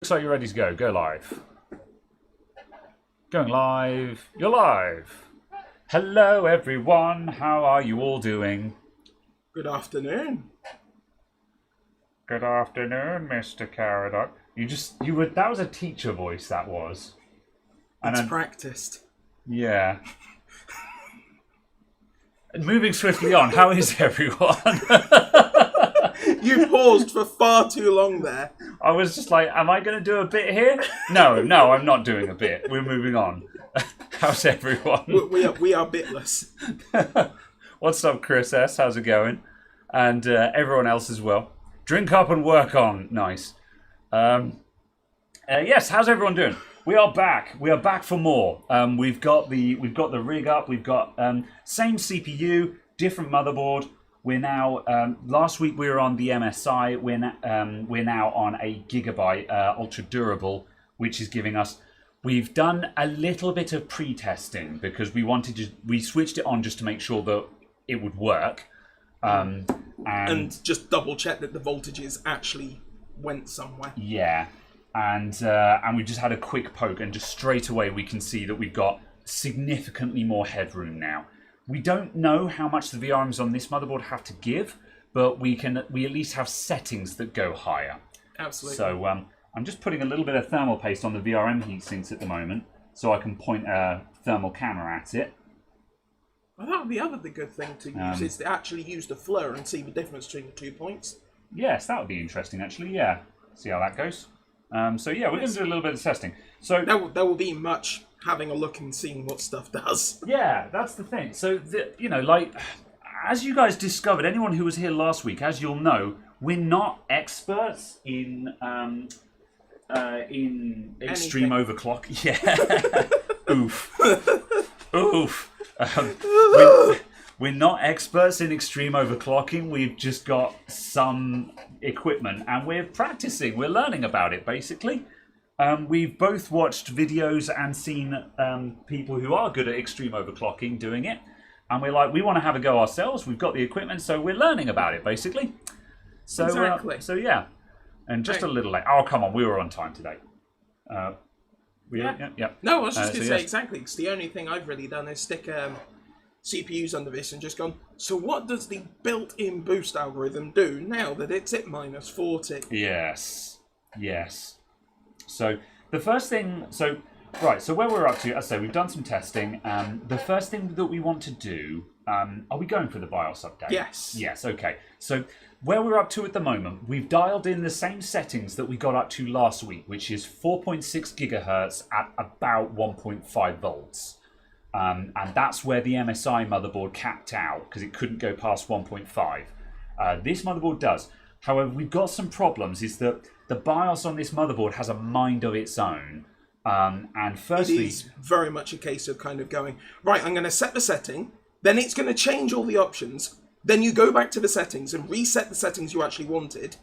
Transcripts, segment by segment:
Looks like you're ready to go. Go live. Going live. You're live. Hello, everyone. How are you all doing? Good afternoon. Good afternoon, Mr. Caradoc. That was a teacher voice, that was. It's practiced. Yeah. Moving swiftly on, how is everyone? You paused for far too long there. I was just like, am I going to do a bit here? No, I'm not doing a bit. We're moving on. How's everyone? We are bitless. What's up, Chris S? How's it going? And everyone else as well. Drink up and work on. Nice. Yes, how's everyone doing? We are back. We are back for more. We've got the rig up. We've got same CPU, different motherboard. We're now. Last week we were on the MSI. We're now on a Gigabyte ultra durable, which is giving us. We've done a little bit of pre-testing because we switched it on just to make sure that it would work, and just double check that the voltages actually went somewhere. Yeah, and we just had a quick poke, and just straight away we can see that we've got significantly more headroom now. We don't know how much the VRMs on this motherboard have to give, but we at least have settings that go higher. Absolutely. So I'm just putting a little bit of thermal paste on the VRM heatsinks at the moment, so I can point a thermal camera at it. Well, that would be the good thing to use is to actually use the flare and see the difference between the 2 points. Yes, that would be interesting actually. Yeah, see how that goes. So yeah, we're going to do a little bit of testing. So there will be much having a look and seeing what stuff does. Yeah, that's the thing. So like as you guys discovered, anyone who was here last week, as you'll know, we're not experts in extreme overclock. Yeah. Oof. Oof. We're not experts in extreme overclocking. We've just got some equipment and we're practicing. We're learning about it, basically. We've both watched videos and seen people who are good at extreme overclocking doing it. And we're like, we want to have a go ourselves. We've got the equipment, so we're learning about it, basically. So, exactly. So yeah. And just a little late. Oh, come on. We were on time today. Yeah. No, I was just going to say exactly. Because the only thing I've really done is stick CPUs under this and just gone, so what does the built-in boost algorithm do now that it's at -40? Yes. So the first thing, so where we're up to, as I say, we've done some testing. The first thing that we want to do, are we going for the BIOS update? Yes. Yes, okay. So where we're up to at the moment, we've dialed in the same settings that we got up to last week, which is 4.6 gigahertz at about 1.5 volts. And that's where the MSI motherboard capped out because it couldn't go past 1.5. This motherboard does. However, we've got some problems. Is that the BIOS on this motherboard has a mind of its own. And firstly, it is very much a case of kind of going, right, I'm going to set the setting, then it's going to change all the options. Then you go back to the settings and reset the settings you actually wanted.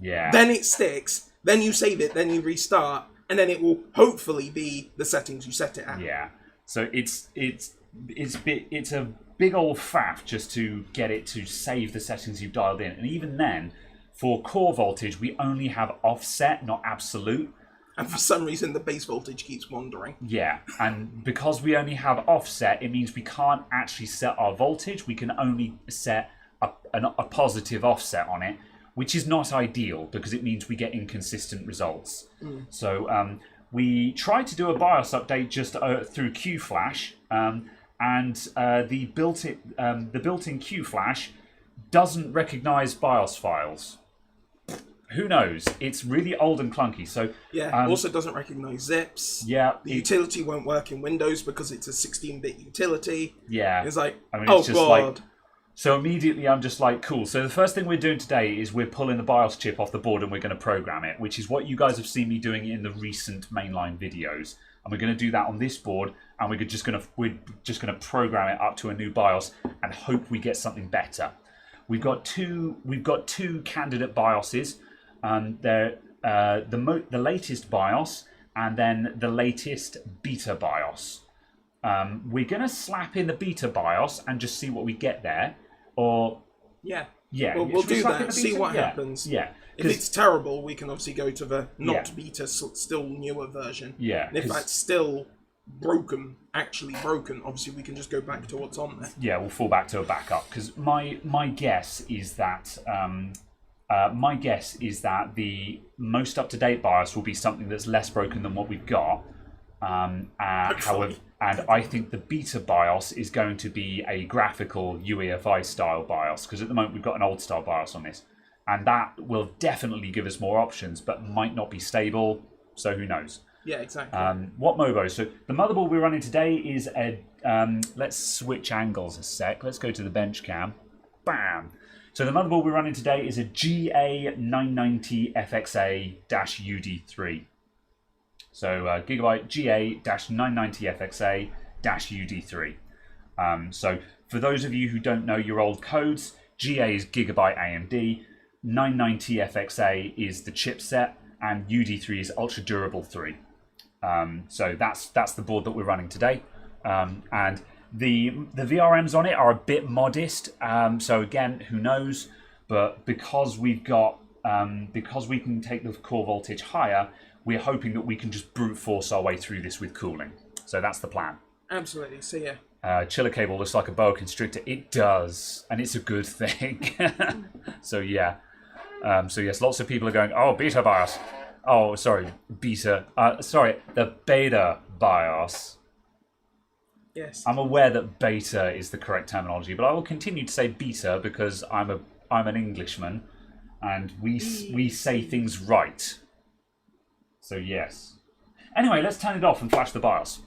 Yeah. Then it sticks. Then you save it. Then you restart, and then it will hopefully be the settings you set it at. Yeah. So it's a big old faff just to get it to save the settings you've dialed in, and even then, for core voltage, we only have offset, not absolute. And for some reason, the base voltage keeps wandering. Yeah, and because we only have offset, it means we can't actually set our voltage. We can only set a positive offset on it, which is not ideal because it means we get inconsistent results. So we tried to do a BIOS update just through QFlash, and the built-in QFlash doesn't recognize BIOS files. Who knows? It's really old and clunky. So yeah, also doesn't recognize zips. Yeah, the utility won't work in Windows because it's a 16-bit utility. Yeah, it's like, it's just god. So immediately I'm just like, cool. So the first thing we're doing today is we're pulling the BIOS chip off the board and we're going to program it, which is what you guys have seen me doing in the recent mainline videos. And we're going to do that on this board, and we're just going to program it up to a new BIOS and hope we get something better. We've got two candidate BIOSes. They're the latest BIOS and then the latest beta BIOS. We're going to slap in the beta BIOS and just see what we get there. Or yeah, Yeah, we'll do that. See what happens. Yeah, If it's terrible, we can obviously go to the not Yeah. beta, still newer version. Yeah, And if 'cause- that's still broken, actually broken, obviously we can just go back to what's on there. Yeah, we'll fall back to a backup because my guess is that the most up to date BIOS will be something that's less broken than what we've got. However, and I think the beta BIOS is going to be a graphical UEFI style BIOS because at the moment we've got an old style BIOS on this, and that will definitely give us more options, but might not be stable. So who knows? Yeah, exactly. What Mobo? So the motherboard we're running today is a. Let's switch angles a sec. Let's go to the bench cam. Bam. So the motherboard we're running today is a GA990 FXA-UD3. So Gigabyte GA-990 FXA-UD3. So for those of you who don't know your old codes, GA is Gigabyte AMD, 990 FXA is the chipset, and UD3 is Ultra Durable 3. So that's the board that we're running today, and the VRMs on it are a bit modest. So again, who knows? But because we've got because we can take the core voltage higher, we're hoping that we can just brute force our way through this with cooling. So that's the plan. Absolutely. So yeah. Chiller cable looks like a boa constrictor. It does, and it's a good thing. So yeah. So yes, lots of people are going, oh, beta BIOS. Oh, sorry, beta. Sorry, the beta BIOS. Yes. I'm aware that beta is the correct terminology, but I will continue to say beta because I'm an Englishman, and we say things right. So yes. Anyway, let's turn it off and flash the BIOS.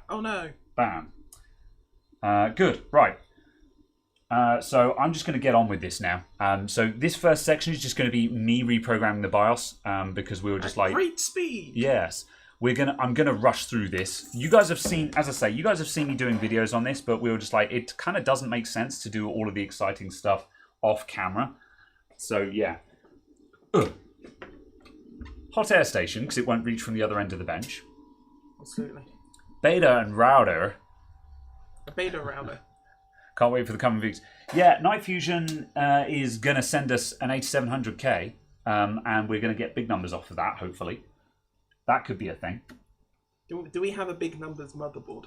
Oh no. Bam. Good. Right. So I'm just going to get on with this now. So this first section is just going to be me reprogramming the BIOS because we were just like great speed. Yes, I'm gonna rush through this. You guys have seen, as I say, you guys have seen me doing videos on this, but we were just like, it kind of doesn't make sense to do all of the exciting stuff off camera. So yeah. Hot air station because it won't reach from the other end of the bench. Absolutely. Beta and router. A beta router. Can't wait for the coming weeks. Yeah, Night Fusion is going to send us an 8700K, and we're going to get big numbers off of that, hopefully. That could be a thing. Do we have a big numbers motherboard?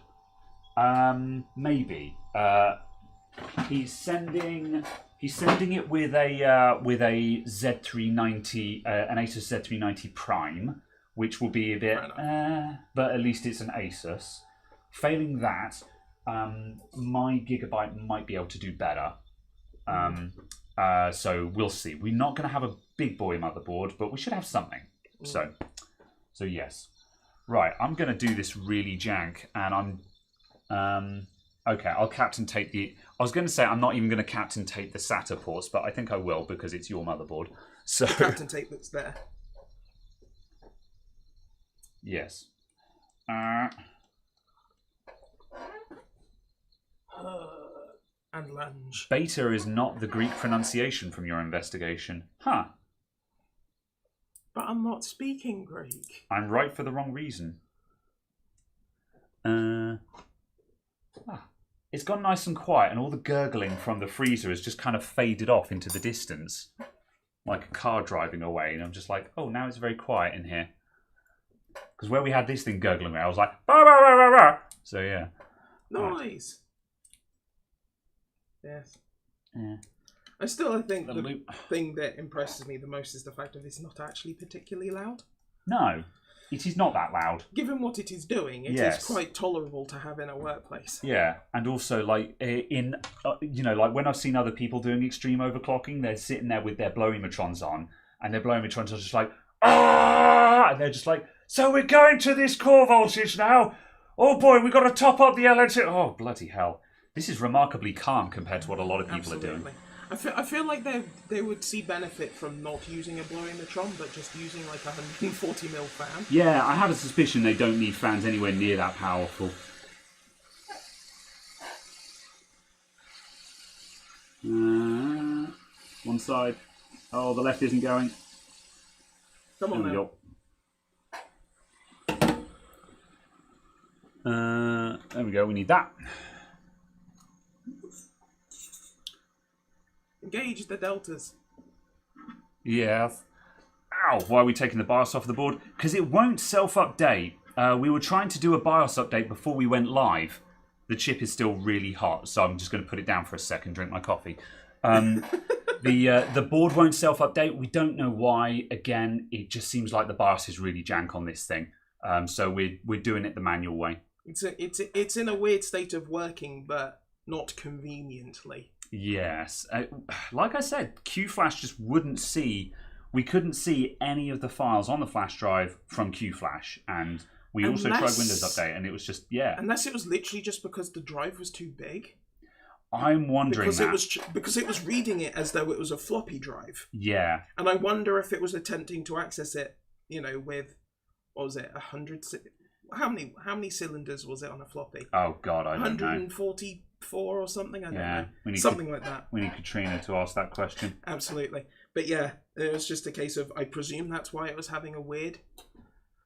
Maybe. He's sending it with a Z390, an Asus Z390 Prime, which will be a bit, but at least it's an Asus. Failing that, my Gigabyte might be able to do better. So we'll see. We're not going to have a big boy motherboard, but we should have something. So yes. Right, I'm going to do this really jank, and I'm... okay, I'll captain tape the... I was going to say I'm not even going to captain tape the SATA ports, but I think I will because it's your motherboard. So Captain tape that's there. Yes. And lunge. Beta is not the Greek pronunciation from your investigation. Huh. But I'm not speaking Greek. I'm right for the wrong reason. It's gone nice and quiet, and all the gurgling from the freezer has just kind of faded off into the distance. Like a car driving away, and I'm just like, oh, now it's very quiet in here. Because where we had this thing gurgling away, I was like, bah, bah, bah, bah, bah. So yeah. Nice. Yes. Yeah. I think the thing that impresses me the most is the fact that it's not actually particularly loud. No, it is not that loud. Given what it is doing, it is quite tolerable to have in a workplace. Yeah, and also like in like when I've seen other people doing extreme overclocking, they're sitting there with their blowing-matrons on, and their blowing-matrons are just like, ah, and they're just like, so we're going to this core voltage now. Oh boy, we've got to top up the electric. Oh bloody hell! This is remarkably calm compared to what a lot of people are doing. I feel like they would see benefit from not using a blowing-matron, but just using like a 140mm fan. Yeah, I have a suspicion they don't need fans anywhere near that powerful. One side. Oh, the left isn't going. Come on now. There we go, we need that. Engage the deltas. Yeah. Ow, why are we taking the BIOS off the board? Because it won't self-update. We were trying to do a BIOS update before we went live. The chip is still really hot, so I'm just going to put it down for a second, drink my coffee. The board won't self-update. We don't know why. Again, it just seems like the BIOS is really jank on this thing. So we're doing it the manual way. It's in a weird state of working, but not conveniently. Yes. Like I said, QFlash just wouldn't see... We couldn't see any of the files on the flash drive from QFlash, and we also tried Windows Update, and it was just, yeah. Unless it was literally just because the drive was too big. I'm wondering because it was reading it as though it was a floppy drive. Yeah. And I wonder if it was attempting to access it, with, what was it, 100... How many cylinders was it on a floppy? Oh, God, I don't know. 144 or something? I don't know. Something like that. We need Katrina to ask that question. Absolutely. But yeah, it was just a case of, I presume that's why it was having a weird...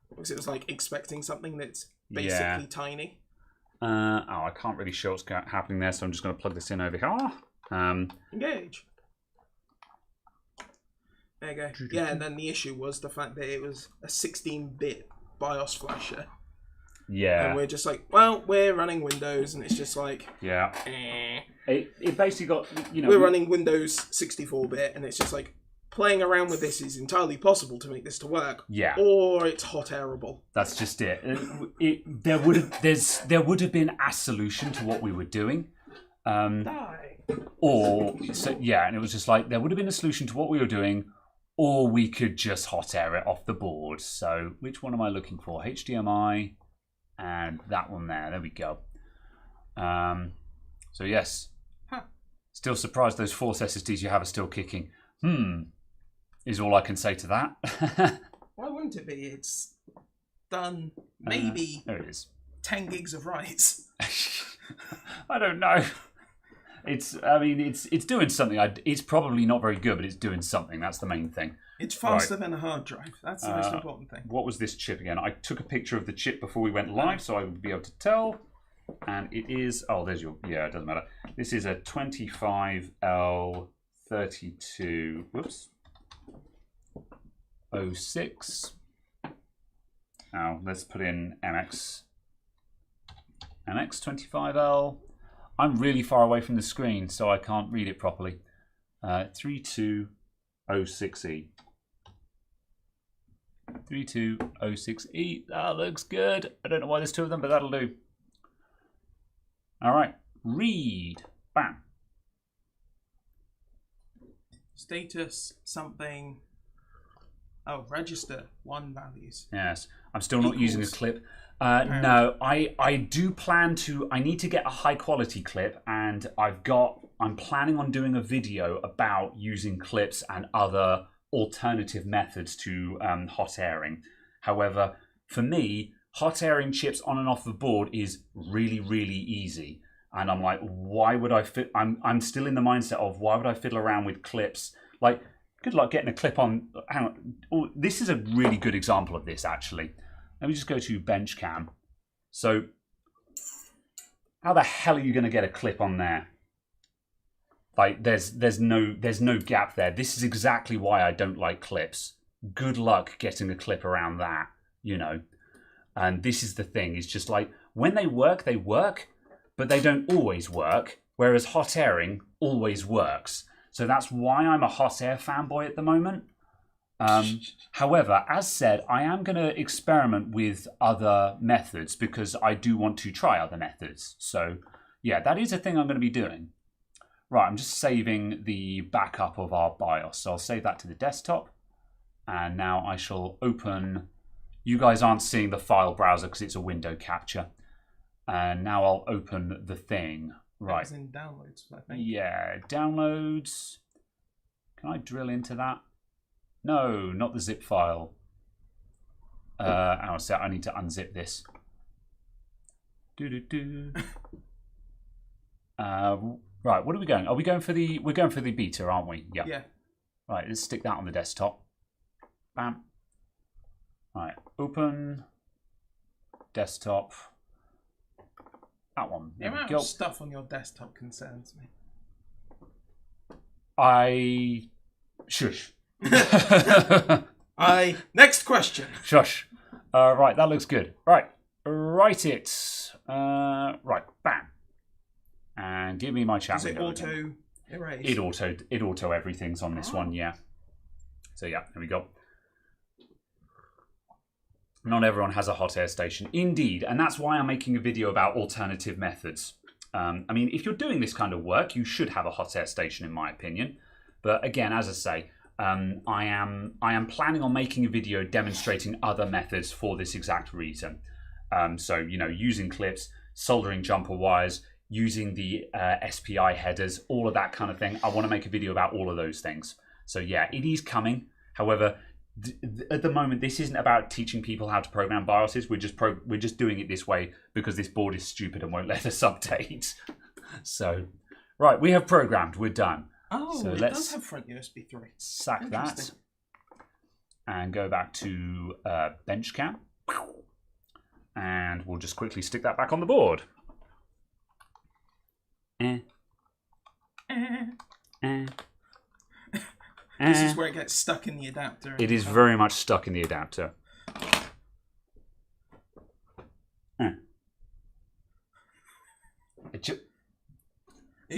Because it was like expecting something that's basically tiny. I can't really show what's happening there, so I'm just going to plug this in over here. Engage. There you go. Yeah, and then the issue was the fact that it was a 16-bit BIOS flasher. Yeah. And we're just like, well, we're running Windows, and it's just like... Yeah. It basically got, We're running Windows 64-bit, and it's just like, playing around with this is entirely possible to make this to work. Yeah. Or it's hot airable. That's just it. There would have been a solution to what we were doing. And it was just like, there would have been a solution to what we were doing, or we could just hot air it off the board. So which one am I looking for? HDMI and that one there. There we go. So yes. Huh. Still surprised those Force SSDs you have are still kicking. Is all I can say to that. Why wouldn't it be? It's done maybe there it is. 10 gigs of writes. I don't know. It's doing something. It's probably not very good, but it's doing something. That's the main thing. It's faster than a hard drive. That's the most important thing. What was this chip again? I took a picture of the chip before we went live, so I would be able to tell. And it is... Oh, there's your... Yeah, it doesn't matter. This is a 25L32... Whoops. 06. Now, let's put in MX. MX25L. I'm really far away from the screen, so I can't read it properly. 3206E. 3206E. That looks good. I don't know why there's two of them, but that'll do. All right. Read. Bam. Status something. Oh, register 1 values. Yes. I'm still not using a clip. No, I do plan to. I need to get a high quality clip, and I'm planning on doing a video about using clips and other alternative methods to hot airing. However, for me, hot airing chips on and off the board is really, really easy. And I'm like, why would I fit? I'm still in the mindset of why would I fiddle around with clips? Like, good luck getting a clip on. Hang on. Oh, this is a really good example of this, actually. Let me just go to bench cam. So, how the hell are you going to get a clip on there? Like, there's no gap there. This is exactly why I don't like clips. Good luck getting a clip around that, And this is the thing. It's just like, when they work, but they don't always work. Whereas hot airing always works. So that's why I'm a hot air fanboy at the moment. However, as said, I am going to experiment with other methods because I do want to try other methods. So, yeah, that is a thing I'm going to be doing. Right, I'm just saving the backup of our BIOS. So I'll save that to the desktop. And now I shall open... You guys aren't seeing the file browser because it's a window capture. And now I'll open the thing. Right. It's in downloads, I think. Yeah, downloads. Can I drill into that? No, not the zip file. I need to unzip this. Right, what are we going? Are we going for the? We're going for the beta, aren't we? Yeah. Yeah. Right, let's stick that on the desktop. Bam. Right, open. Desktop. That one. The amount of stuff on your desktop concerns me. Shush. Next question. Shush. Right, that looks good. Right, write it. Right, bam. And give me my chat Does it window again. auto erase? It auto everything's on this one, yeah. So yeah, there we go. Not everyone has a hot air station. Indeed, and that's why I'm making a video about alternative methods. I mean, if you're doing this kind of work, you should have a hot air station, in my opinion. But again, as I say, I am planning on making a video demonstrating other methods for this exact reason. So, you know, using clips, soldering jumper wires, using the SPI headers, all of that kind of thing. I want to make a video about all of those things. So yeah, it is coming. However, at the moment, this isn't about teaching people how to program BIOSes. We're just doing it this way because this board is stupid and won't let us update. So, right, we have programmed. We're done. Oh, so it let's does have front USB 3. Sack that and go back to bench cam, and we'll just quickly stick that back on the board. This is where it gets stuck in the adapter. It is very much stuck in the adapter. You're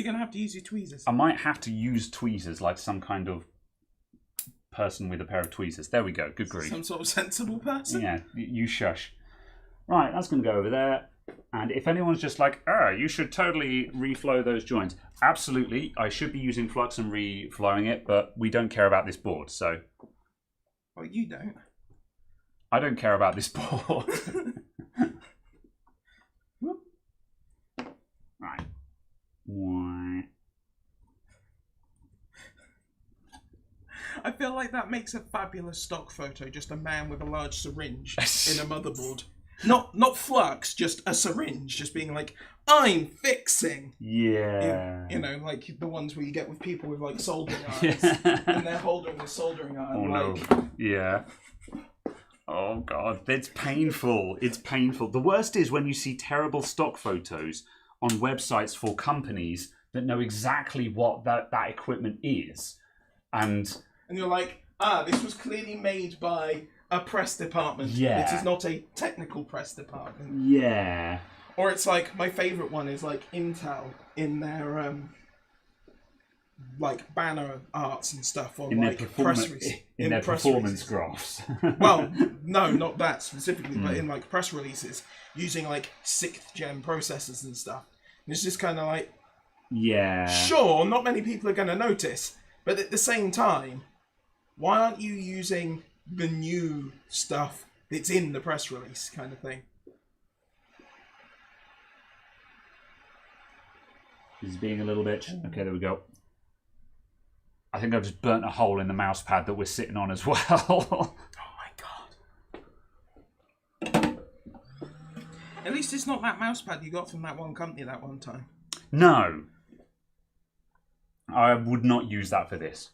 going to have to use your tweezers. I might have to use tweezers like some kind of person with a pair of tweezers. There we go. Good grief. Some sort of sensible person? Yeah, you shush. Right, that's going to go over there. And if anyone's just like, you should totally reflow those joints. Absolutely, I should be using flux and reflowing it, but we don't care about this board, so... Well, you don't. I don't care about this board. Right. I feel like that makes a fabulous stock photo, just a man with a large syringe in a motherboard. Not flux, just a syringe, just being like, I'm fixing. Yeah. You know, like the ones where you get with people with like soldering irons, and they're holding the soldering iron. Oh no. Yeah. Oh god, it's painful. It's painful. The worst is when you see terrible stock photos on websites for companies that know exactly what that equipment is, and you're like, this was clearly made by a press department. Yeah. It is not a technical press department. Yeah. Or it's like, my favourite one is like Intel in their like banner arts and stuff on in like their press in their press performance releases. graphs. Well, no, not that specifically, but in like press releases using like 6th gen processors and stuff. And it's just kind of like, yeah. Sure, not many people are going to notice, but at the same time, why aren't you using the new stuff that's in the press release kind of thing? He's being a little bit... Okay, there we go. I think I've just burnt a hole in the mouse pad that we're sitting on as well. Oh my god. At least it's not that mouse pad you got from that one company that one time. No. I would not use that for this.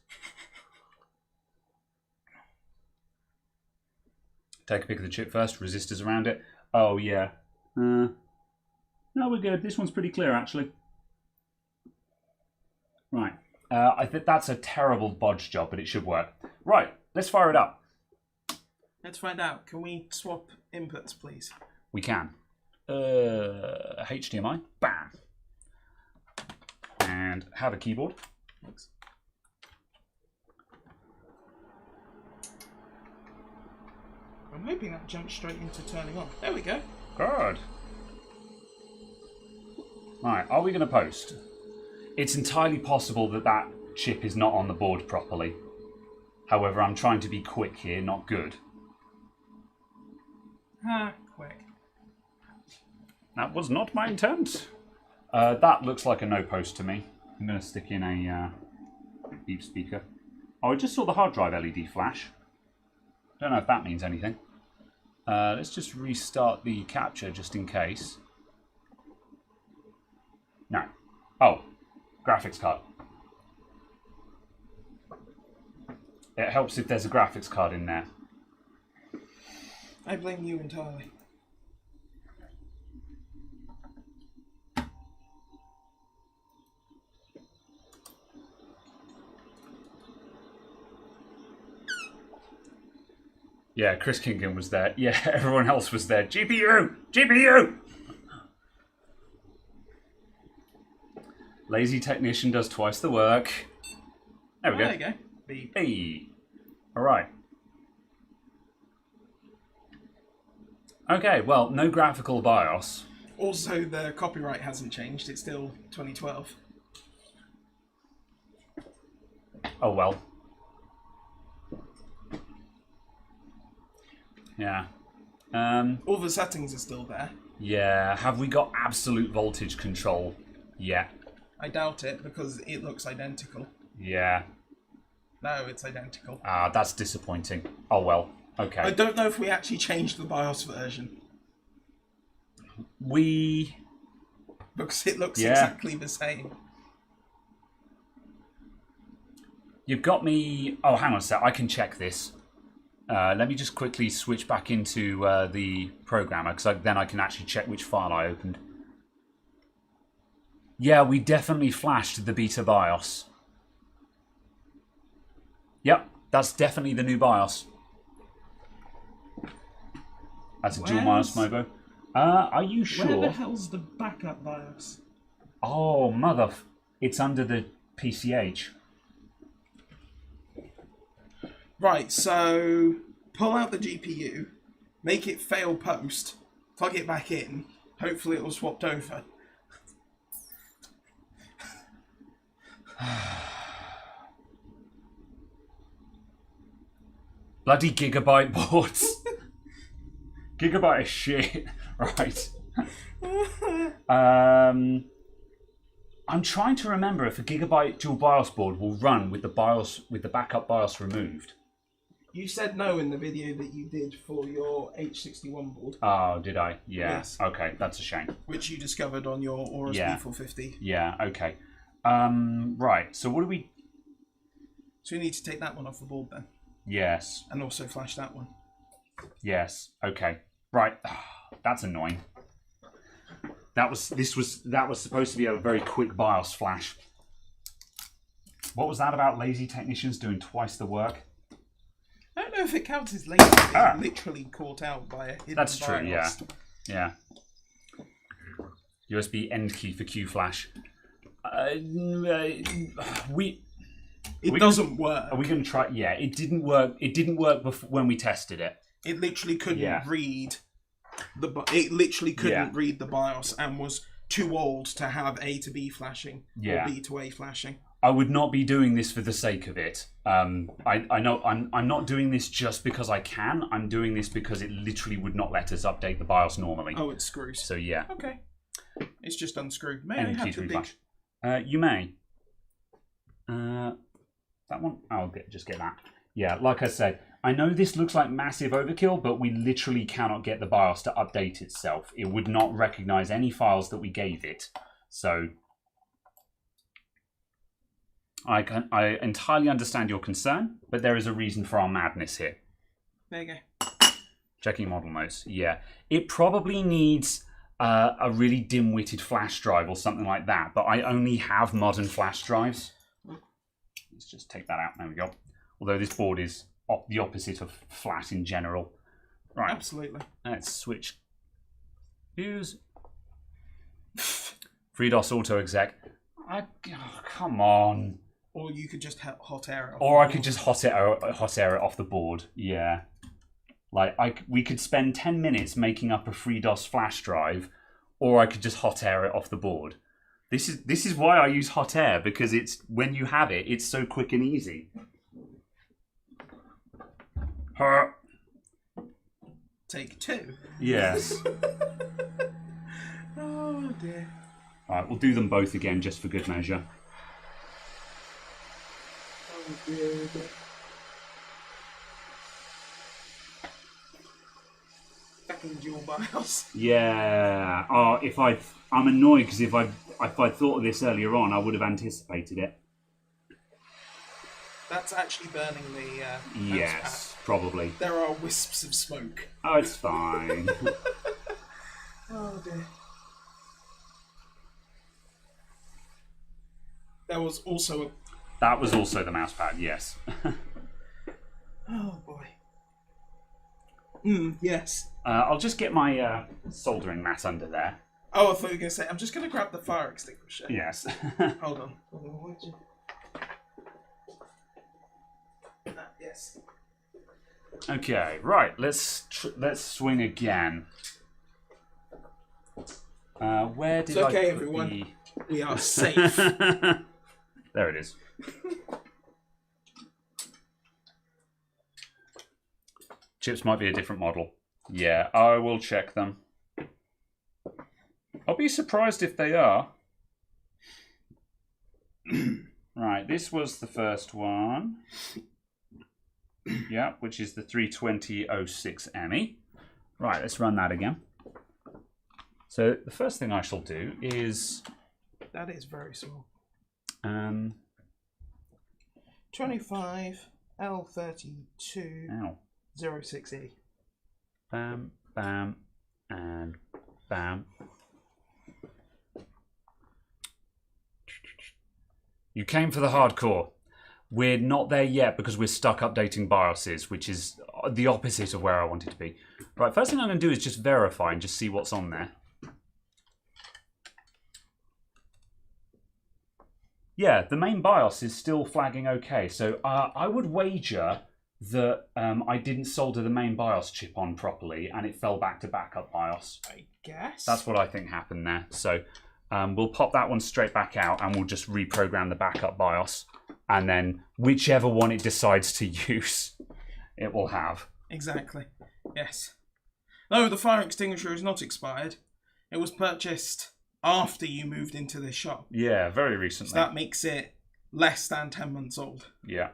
Take a pic of the chip first, resistors around it. Oh, yeah. No, we're good. This one's pretty clear, actually. Right. I think that's a terrible bodge job, but it should work. Right, let's fire it up. Let's find out. Can we swap inputs, please? We can. HDMI. Bam. And have a keyboard. Thanks. I'm hoping that jumps straight into turning on. There we go. Good. Right, are we going to post? It's entirely possible that that chip is not on the board properly. However, I'm trying to be quick here, not good. Quick. That was not my intent. That looks like a no post to me. I'm going to stick in a beep speaker. Oh, I just saw the hard drive LED flash. Don't know if that means anything. Let's just restart the capture just in case. No. Oh, graphics card. It helps if there's a graphics card in there. I blame you entirely. Yeah, Chris Kingan was there. Yeah, everyone else was there. GPU! GPU! Lazy technician does twice the work. There we go. There you go. Beep. Hey. Alright. Okay, well, no graphical BIOS. Also, the copyright hasn't changed. It's still 2012. Oh well. Yeah. All the settings are still there. Yeah. Have we got absolute voltage control yet? I doubt it because it looks identical. Yeah. No, it's identical. Ah, that's disappointing. Oh well. Okay. I don't know if we actually changed the BIOS version because it looks exactly the same. You've got me... Oh, hang on a sec. I can check this. Let me just quickly switch back into the programmer, because then I can actually check which file I opened. Yeah, we definitely flashed the beta BIOS. Yep, that's definitely the new BIOS. That's a dual BIOS Mobo. Are you sure? Where the hell's the backup BIOS? Oh, it's under the PCH. Right, so pull out the GPU, make it fail post, plug it back in, hopefully it'll swapped over. Bloody gigabyte boards. Gigabyte is shit. Right. I'm trying to remember if a gigabyte dual BIOS board will run with the backup BIOS removed. You said no in the video that you did for your H61 board. Oh, did I? Yeah. Yes. Okay, that's a shame. Which you discovered on your Aorus B450. Yeah, okay. Right, so what do we... So we need to take that one off the board then. Yes. And also flash that one. Yes, okay. Right, that's annoying. That was supposed to be a very quick BIOS flash. What was that about lazy technicians doing twice the work? I don't know if it counts as lazy. It's literally caught out by a hidden That's true, BIOS. yeah. USB end key for Q flash. It doesn't work. Are we going to try? Yeah, it didn't work. It didn't work when we tested it. It literally couldn't read read the BIOS and was too old to have A to B flashing or B to A flashing. I would not be doing this for the sake of it. I know I'm not doing this just because I can. I'm doing this because it literally would not let us update the BIOS normally. Oh, it screws. So yeah. Okay. It's just unscrewed. May I have the big... You may. That one? I'll just get that. Yeah, like I said, I know this looks like massive overkill, but we literally cannot get the BIOS to update itself. It would not recognize any files that we gave it. So I entirely understand your concern, but there is a reason for our madness here. There you go. Checking model notes. Yeah. It probably needs a really dim-witted flash drive or something like that, but I only have modern flash drives. Let's just take that out. There we go. Although this board is the opposite of flat in general. Right. Absolutely. Let's switch. Use FreeDOS Auto Exec. Come on. Or you could just hot air it off. Or I could just hot air it off the board. Yeah. Like we could spend 10 minutes making up a FreeDOS flash drive, or I could just hot air it off the board. This is why I use hot air, because it's when you have it, it's so quick and easy. Take two. Yes. Oh dear. Alright, we'll do them both again just for good measure. Oh dear. Fucking dual BIOS. Yeah. Oh, I'm annoyed because if I'd thought of this earlier on, I would have anticipated it. That's actually burning the yes, probably. There are wisps of smoke. Oh, it's fine. Oh dear. That was also the mouse pad, yes. Oh boy. Yes. I'll just get my soldering mat under there. Oh, I thought you were going to say, I'm just going to grab the fire extinguisher. Yes. Hold on. Where'd you... yes. Okay, right. Let's swing again. Where did It's I okay, put everyone. the... We are safe. There it is. Chips might be a different model. Yeah, I will check them. I'll be surprised if they are. Right, this was the first one. Yeah, which is the 32006 ME. Right, let's run that again. So the first thing I shall do is... That is very small. 25 L32 Ow. 06E. Bam, bam, and bam. You came for the hardcore. We're not there yet because we're stuck updating BIOSes, which is the opposite of where I wanted to be. Right, first thing I'm going to do is just verify and just see what's on there. Yeah, the main BIOS is still flagging okay. So I would wager that I didn't solder the main BIOS chip on properly and it fell back to backup BIOS. I guess. That's what I think happened there. So we'll pop that one straight back out and we'll just reprogram the backup BIOS. And then whichever one it decides to use, it will have. Exactly. Yes. No, the fire extinguisher is not expired. It was purchased after you moved into this shop. Yeah, very recently. So that makes it less than 10 months old. Yeah.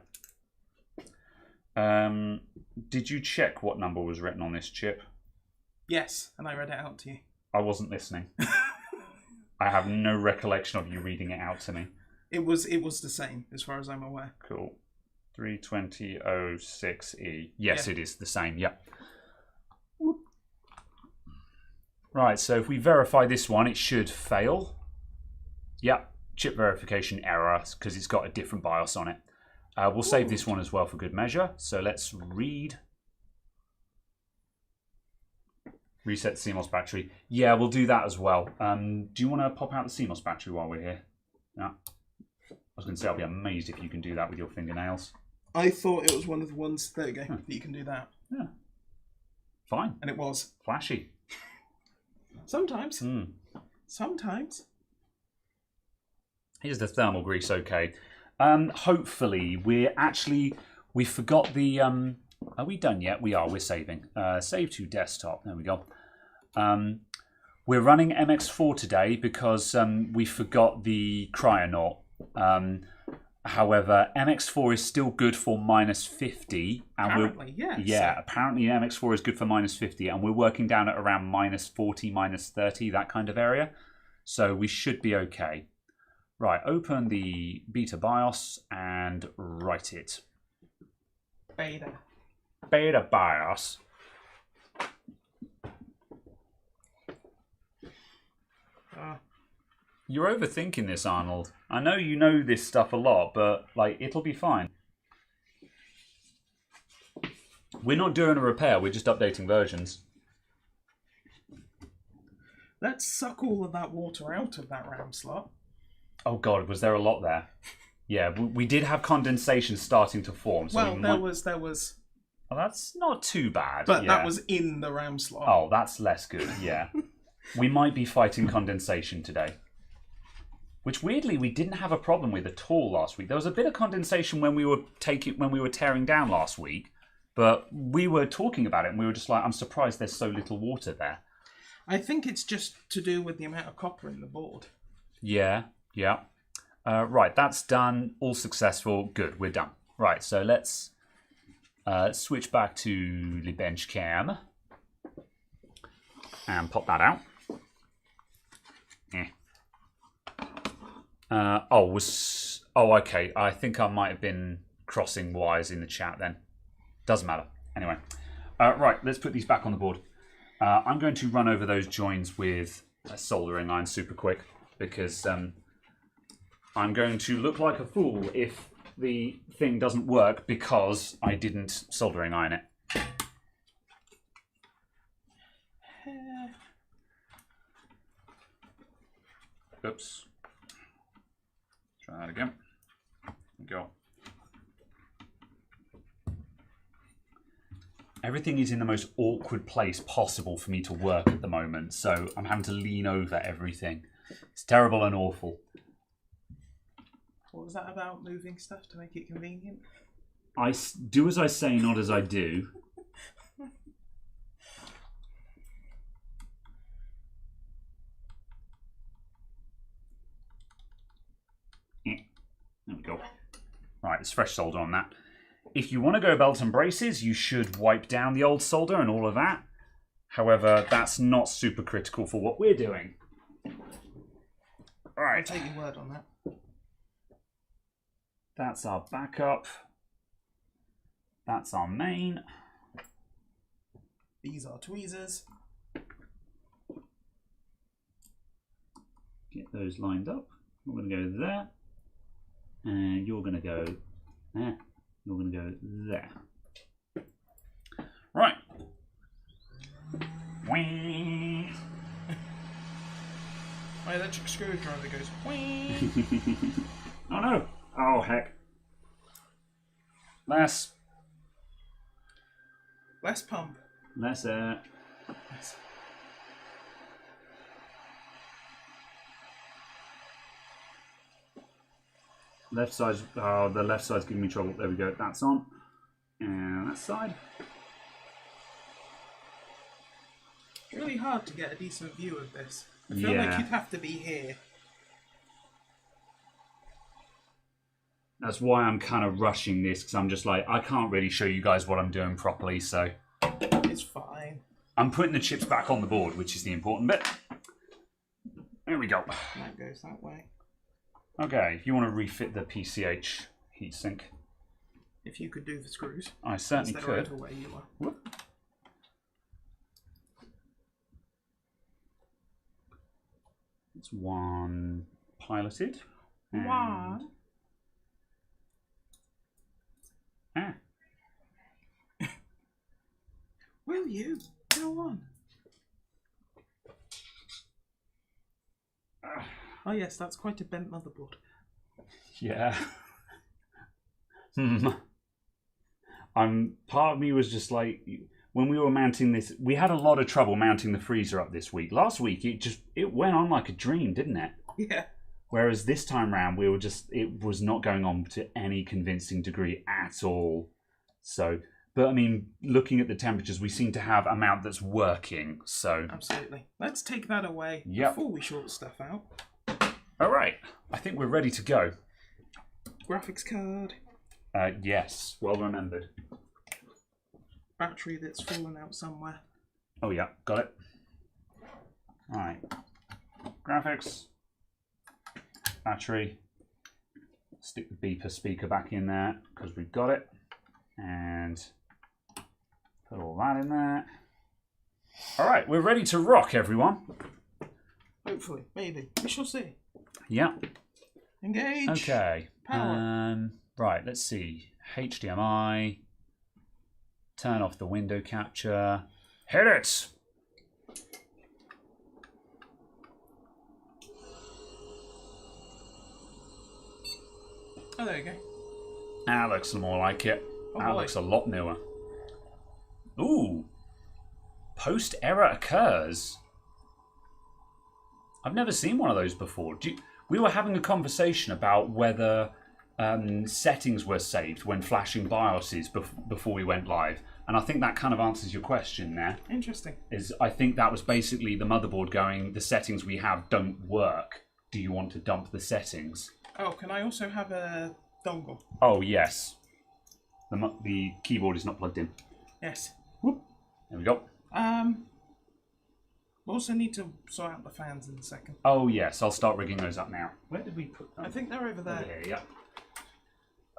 Did you check what number was written on this chip? Yes, and I read it out to you. I wasn't listening. I have no recollection of you reading it out to me. It was the same, as far as I'm aware. Cool. 32006E. Yes, Yeah. It is the same. Yep. Right, so if we verify this one, it should fail. Yep, chip verification error, because it's got a different BIOS on it. We'll save this one as well for good measure. So let's read. Reset CMOS battery. Yeah, we'll do that as well. Do you want to pop out the CMOS battery while we're here? Yeah. I was going to say, I'll be amazed if you can do that with your fingernails. I thought it was one of the ones, there you go, that you can do that. Yeah. Fine. And it was. Flashy. Sometimes. Sometimes. Here's the thermal grease, okay. Hopefully, we forgot the... are we done yet? We are, we're saving. Save to desktop, there we go. We're running MX4 today because we forgot the Cryonaut. However, MX4 is still good for -50. And Apparently, yeah. Yeah, apparently MX4 is good for -50, and we're working down at around -40, -30, that kind of area. So we should be okay. Right, open the beta BIOS and write it. Beta. Beta BIOS. You're overthinking this, Arnold. I know you know this stuff a lot, but like it'll be fine. We're not doing a repair, we're just updating versions. Let's suck all of that water out of that RAM slot. Oh god, was there a lot there? Yeah, we did have condensation starting to form. So well, there was. Oh, that's not too bad. But yeah. that was in the RAM slot. Oh, that's less good, yeah. We might be fighting condensation today. Which weirdly we didn't have a problem with at all last week. There was a bit of condensation when we were tearing down last week, but we were talking about it and we were just like, I'm surprised there's so little water there. I think it's just to do with the amount of copper in the board. Yeah. Right, that's done. All successful. Good, we're done. Right, so let's switch back to the bench cam and pop that out. Okay. I think I might have been crossing wires in the chat then. Doesn't matter. Anyway. Right, let's put these back on the board. I'm going to run over those joins with a soldering iron super quick because I'm going to look like a fool if the thing doesn't work because I didn't soldering iron it. repair. Oops. Try that again. Go. Everything is in the most awkward place possible for me to work at the moment, so I'm having to lean over everything. It's terrible and awful. What was that about, moving stuff to make it convenient? I do as I say, not as I do. There we go. Right, there's fresh solder on that. If you want to go belt and braces, you should wipe down the old solder and all of that. However, that's not super critical for what we're doing. All right. I'll take your word on that. That's our backup. That's our main. These are tweezers. Get those lined up. We're going to go there. And you're going to go there. You're going to go there. Right. Whee. My electric screwdriver goes whee. Oh no. Oh heck. Less pump. Less air. Left side. Oh, the left side's giving me trouble. There we go. That's on. And that side. It's really hard to get a decent view of this. I feel like you'd have to be here. That's why I'm kind of rushing this, because I'm just like, I can't really show you guys what I'm doing properly, so. It's fine. I'm putting the chips back on the board, which is the important bit. There we go. That goes that way. Okay, if you want to refit the PCH heatsink. If you could do the screws. I certainly could. Right away you are. Whoop. It's one piloted. One. Ah. Will you? Go on. Oh yes, that's quite a bent motherboard. Yeah. Part of me was just like, when we were mounting this, we had a lot of trouble mounting the freezer up this week. Last week, it went on like a dream, didn't it? Yeah. Whereas this time round, it was not going on to any convincing degree at all. So, but I mean, looking at the temperatures, we seem to have a mount that's working. So absolutely. Let's take that away before we short stuff out. All right. I think we're ready to go. Graphics card. Yes. Well remembered. Battery that's fallen out somewhere. Oh yeah, got it. All right. Graphics. Battery. Stick the beeper speaker back in there because we've got it. And put all that in there. All right, we're ready to rock, everyone. Hopefully, maybe. We shall see. Yeah. Engage. Okay. Power. Right, let's see. HDMI. Turn off the window capture. Hit it! Oh, there you go. That looks more like it. Oh, that boy. looks a lot newer. Ooh. Post error occurs. I've never seen one of those before. We were having a conversation about whether settings were saved when flashing BIOSes before we went live. And I think that kind of answers your question there. Interesting. I think that was basically the motherboard going, the settings we have don't work. Do you want to dump the settings? Oh, can I also have a dongle? Oh, yes. The keyboard is not plugged in. Yes. Whoop. There we go. We also need to sort out the fans in a second. Oh, yes. I'll start rigging those up now. Where did we put them? I think they're over there. Over here, yeah.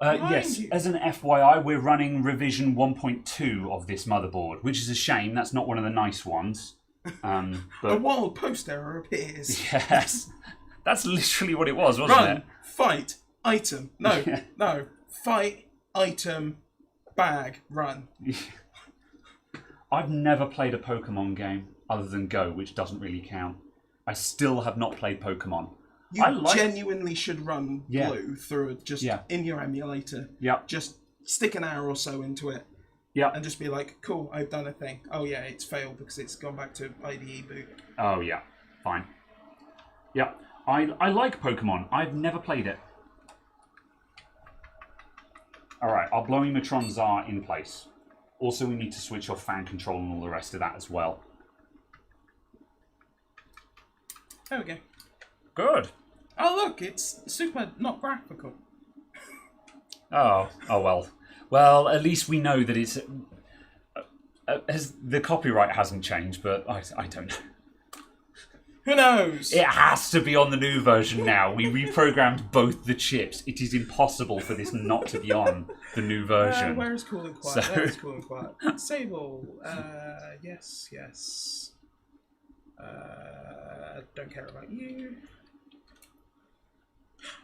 Behind yes, you. as an FYI, we're running revision 1.2 of this motherboard, which is a shame. That's not one of the nice ones. A But wild post error appears. yes, that's literally what it was, wasn't Run, it? fight, item. No, no. Fight, item, bag, run. I've never played a Pokemon game. other than Go, which doesn't really count. I still have not played Pokemon. You genuinely should run Yeah. Blue through just in your emulator. Yeah. Just stick an hour or so into it. Yeah. And just be like, cool, I've done a thing. Oh yeah, it's failed because it's gone back to IDE boot. Oh yeah, fine. Yeah, I like Pokemon. I've never played it. Alright, our blowing matrons are in place. Also, we need to switch off fan control and all the rest of that as well. There we go. Good. Oh look, it's super not graphical. Oh well. Well, at least we know that it's... the copyright hasn't changed, but I don't know. Who knows? It has to be on the new version now. We reprogrammed both the chips. It is impossible for this not to be on the new version. Where's cool and quiet? Where's cool and quiet? Sable. Yes. Don't care about you.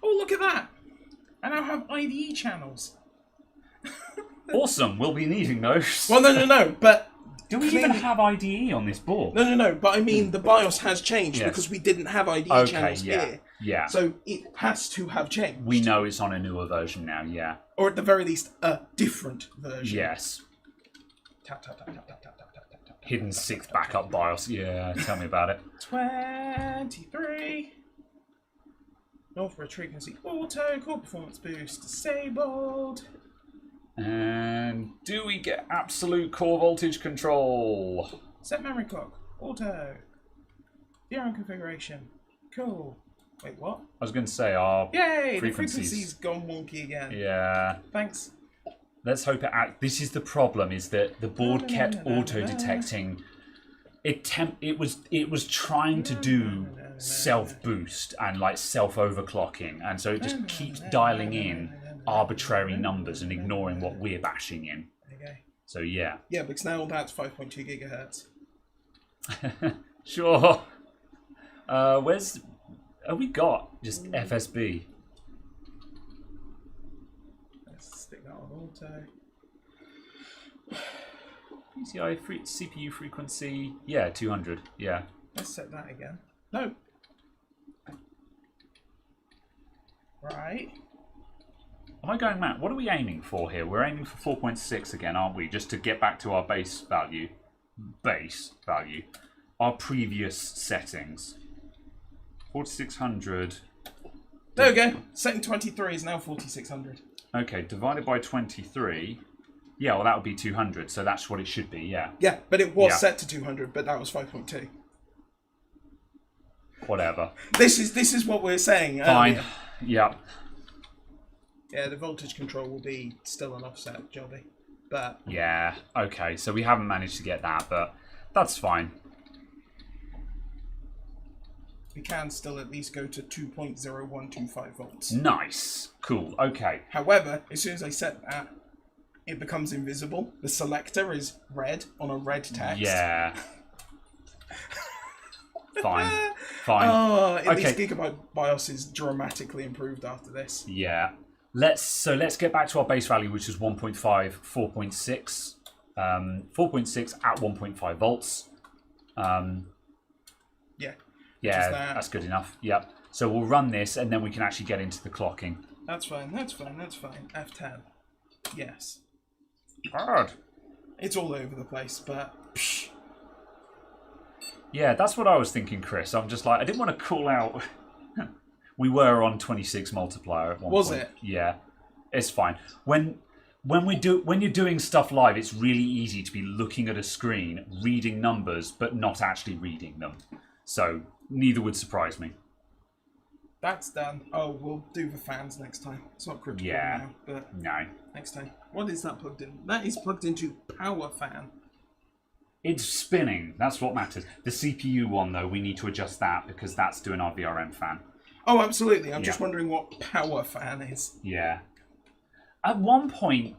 Oh, look at that! I now have IDE channels. Awesome. We'll be needing those. Well, no. But do we even have IDE on this board? No. But I mean, the BIOS has changed because we didn't have IDE channels here. Yeah. So it has to have changed. We know it's on a newer version now. Yeah. Or at the very least, a different version. Yes. Tap, tap, tap, tap, tap, tap, tap, tap, tap, Hidden sixth backup BIOS. Yeah. Tell me about it. 23. North Bridge frequency auto, core performance boost disabled. And do we get absolute core voltage control? Set memory clock, auto. DRM configuration. Cool. Wait, what? I was going to say our Yay! frequencies. The frequency's gone wonky again. Yeah. Thanks. Let's hope it act. This is the problem: is that the board kept auto detecting. It was trying to do self boost and like self overclocking, and so it just keeps dialing in arbitrary numbers and ignoring what we're bashing in. Okay. So yeah. Yeah, because now that's 5.2 gigahertz. Sure. Where's? Oh, we got just FSB. Let's stick that on auto. PCI CPU frequency. Yeah, 200. Yeah. Let's set that again. No. Right. Am I going mad? What are we aiming for here? We're aiming for 4.6 again, aren't we? Just to get back to our base value. Our previous settings. 4600. There we go. Setting 23 is now 4600. Okay, divided by 23. Yeah, well, that would be 200, so that's what it should be, yeah. Yeah, but it was set to 200, but that was 5.2. Whatever. This is what we're saying. Fine. Yeah. Yeah, the voltage control will be still an offset jobby, but yeah. Okay, so we haven't managed to get that, but that's fine. we can still at least go to 2.0125 volts. Nice. Cool. Okay. However, as soon as I set that, it becomes invisible. The selector is red on a red text. Yeah. Fine. Fine. Oh, at least Gigabyte BIOS is dramatically improved after this. Yeah. Let's get back to our base value, which is 1.5, 4.6. 4.6 at 1.5 volts. Yeah. Yeah, that's good enough. Yep. So we'll run this, and then we can actually get into the clocking. That's fine. That's fine. That's fine. F10. Yes. Hard. It's all over the place, but... Psh. Yeah, that's what I was thinking, Chris. I'm just like, I didn't want to call out... We were on 26 multiplier at one point. Was it? Yeah. It's fine. When you're doing stuff live, it's really easy to be looking at a screen, reading numbers, but not actually reading them. So, neither would surprise me. That's done. Oh, we'll do the fans next time. It's not critical now, but no. Next time. What is that plugged in? That is plugged into power fan. It's spinning. That's what matters. The CPU one, though, we need to adjust that because that's doing our VRM fan. Oh, absolutely. I'm just wondering what power fan is. Yeah. At one point,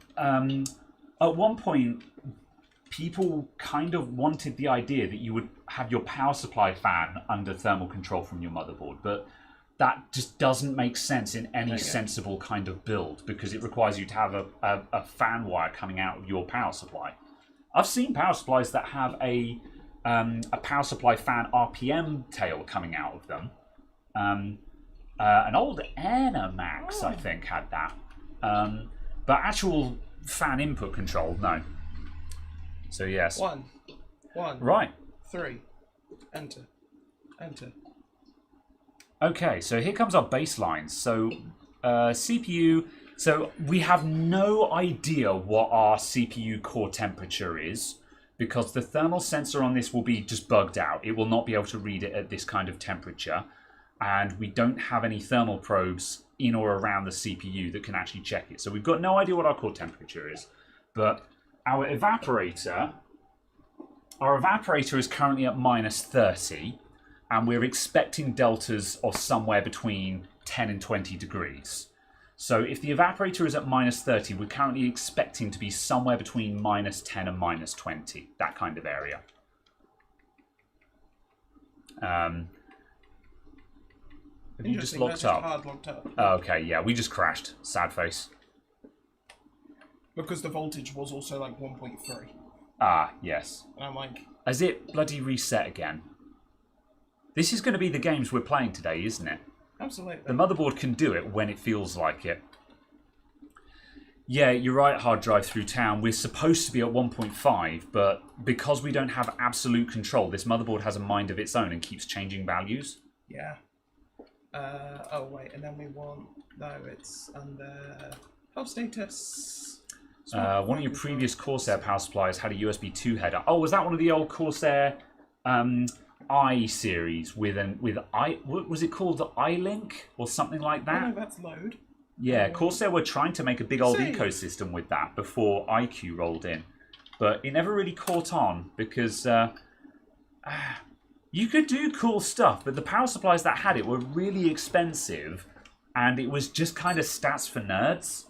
people kind of wanted the idea that you would have your power supply fan under thermal control from your motherboard, but that just doesn't make sense in any sensible kind of build because it requires you to have a fan wire coming out of your power supply. I've seen power supplies that have a a power supply fan RPM tail coming out of them. An old Max, I think, had that. But actual fan input control, no. So yes. One. Right. 3. Enter. Okay, so here comes our baseline. So CPU. So we have no idea what our CPU core temperature is because the thermal sensor on this will be just bugged out. It will not be able to read it at this kind of temperature. And we don't have any thermal probes in or around the CPU that can actually check it. So we've got no idea what our core temperature is. But our evaporator is currently at -30. And we're expecting deltas of somewhere between 10 and 20 degrees. So if the evaporator is at -30, we're currently expecting to be somewhere between -10 and -20, that kind of area. Have you just locked up? Hard locked up. Oh, okay, yeah, we just crashed. Sad face. Because the voltage was also like 1.3. Ah, yes. And I'm like... Has it bloody reset again? This is going to be the games we're playing today, isn't it? Absolutely. The motherboard can do it when it feels like it. Yeah, you're right, hard drive through town. We're supposed to be at 1.5, but because we don't have absolute control, this motherboard has a mind of its own and keeps changing values. Yeah. Oh, wait, and then we want... No, it's under... Health status. One of your previous Corsair power supplies had a USB 2 header. Oh, was that one of the old Corsair I series with was it called the iLink or something like that? Oh, no, that's load. Yeah, Corsair were trying to make a big old ecosystem with that before iQ rolled in. But it never really caught on because you could do cool stuff, but the power supplies that had it were really expensive and it was just kind of stats for nerds.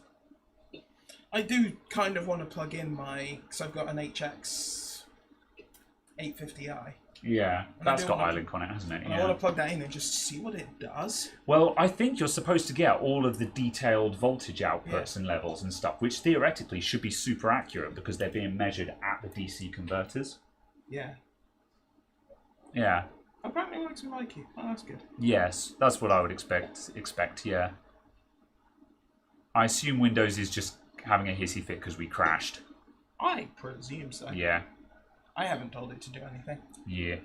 I do kind of want to plug in because I've got an HX 850i. Yeah, that's got iLink on it, hasn't it? And I want to plug that in and just see what it does. Well, I think you're supposed to get all of the detailed voltage outputs and levels and stuff, which theoretically should be super accurate because they're being measured at the DC converters. Yeah. Yeah. Apparently it works with IQ. Oh, that's good. Yes, that's what I would expect, yeah. I assume Windows is just having a hissy fit because we crashed. I presume so. Yeah. I haven't told it to do anything. Yeah.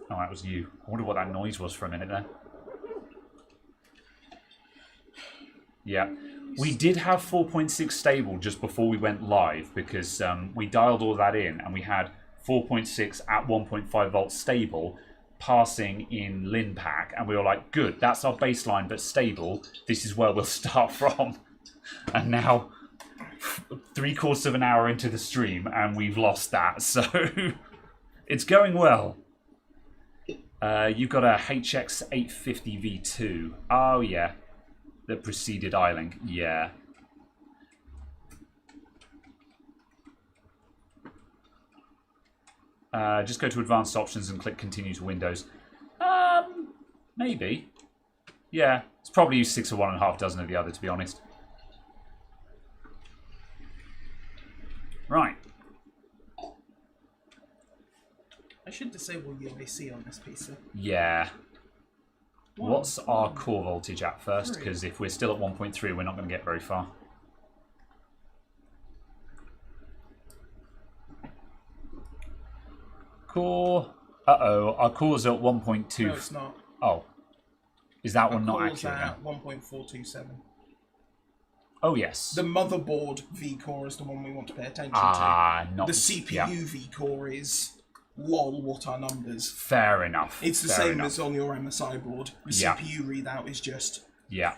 Oh, that was you. I wonder what that noise was for a minute there. Yeah. We did have 4.6 stable just before we went live because we dialed all that in and we had 4.6 at 1.5 volts stable passing in LinPack and we were like, good, that's our baseline but stable. This is where we'll start from. And now... 3/4 of an hour into the stream and we've lost that, so it's going well. You've got a HX 850 V2. Oh yeah, that preceded iLink. Yeah. Just go to advanced options and click continue to Windows. Maybe. Yeah, it's probably 6 of one and a half dozen of the other, to be honest. Right. I should disable UAC on this PC. Yeah. What's our core voltage at first? Because if we're still at 1.3, we're not going to get very far. Core. Uh-oh. Our core's at 1.2. No, it's not. Oh. Is that one not core's accurate? At 1.427. Oh, yes. The motherboard V-core is the one we want to pay attention to. Not the CPU V-core is... lol, what are numbers? Fair enough. It's the same as on your MSI board. The CPU readout is just... Yeah.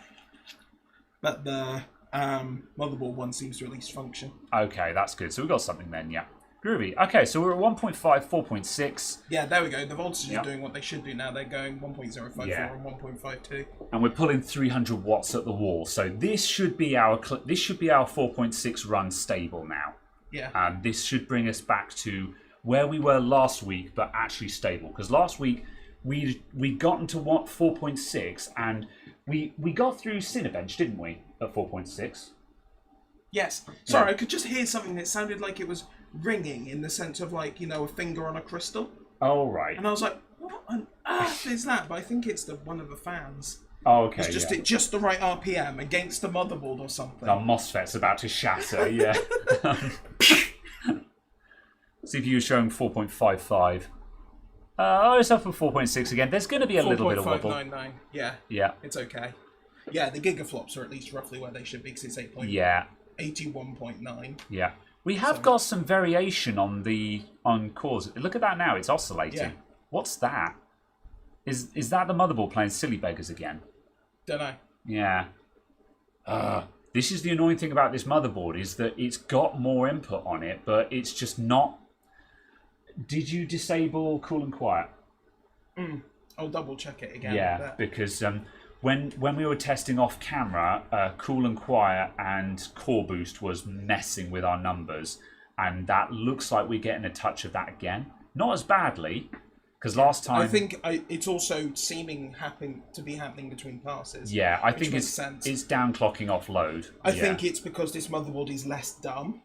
But the motherboard one seems to at least function. Okay, that's good. So we've got something then, yeah. Groovy. Okay, so we're at 1.5, 4.6. Yeah, there we go. The voltages are doing what they should do now. They're going 1.054 and 1.52. And we're pulling 300 watts at the wall. So this should be our 4.6 run stable now. Yeah. And this should bring us back to where we were last week, but actually stable. Because last week we got into 4.6, and we got through Cinebench, didn't we? At 4.6. Yes. Sorry, I could just hear something that sounded like it was ringing in the sense of like, you know, a finger on a crystal. Oh, right. And I was like, what on earth is that? But I think it's one of the fans. Oh, okay. It's just just the right RPM against the motherboard or something. Our MOSFET's about to shatter. Yeah. CPU showing 4.55. It's up for 4.6 again. There's going to be a little bit of wobble. 4.599. Yeah. Yeah. It's okay. Yeah, the gigaflops are at least roughly where they should be because it's 8.81.9. Yeah. 81.9. Yeah. We have got some variation on cores. Look at that now. It's oscillating. Yeah. What's that? Is that the motherboard playing silly beggars again? Don't know. Yeah. This is the annoying thing about this motherboard is that it's got more input on it, but it's just not. Did you disable cool and quiet? I'll double check it again. Yeah, because when we were testing off camera, cool and quiet and core boost was messing with our numbers, and that looks like we're getting a touch of that again. Not as badly, because last time I think it's also seeming to be happening between passes. Yeah, I think it's downclocking offload. I think it's because this motherboard is less dumb.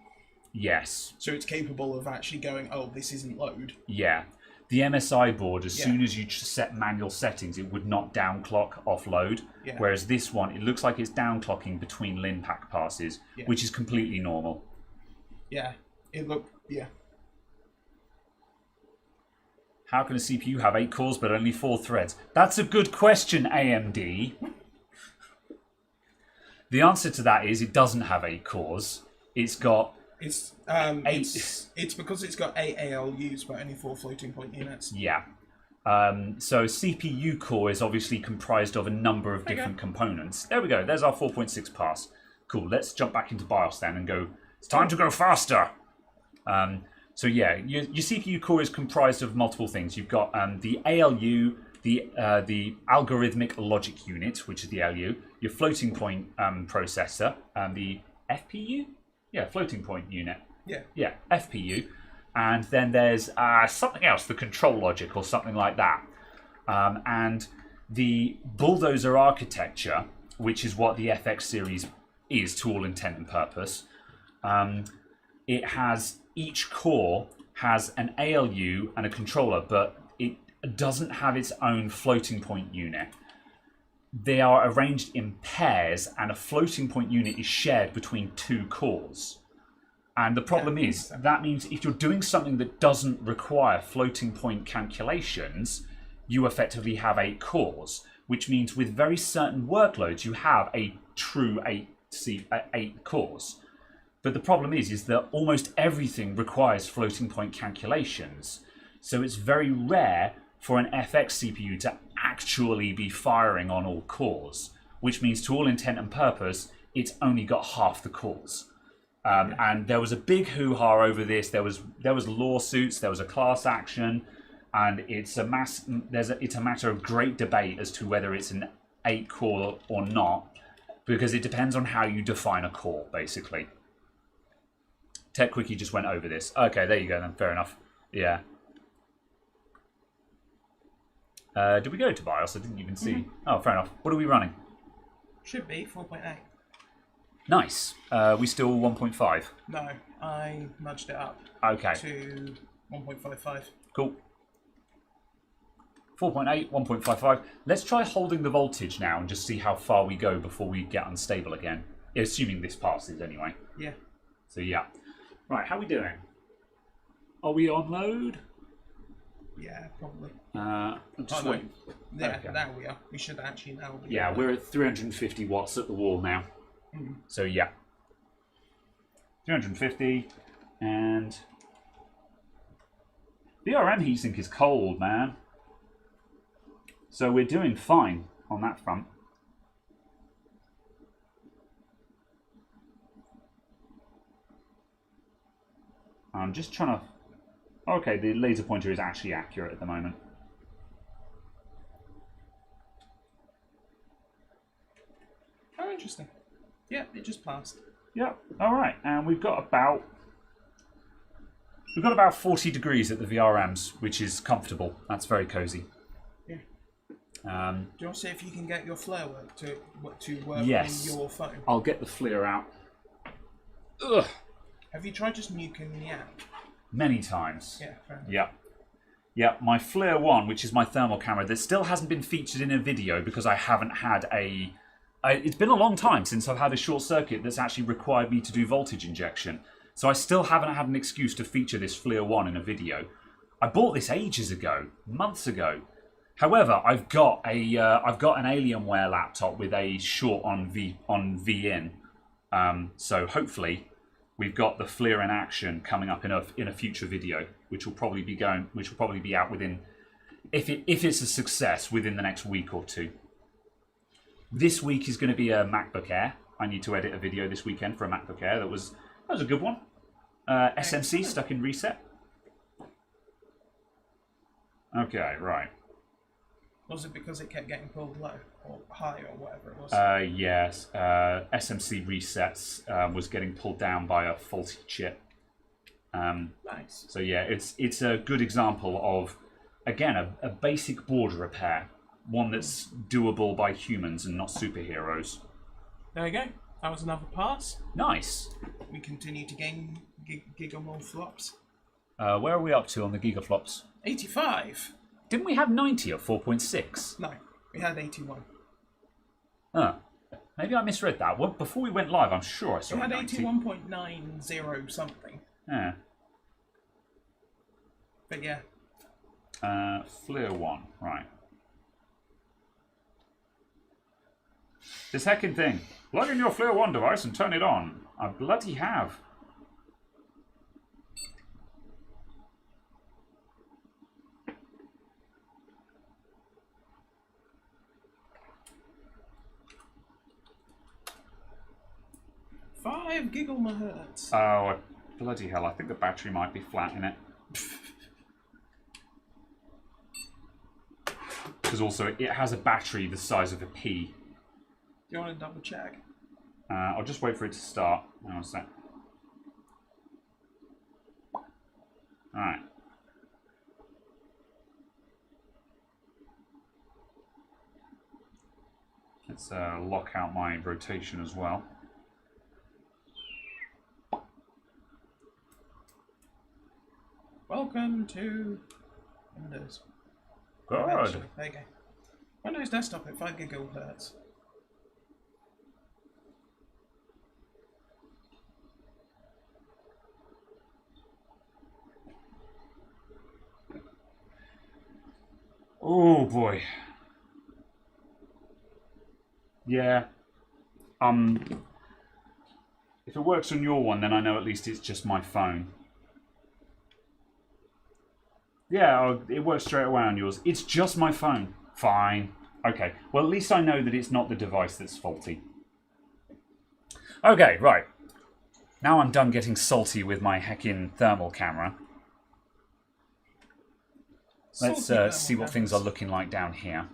Yes. So it's capable of actually going, oh, this isn't load. Yeah. The MSI board, as soon as you set manual settings, it would not downclock offload. Yeah. Whereas this one, it looks like it's downclocking between Linpack passes, which is completely normal. Yeah. Yeah. How can a CPU have 8 cores but only 4 threads? That's a good question, AMD. The answer to that is it doesn't have 8 cores. It's got... It's because it's got 8 ALUs but only 4 floating point units. Yeah. So CPU core is obviously comprised of a number of different components. There we go. There's our 4.6 pass. Cool. Let's jump back into BIOS then and go, it's time to go faster. So yeah, your CPU core is comprised of multiple things. You've got the ALU, the algorithmic logic unit, which is the ALU, your floating point processor, the FPU? Yeah, floating point unit. Yeah, FPU. And then there's something else, the control logic or something like that. And the bulldozer architecture, which is what the FX series is to all intent and purpose, it has, each core has an ALU and a controller, but it doesn't have its own floating point unit. They are arranged in pairs, and a floating point unit is shared between 2 cores. And the problem is, that means if you're doing something that doesn't require floating point calculations, you effectively have 8 cores, which means with very certain workloads, you have a true 8 cores. But the problem is that almost everything requires floating point calculations. So it's very rare for an FX CPU to actually be firing on all cores, which means to all intent and purpose, it's only got half the cores. And there was a big hoo-ha over this. There was lawsuits, there was a class action, and it's a matter of great debate as to whether it's an 8 core or not, because it depends on how you define a core, basically. Tech Quickie just went over this. Okay, there you go then. Fair enough. Yeah. Did we go to BIOS? I didn't even see. Oh, fair enough. What are we running? Should be 4.8. Nice. We still 1.5? No, I nudged it up. Okay. To 1.55. Cool. 4.8, 1.55. Let's try holding the voltage now and just see how far we go before we get unstable again. Assuming this passes anyway. Yeah. So yeah. Right, how are we doing? Are we on load? Yeah, probably. Just no. wait. Yeah, Okay. Now we are. We should actually now be. Yeah, we're at 350 watts at the wall now. So yeah. 350 and VRM heatsink is cold, man. So we're doing fine on that front. I'm just trying to... Okay, the laser pointer is actually accurate at the moment. Oh, interesting. Yeah, it just passed. Yeah, alright. And we've got about 40 degrees at the VRMs, which is comfortable. That's very cozy. Yeah. Do you want to see if you can get your flare work to work Yes. in your phone? I'll get the FLIR out. Ugh. Have you tried just nuking the app? Many times. Yeah, fair enough. Yep. Yep, my FLIR 1, which is my thermal camera, that still hasn't been featured in a video because I haven't had it's been a long time since I've had a short circuit that's actually required me to do voltage injection. So I still haven't had an excuse to feature this FLIR 1 in a video. I bought this ages ago, months ago. However, I've got an Alienware laptop with a short on VIN. So hopefully we've got the FLIR in action coming up in a future video, which will probably be out within, if it's a success, within the next week or two. This week is going to be a MacBook Air. I need to edit a video this weekend for a MacBook Air. That was a good one. SMC stuck in reset. Okay, right. Was it because it kept getting pulled low or high or whatever it was? Yes. SMC resets was getting pulled down by a faulty chip. Nice. So yeah, it's a good example of, again, a basic board repair. One that's doable by humans and not superheroes. There you go. That was another pass. Nice. We continue to gain gigamole flops. Where are we up to on the gigaflops? 85. Didn't we have 90 at 4.6? No, we had 81. Huh. Maybe I misread that. Well, before we went live, I'm sure I saw We had 90. 81.90 something. Yeah. But yeah. FLIR 1, right. The second thing. Plug in your FLIR 1 device and turn it on. I bloody have. Five gigahertz. Oh, bloody hell. I think the battery might be flat in it. Because also, it has a battery the size of a pea. Do you want to double check? I'll just wait for it to start. Hang on a sec. Alright. Let's lock out my rotation as well. Welcome to Windows. Good. Eventually. There you go. Windows Desktop at 5 gigahertz. Oh boy. Yeah. If it works on your one, then I know at least it's just my phone. Yeah, it works straight away on yours. It's just my phone. Fine. Okay. Well, at least I know that it's not the device that's faulty. Okay, right. Now I'm done getting salty with my heckin' thermal camera. Let's see what things are looking like down here.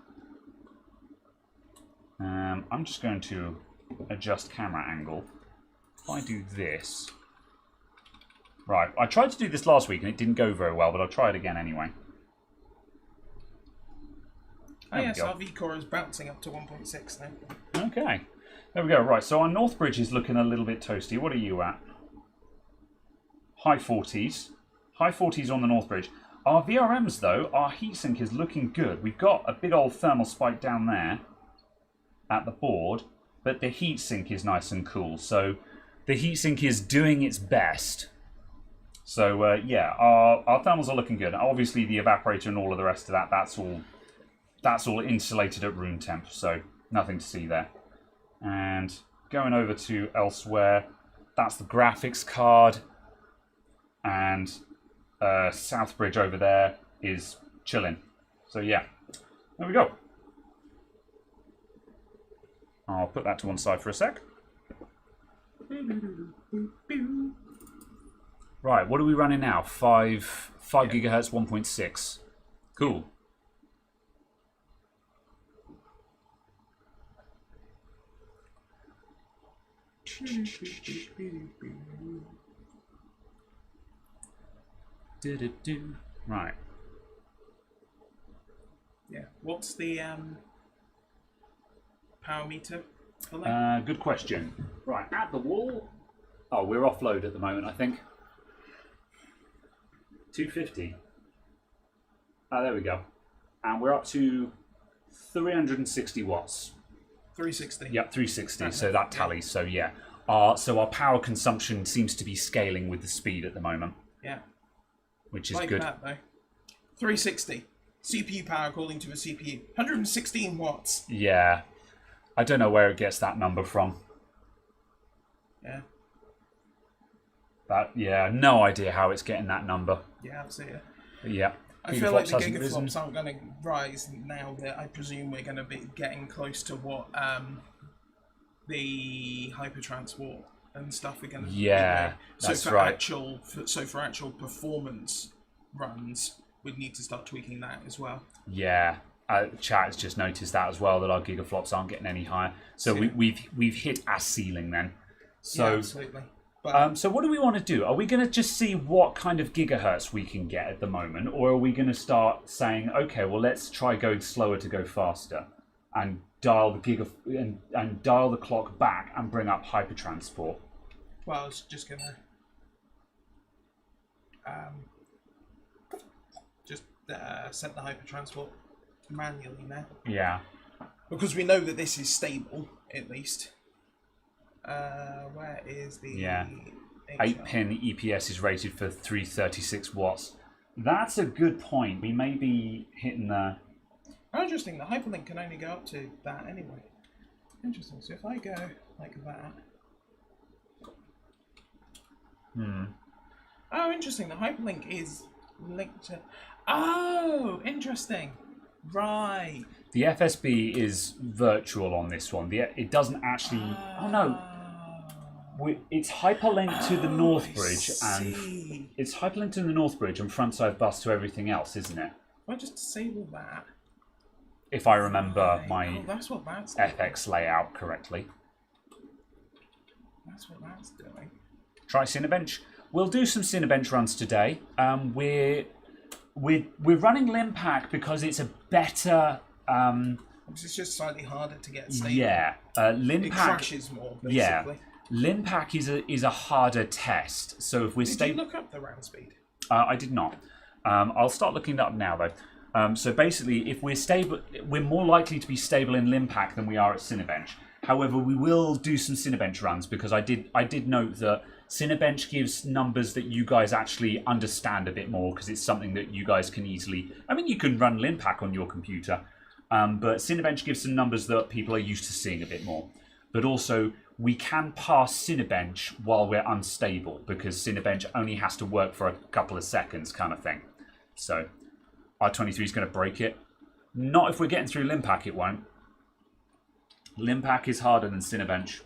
I'm just going to adjust camera angle. If I do this... Right, I tried to do this last week and it didn't go very well, but I'll try it again anyway. Oh yes, our V-core is bouncing up to 1.6 now. Okay, there we go. Right, so our North Bridge is looking a little bit toasty. What are you at? High 40s. High 40s on the North Bridge. Our VRMs, though, our heatsink is looking good. We've got a big old thermal spike down there at the board, but the heatsink is nice and cool. So the heatsink is doing its best. So yeah, our thermals are looking good. Obviously, the evaporator and all of the rest of that, that's all insulated at room temp, so nothing to see there. And going over to elsewhere, that's the graphics card, and Southbridge over there is chilling. So yeah, there we go. I'll put that to one side for a sec. Right, what are we running now? 5 gigahertz, 1.6. Cool. Right. Yeah. What's the power meter? Good question. Right, at the wall. Oh, we're off load at the moment, I think. 250. Oh, there we go. And we're up to 360 watts. 360. Yep, 360. So that tallies. Yeah. So yeah. So our power consumption seems to be scaling with the speed at the moment. Yeah. Which is like good. That, though. 360. CPU power according to the CPU. 116 watts. Yeah. I don't know where it gets that number from. Yeah. But yeah, no idea how it's getting that number. Yeah, I'll see it. Yeah. I feel like the gigaflops aren't going to rise now that I presume we're going to be getting close to what the hypertransport and stuff are going to be. Yeah, that's right. So for actual performance runs, we'd need to start tweaking that as well. Yeah. Chat has just noticed that as well, that our gigaflops aren't getting any higher. So we've hit our ceiling then. So, yeah, absolutely. But, so what do we want to do? Are we going to just see what kind of gigahertz we can get at the moment, or are we going to start saying, okay, well, let's try going slower to go faster, and dial the and dial the clock back and bring up hypertransport? Well, I was just going to set the hypertransport manually now. Yeah. Because we know that this is stable, at least. Where is the... Yeah. 8-pin EPS is rated for 336 watts. That's a good point. We may be hitting the... Oh, interesting. The hyperlink can only go up to that anyway. Interesting. So if I go like that... Oh, interesting. The hyperlink is linked to... Oh, interesting. Right. The FSB is virtual on this one. It doesn't actually... Oh, no. It's hyperlinked to the North Bridge, and it's hyperlinked to the North Bridge and frontside bus to everything else, isn't it? If I just disable that... If I remember my that's what that's FX layout correctly. That's what that's doing. Try Cinebench. We'll do some Cinebench runs today. We're running Limpack because it's a better... it's just slightly harder to get stable. Yeah. Limpack... It crashes more, basically. Yeah. Limpack is a harder test. So if we're Did you look up the round speed? I did not. I'll start looking it up now, though. So basically, if we're stable, we're more likely to be stable in Limpack than we are at Cinebench. However, we will do some Cinebench runs because I did note that Cinebench gives numbers that you guys actually understand a bit more because it's something that you guys can easily... I mean, you can run Limpack on your computer, but Cinebench gives some numbers that people are used to seeing a bit more. But also, we can pass Cinebench while we're unstable because Cinebench only has to work for a couple of seconds kind of thing. So, R23 is going to break it. Not if we're getting through Limpack, it won't. Limpack is harder than Cinebench.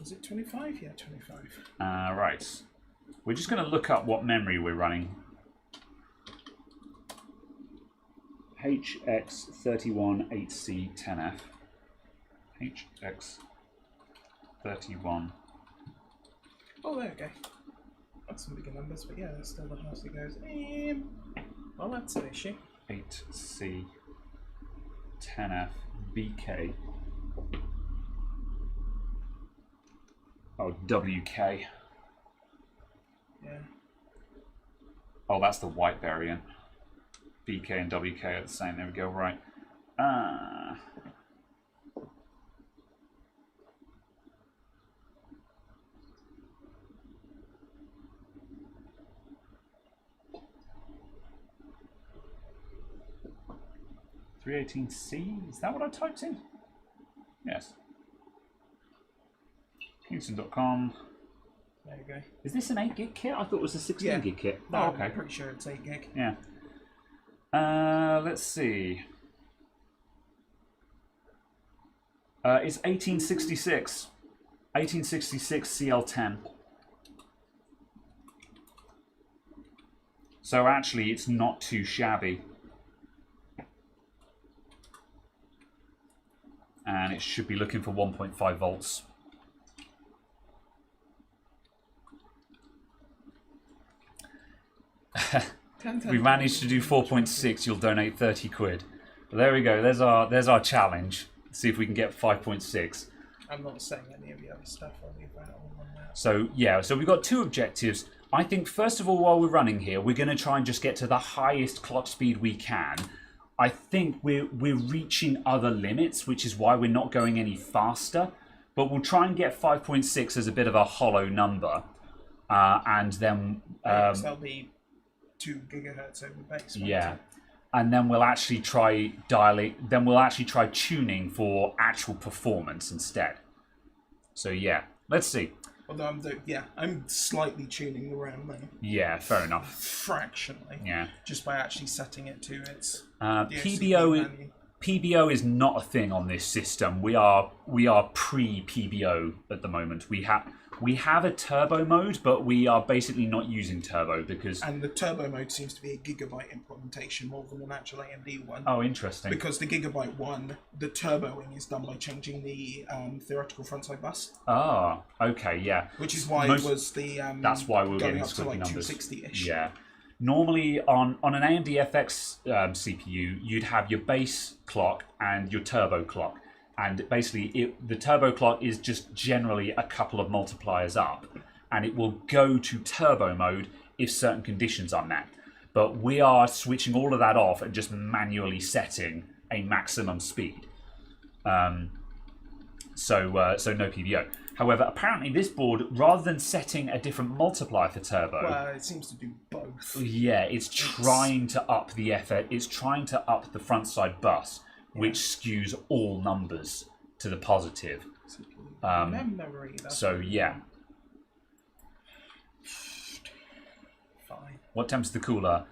Is it 25? Yeah, 25. Right. We're just going to look up what memory we're running. HX318C10F. HX31. Oh, there we go. That's some bigger numbers, but yeah, that's still the house that goes. Well, that's an issue. 8C10F BK. Oh, WK. Yeah. Oh, that's the white variant. BK and WK are the same. There we go. Right. 318C? Is that what I typed in? Yes. Kingston.com. There you go. Is this an 8 gig kit? I thought it was a 16 gig kit. No, Oh, okay. I'm pretty sure it's 8 gig. Yeah. Let's see. It's 1866. 1866 CL10. So actually, it's not too shabby. And it should be looking for 1.5 volts. We managed to do 4.6. You'll donate 30 quid. But there we go. There's our challenge. See if we can get 5.6. I'm not saying any of the other stuff. I'll leave that all on that. So yeah. So we've got two objectives. I think first of all, while we're running here, we're going to try and just get to the highest clock speed we can. I think we're reaching other limits, which is why we're not going any faster. But we'll try and get 5.6 as a bit of a hollow number, and then that'll be 2 gigahertz over base. Yeah, and then we'll actually try dialing. Then we'll actually try tuning for actual performance instead. So yeah, let's see. Although I'm slightly tuning the RAM now. Yeah, fair enough. Fractionally. Yeah. Just by actually setting it to its PBO is not a thing on this system. We are pre-PBO at the moment. We have a turbo mode, but we are basically not using turbo because... And the turbo mode seems to be a gigabyte implementation more than an actual AMD one. Oh, interesting. Because the gigabyte one, the turboing is done by changing the theoretical frontside bus. Oh, okay, yeah. Which is why it was the... that's why we're going getting up to like numbers. 260-ish. Yeah. Normally, on an AMD FX CPU, you'd have your base clock and your turbo clock. And basically, the turbo clock is just generally a couple of multipliers up. And it will go to turbo mode if certain conditions are met. But we are switching all of that off and just manually setting a maximum speed. So no PBO. However, apparently this board, rather than setting a different multiplier for turbo... Well, it seems to do both. Yeah, it's trying to up the effort. It's trying to up the front side bus, which skews all numbers to the positive. Memory. So, yeah. Fine. What temp's the cooler?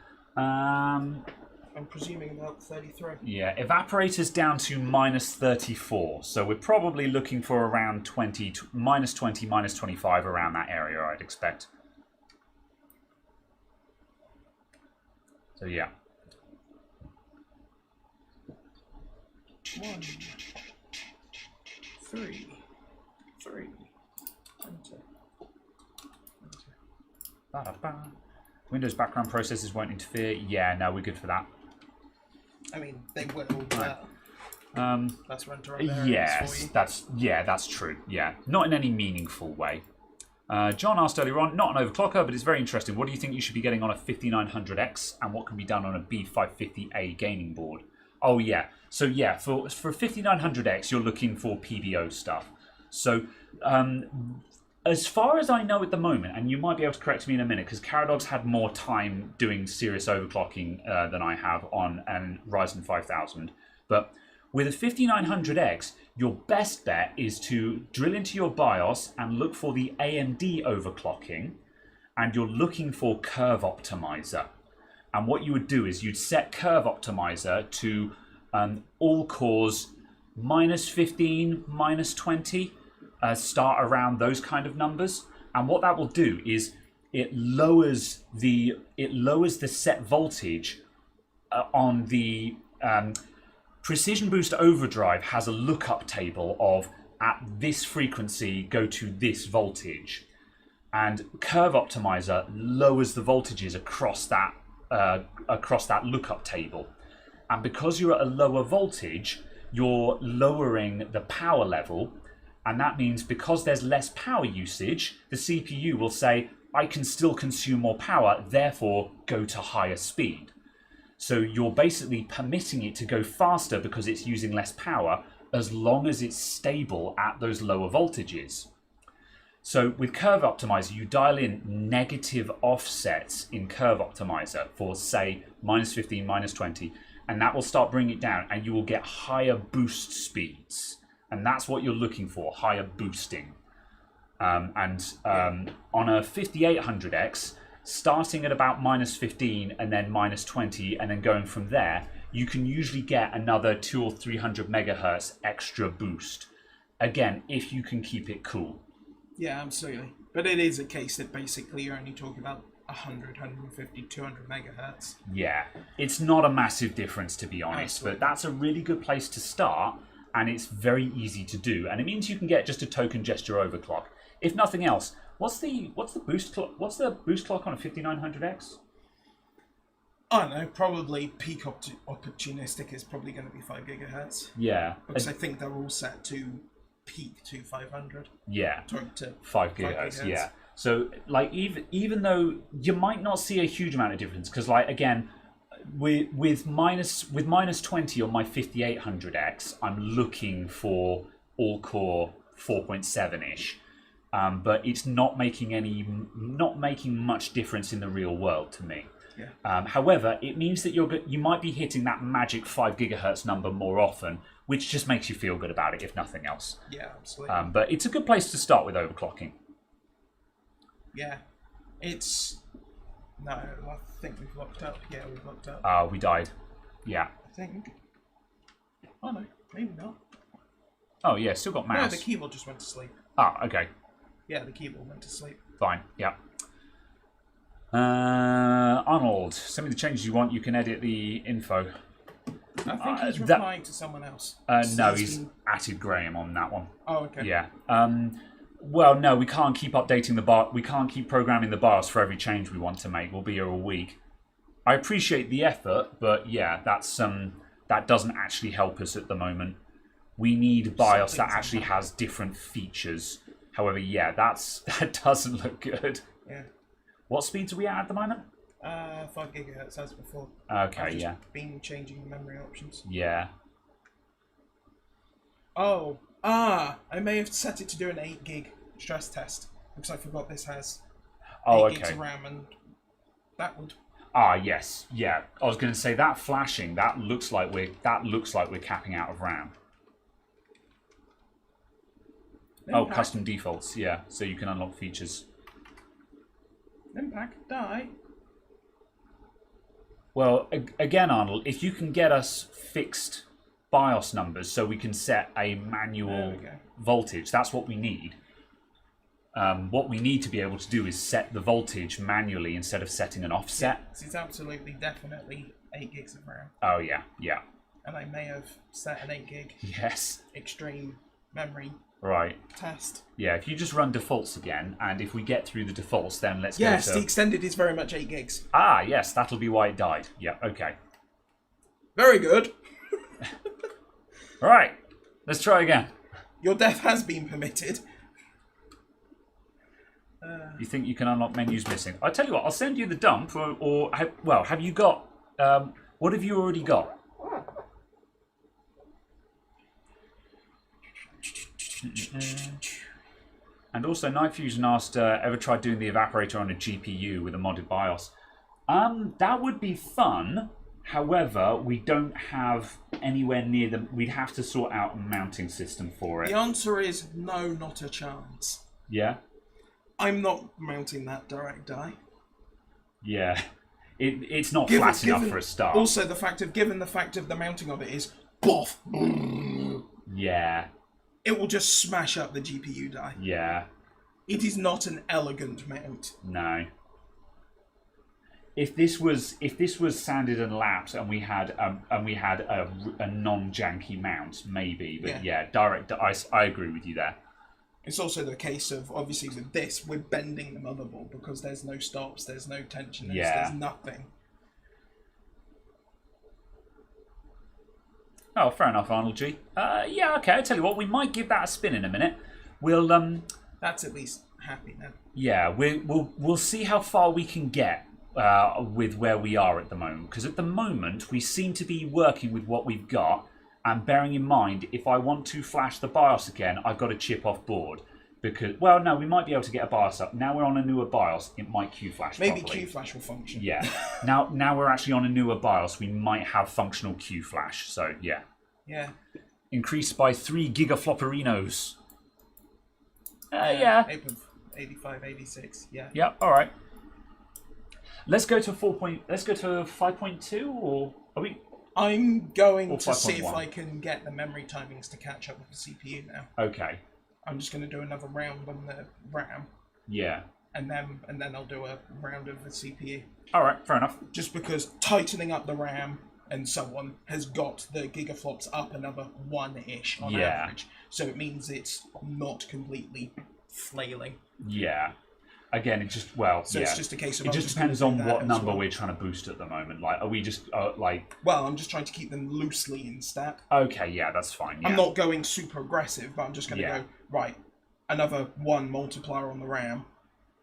I'm presuming about 33. Yeah, evaporator's down to minus 34. So we're probably looking for around minus 20, minus 25, around that area, I'd expect. So, yeah. 1, 3, 3, enter. Ba-da-ba. Windows background processes won't interfere. Yeah, no, we're good for that. I mean, they will, but that's run to run yes, that's true. Yeah, not in any meaningful way. John asked earlier on, not an overclocker, but it's very interesting. What do you think you should be getting on a 5900X, and what can be done on a B550A gaming board? Oh yeah, so yeah, for 5900X, you're looking for PBO stuff. So as far as I know at the moment, and you might be able to correct me in a minute, because Caradog's had more time doing serious overclocking than I have on an Ryzen 5000. But with a 5900X, your best bet is to drill into your BIOS and look for the AMD overclocking, and you're looking for Curve Optimizer. And what you would do is you'd set Curve Optimizer to all cores minus 15, minus 20. Start around those kind of numbers, and what that will do is it lowers the set voltage on the Precision Boost Overdrive has a lookup table of at this frequency go to this voltage, and Curve Optimizer lowers the voltages across that lookup table, and because you're at a lower voltage, you're lowering the power level. And that means because there's less power usage, the CPU will say, I can still consume more power, therefore go to higher speed. So you're basically permitting it to go faster because it's using less power, as long as it's stable at those lower voltages. So with Curve Optimizer, you dial in negative offsets in Curve Optimizer for, say, minus 15, minus 20, and that will start bringing it down, and you will get higher boost speeds. And that's what you're looking for, higher boosting. On a 5800X, starting at about minus 15 and then minus 20 and then going from there, you can usually get another 200 or 300 megahertz extra boost. Again, if you can keep it cool. Yeah, absolutely. But it is a case that basically you're only talking about 100, 150, 200 megahertz. Yeah, it's not a massive difference, to be honest, absolutely. But that's a really good place to start. And it's very easy to do, and it means you can get just a token gesture overclock. If nothing else, what's the boost clock? What's the boost clock on a 5900X? I don't know. Probably peak opportunistic is probably going to be 5 gigahertz. Yeah, because I think they're all set to peak to 500. Yeah, to 5 gigahertz. Yeah. So like even though you might not see a huge amount of difference, because like again, with minus 20 on my 5800X, I'm looking for all core 4.7 ish. But it's not making much difference in the real world to me. Yeah. However, it means that you might be hitting that magic 5 gigahertz number more often, which just makes you feel good about it, if nothing else. Yeah, absolutely. But it's a good place to start with overclocking. Yeah, no, I think we've locked up. Yeah, we've locked up. We died. Yeah. I think. Oh no, maybe not. Oh yeah, still got mouse. No, the keyboard just went to sleep. Okay. Yeah, the keyboard went to sleep. Fine. Yeah. Arnold, send me the changes you want. You can edit the info. I think he's replying to someone else. No, he's added Graham on that one. Oh, okay. Yeah. Well, no, we can't keep updating the bar. We can't keep programming the BIOS for every change we want to make. We'll be here all week. I appreciate the effort, but yeah, that doesn't actually help us at the moment. We need BIOS that actually has different features. However, yeah, that doesn't look good. Yeah. What speeds are we at the moment? 5 gigahertz as before. Okay, I've just yeah. been changing the memory options. Yeah. Oh, I may have set it to do an 8 gig stress test because I forgot this has 8 gigs of RAM, and that would. Yes, yeah. I was going to say that flashing. That looks like we're capping out of RAM. Impact. Custom defaults. Yeah, so you can unlock features. Impact die. Well, again, Arnold, if you can get us fixed BIOS numbers so we can set a manual voltage, that's what we need. What we need to be able to do is set the voltage manually instead of setting an offset. Yes, it's absolutely, definitely 8 gigs of RAM. Oh, yeah, yeah. And I may have set an 8 gig extreme memory test. Yeah, if you just run defaults again, and if we get through the defaults, then let's Yes, go to... the extended is very much 8 gigs. Yes, that'll be why it died. Yeah, okay. Very good. Alright, let's try again. Your death has been permitted. You think you can unlock menus missing? I tell you what, I'll send you the dump, have you got... what have you already got? And also, Night Fusion asked, ever tried doing the evaporator on a GPU with a modded BIOS? That would be fun. However, we don't have anywhere near them. We'd have to sort out a mounting system for it. The answer is no, not a chance. Yeah? I'm not mounting that direct die. Yeah. It's not flat enough for a start. Also, given the fact of the mounting of it is boff. Yeah. It will just smash up the GPU die. Yeah. It is not an elegant mount. No. If this was sanded and lapped and we had a non-janky mount, maybe. But yeah, direct. I agree with you there. It's also the case of, obviously with this, we're bending the motherboard because there's no stops, there's no tensioners, there's nothing. Oh, fair enough, Arnold G. Yeah, okay. I tell you what, we might give that a spin in a minute. We'll That's at least happy now. Yeah, we'll see how far we can get with where we are at the moment, because at the moment we seem to be working with what we've got, and bearing in mind, if I want to flash the BIOS again, I've got to chip off board. Because, well, no, we might be able to get a BIOS up. Now we're on a newer BIOS, it might Q-Flash Maybe properly. Q-Flash will function. Yeah. now we're actually on a newer BIOS, we might have functional Q-Flash, so yeah. Yeah. Increased by 3 gigaflopperinos. Yeah. 85, 86, yeah. Yeah, alright. Let's go to 5.2, or are we... I'm going to 5.1. see if I can get the memory timings to catch up with the CPU now. Okay. I'm just going to do another round on the RAM. Yeah. And then I'll do a round of the CPU. Alright, fair enough. Just because tightening up the RAM and so on has got the gigaflops up another 1-ish on average. So it means it's not completely flailing. Yeah. Again, it's just, it's just a case of... It just depends on what number we're trying to boost at the moment. Like, are we just, Well, I'm just trying to keep them loosely in step. Okay, yeah, that's fine. Yeah. I'm not going super aggressive, but I'm just going to go, right, another 1 multiplier on the RAM,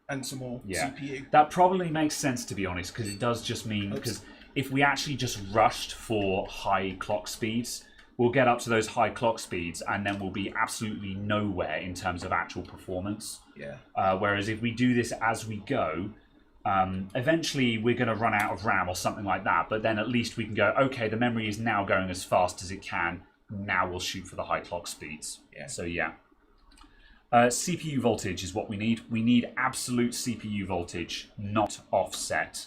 and some more CPU. That probably makes sense, to be honest, because it does just mean... Because if we actually just rushed for high clock speeds, we'll get up to those high clock speeds and then we'll be absolutely nowhere in terms of actual performance. Yeah. Whereas if we do this as we go, eventually we're going to run out of RAM or something like that, but then at least we can go, okay, the memory is now going as fast as it can. Now we'll shoot for the high clock speeds. Yeah. So yeah. CPU voltage is what we need. We need absolute CPU voltage, not offset.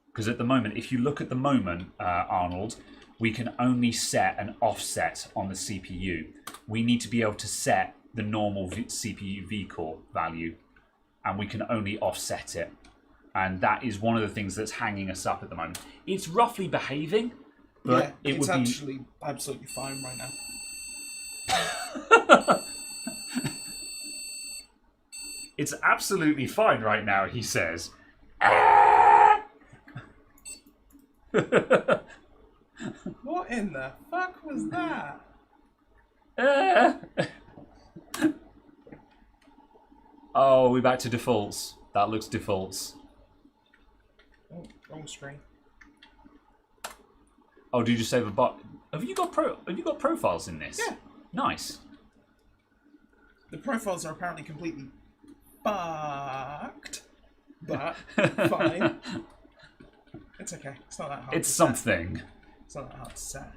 Because at the moment, if you look at the moment, Arnold, we can only set an offset on the CPU. We need to be able to set the normal CPU vCore value, and we can only offset it. And that is one of the things that's hanging us up at the moment. It's roughly behaving, but it's actually absolutely fine right now. It's absolutely fine right now, he says. What in the fuck was that? Oh, we're back to defaults. That looks defaults. Oh, wrong screen. Oh, did you just save a bot? Have you got profiles in this? Yeah. Nice. The profiles are apparently completely fucked, but fine. It's okay. It's not that hard. It's something. It's not that hard to set.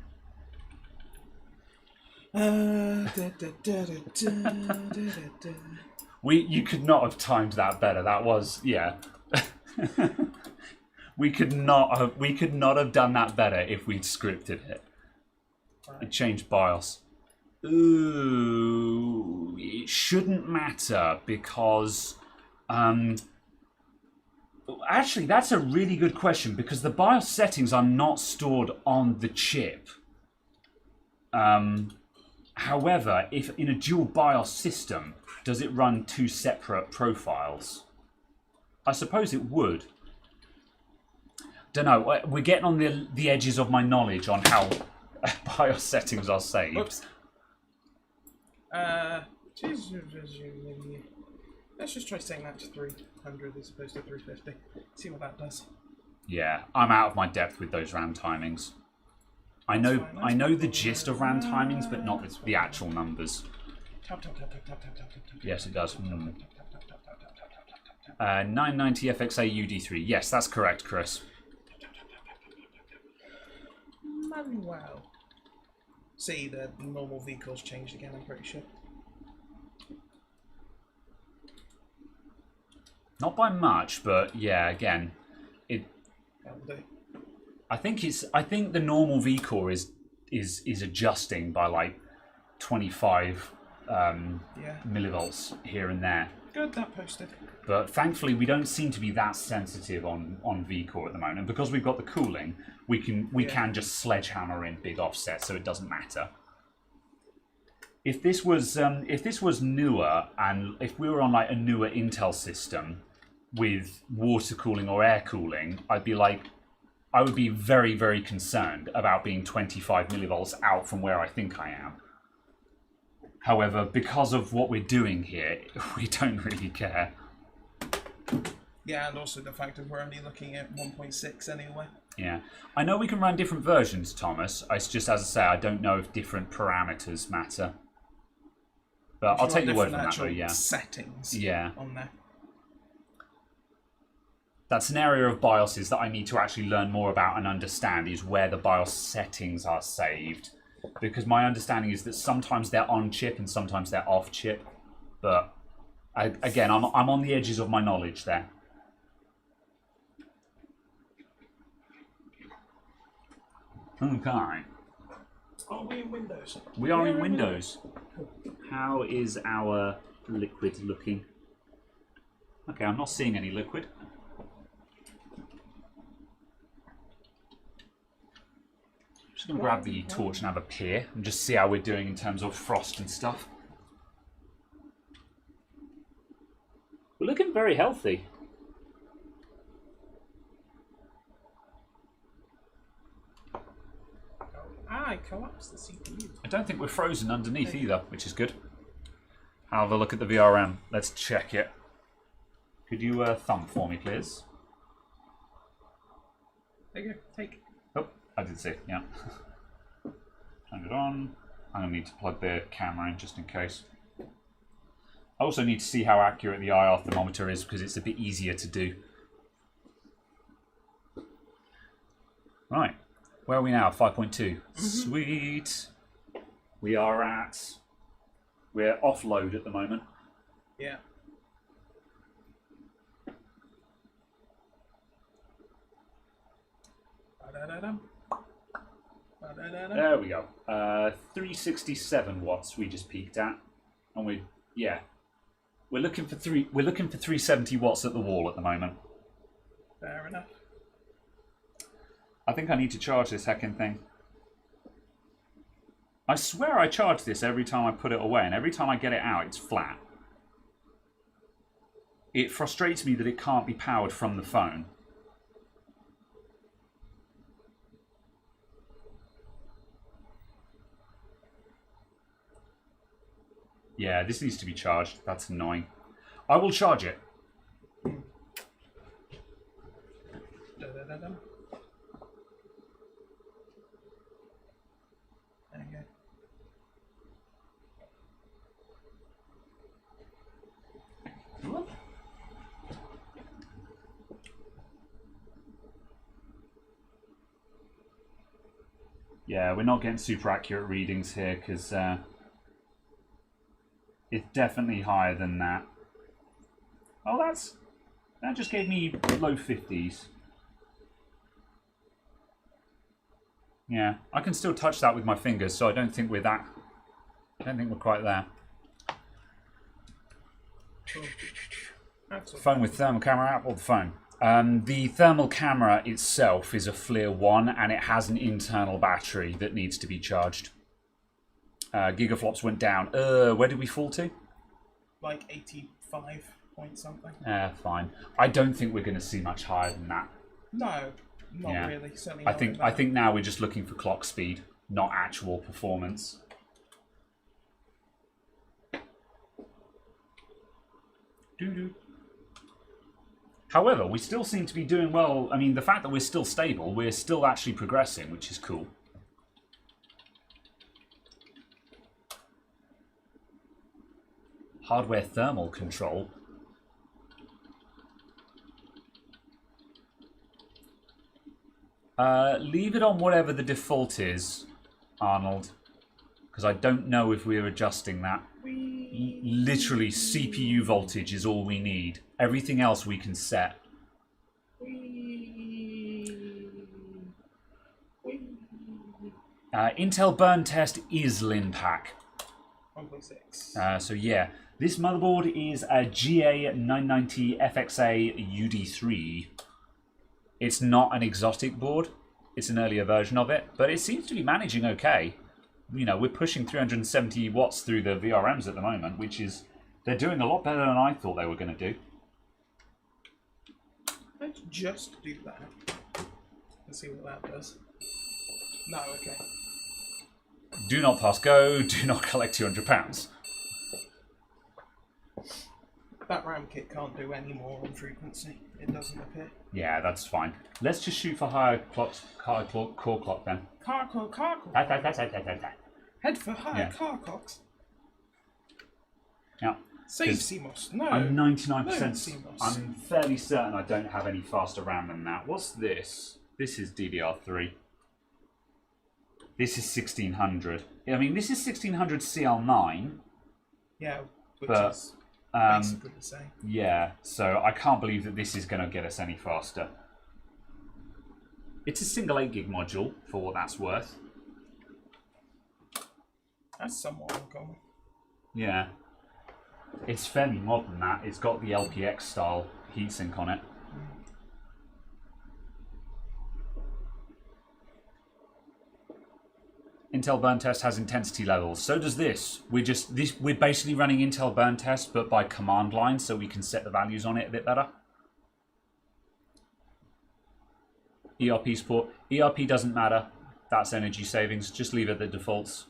You could not have timed that better. That was we could not have done that better if we'd scripted it. Right. It changed BIOS. Ooh, it shouldn't matter because actually that's a really good question because the BIOS settings are not stored on the chip. However, if in a dual BIOS system, does it run two separate profiles? I suppose it would. Don't know. We're getting on the edges of my knowledge on how BIOS settings are saved. Oops. Let's just try setting that to 300 as opposed to 350. See what that does. Yeah, I'm out of my depth with those RAM timings. I know the gist of RAM timings, but not the actual numbers. Yes, it does. 990 FXA UD3. Yes, that's correct, Chris. Manuel. See, the normal vehicle's changed again, I'm pretty sure. Not by much, but yeah, again, That'll do. I think the normal vCore is adjusting by like 25 millivolts here and there. Good, that posted. But thankfully, we don't seem to be that sensitive on vCore at the moment, and because we've got the cooling, we can just sledgehammer in big offsets, so it doesn't matter. If this was newer, and if we were on like a newer Intel system with water cooling or air cooling, I would be very, very concerned about being 25 millivolts out from where I think I am. However, because of what we're doing here, we don't really care. Yeah, and also the fact that we're only looking at 1.6 anyway. Yeah. I know we can run different versions, Thomas. It's just, as I say, I don't know if different parameters matter. But I'll take your word for that, though, yeah. Settings on there. That's an area of BIOSes that I need to actually learn more about and understand, is where the BIOS settings are saved. Because my understanding is that sometimes they're on chip and sometimes they're off chip. But again, I'm on the edges of my knowledge there. Okay. Are we in Windows? We are in Windows. How is our liquid looking? Okay, I'm not seeing any liquid. Just going to grab the torch and have a peer and just see how we're doing in terms of frost and stuff. We're looking very healthy. I collapsed the CPU. I don't think we're frozen underneath either, which is good. Have a look at the VRM. Let's check it. Could you thumb for me, please? There you go. Take. Oh, I did see. Yeah. Turn it on. I'm going to need to plug the camera in just in case. I also need to see how accurate the IR thermometer is because it's a bit easier to do. Right. Where are we now? 5.2. Sweet. We're offload at the moment. Yeah. There we go. 367 watts we just peaked at, and we're looking for 370 watts at the wall at the moment. Fair enough. I think I need to charge this heckin' thing. I swear I charge this every time I put it away, and every time I get it out, it's flat. It frustrates me that it can't be powered from the phone. Yeah, this needs to be charged. That's annoying. I will charge it. There you go. Yeah, we're not getting super accurate readings here because it's definitely higher than that. Oh, that just gave me low 50s. Yeah, I can still touch that with my fingers, so I don't think we're quite there. Cool. Phone with thermal camera app or the phone? The thermal camera itself is a FLIR 1 and it has an internal battery that needs to be charged. Gigaflops went down. Where did we fall to? Like 85 point something. Fine. I don't think we're going to see much higher than that. No, not really. Certainly I think now we're just looking for clock speed, not actual performance. Doo-doo. However, we still seem to be doing well. I mean, the fact that we're still stable, we're still actually progressing, which is cool. Hardware thermal control. Leave it on whatever the default is, Arnold, because I don't know if we're adjusting that. Literally, CPU voltage is all we need. Everything else we can set. Intel burn test is LinPack. 1.6. So yeah, this motherboard is a GA990 FXA UD3. It's not an exotic board. It's an earlier version of it, but it seems to be managing okay. You know, we're pushing 370 watts through the VRMs at the moment, which is... They're doing a lot better than I thought they were going to do. Let's just do that. Let's see what that does. No, okay. Do not pass go, do not collect £200. That RAM kit can't do any more on frequency. It doesn't appear. Yeah, that's fine. Let's just shoot for higher core clock then. Car clock. Head for higher car clocks. Yeah. Save CMOS. No. I'm 99%. No CMOS. I'm fairly certain I don't have any faster RAM than that. What's this? This is DDR3. This is 1600. I mean, this is 1600 CL9. Yeah, which but, is basically the same. Yeah, so I can't believe that this is going to get us any faster. It's a single 8 gig module, for what that's worth. That's somewhat uncommon. Yeah. It's fairly modern, that. It's got the LPX style heatsink on it. Intel burn test has intensity levels. So does this. We're basically running Intel burn test, but by command line, so we can set the values on it a bit better. ERP support. ERP doesn't matter. That's energy savings. Just leave it at the defaults.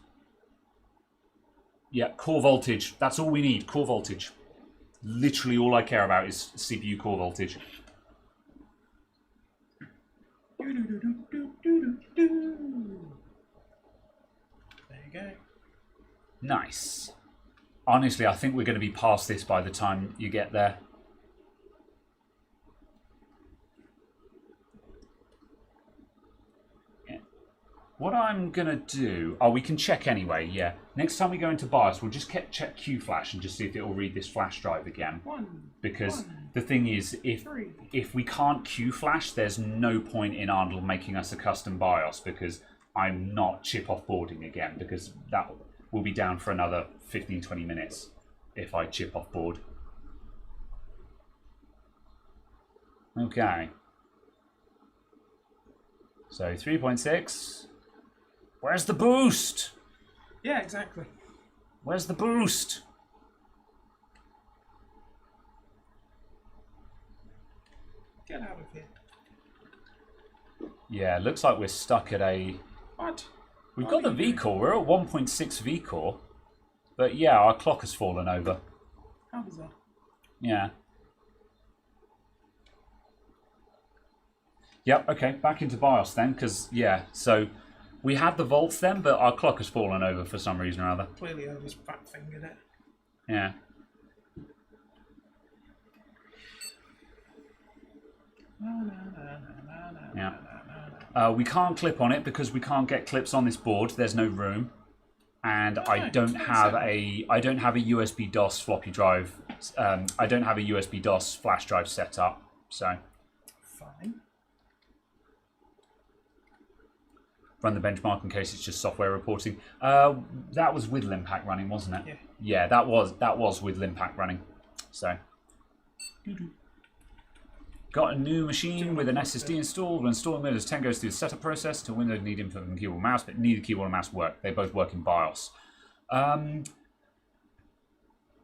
Yeah, core voltage. That's all we need. Core voltage. literally all I care about is CPU core voltage. There you go. Nice. Honestly, I think we're going to be past this by the time you get there. What I'm going to do... Oh, we can check anyway, yeah. Next time we go into BIOS, we'll just check QFlash and just see if it will read this flash drive again. Because the thing is, if we can't QFlash, there's no point in Arnold making us a custom BIOS, because I'm not chip off boarding again, because that will be down for another 15-20 minutes if I chip off board. Okay. So 3.6... Where's the boost? Yeah, exactly. Where's the boost? Get out of here. Yeah, looks like we're stuck at a... What? We've got the V-core. We're at 1.6 V-core. But yeah, our clock has fallen over. How bizarre. Yeah. Yep, okay. Back into BIOS then, because, yeah, so... We had the volts then, but our clock has fallen over for some reason or other. Clearly I was fat-fingered it. Yeah. Yeah. We can't clip on it because we can't get clips on this board. There's no room, and I don't have a USB DOS floppy drive. I don't have a USB DOS flash drive set up. So. Fine. Run the benchmark in case it's just software reporting. That was with Limpack running, wasn't it? Yeah. Yeah, that was with Limpack running. So. Got a new machine with an SSD installed. When installing Windows 10 goes through the setup process to Windows need input from keyboard and mouse, but neither keyboard and mouse work. They both work in BIOS.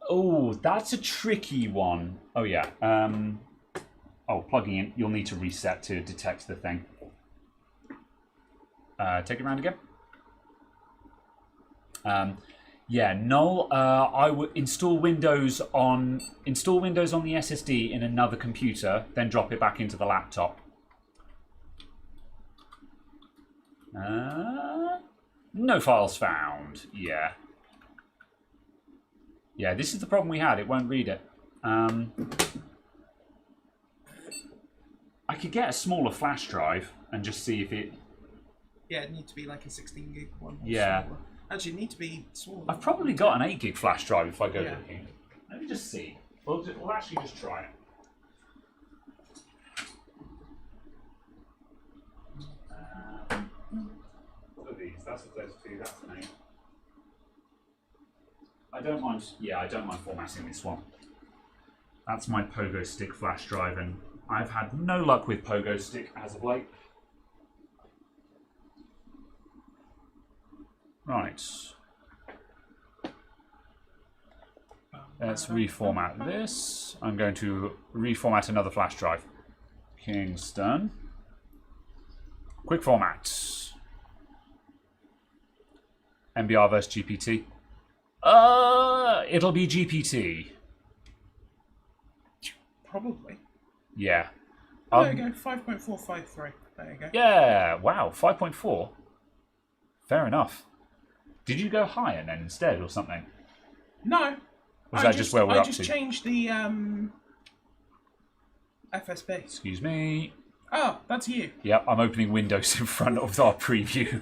Oh, that's a tricky one. Oh yeah. Plugging in. You'll need to reset to detect the thing. Take it around again. Yeah, Null. I would install Windows on the SSD in another computer, then drop it back into the laptop. No files found. Yeah. Yeah, this is the problem we had. It won't read it. I could get a smaller flash drive and just see if it. Yeah, it needs to be like a 16 gig one. Yeah. Smaller. Actually, it needs to be smaller. I've probably got an 8 gig flash drive if I go looking. Let me just see. We'll actually just try it. What are these? That's what those two. That's an 8. I don't mind. Yeah, I don't mind formatting this one. That's my Pogo Stick flash drive, and I've had no luck with Pogo Stick as of late. Right. Let's reformat this. I'm going to reformat another flash drive. Kingston. Quick format. MBR versus GPT. It'll be GPT. Probably. Yeah. There you go, 5.453. There you go. Yeah, wow, 5.4. Fair enough. Did you go higher then instead or something? No. Was that just where we're up to? I just changed the FSB. Excuse me. Oh, that's you. Yep, I'm opening Windows in front of our preview.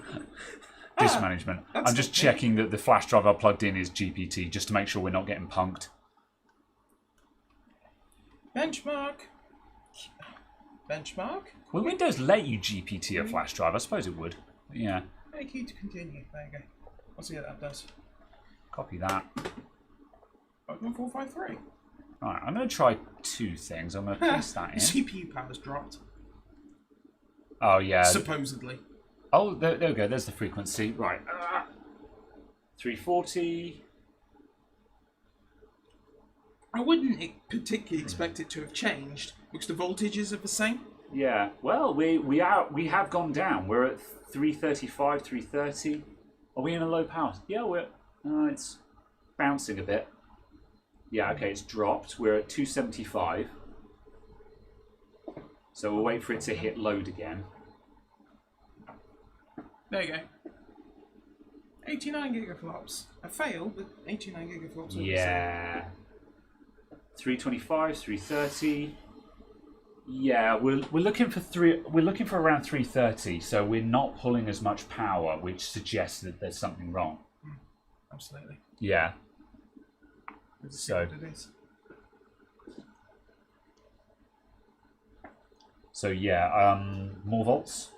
Disk management. I'm just checking that the flash drive I plugged in is GPT, just to make sure we're not getting punked. Benchmark. Benchmark? Will Windows let you GPT a flash drive? I suppose it would. Yeah. Thank you to continue. There you go. I'll see what that does. Copy that. 5.453. Alright, I'm going to try two things. I'm going to paste that in. CPU power's dropped. Oh, yeah. Supposedly. Oh, there we go. There's the frequency. Right. 340. I wouldn't particularly expect it to have changed because the voltages are the same. Yeah. Well, we have gone down. We're at 335, 330. Are we in a low power? Yeah, it's bouncing a bit. Yeah, okay, it's dropped. We're at 275. So we'll wait for it to hit load again. There you go. 89 gigaflops. I failed, but 89 gigaflops. Yeah. 325, 330. Yeah, we're looking for around 330, so we're not pulling as much power, which suggests that there's something wrong. Absolutely. Yeah. Let's see So what it is. So yeah, more volts.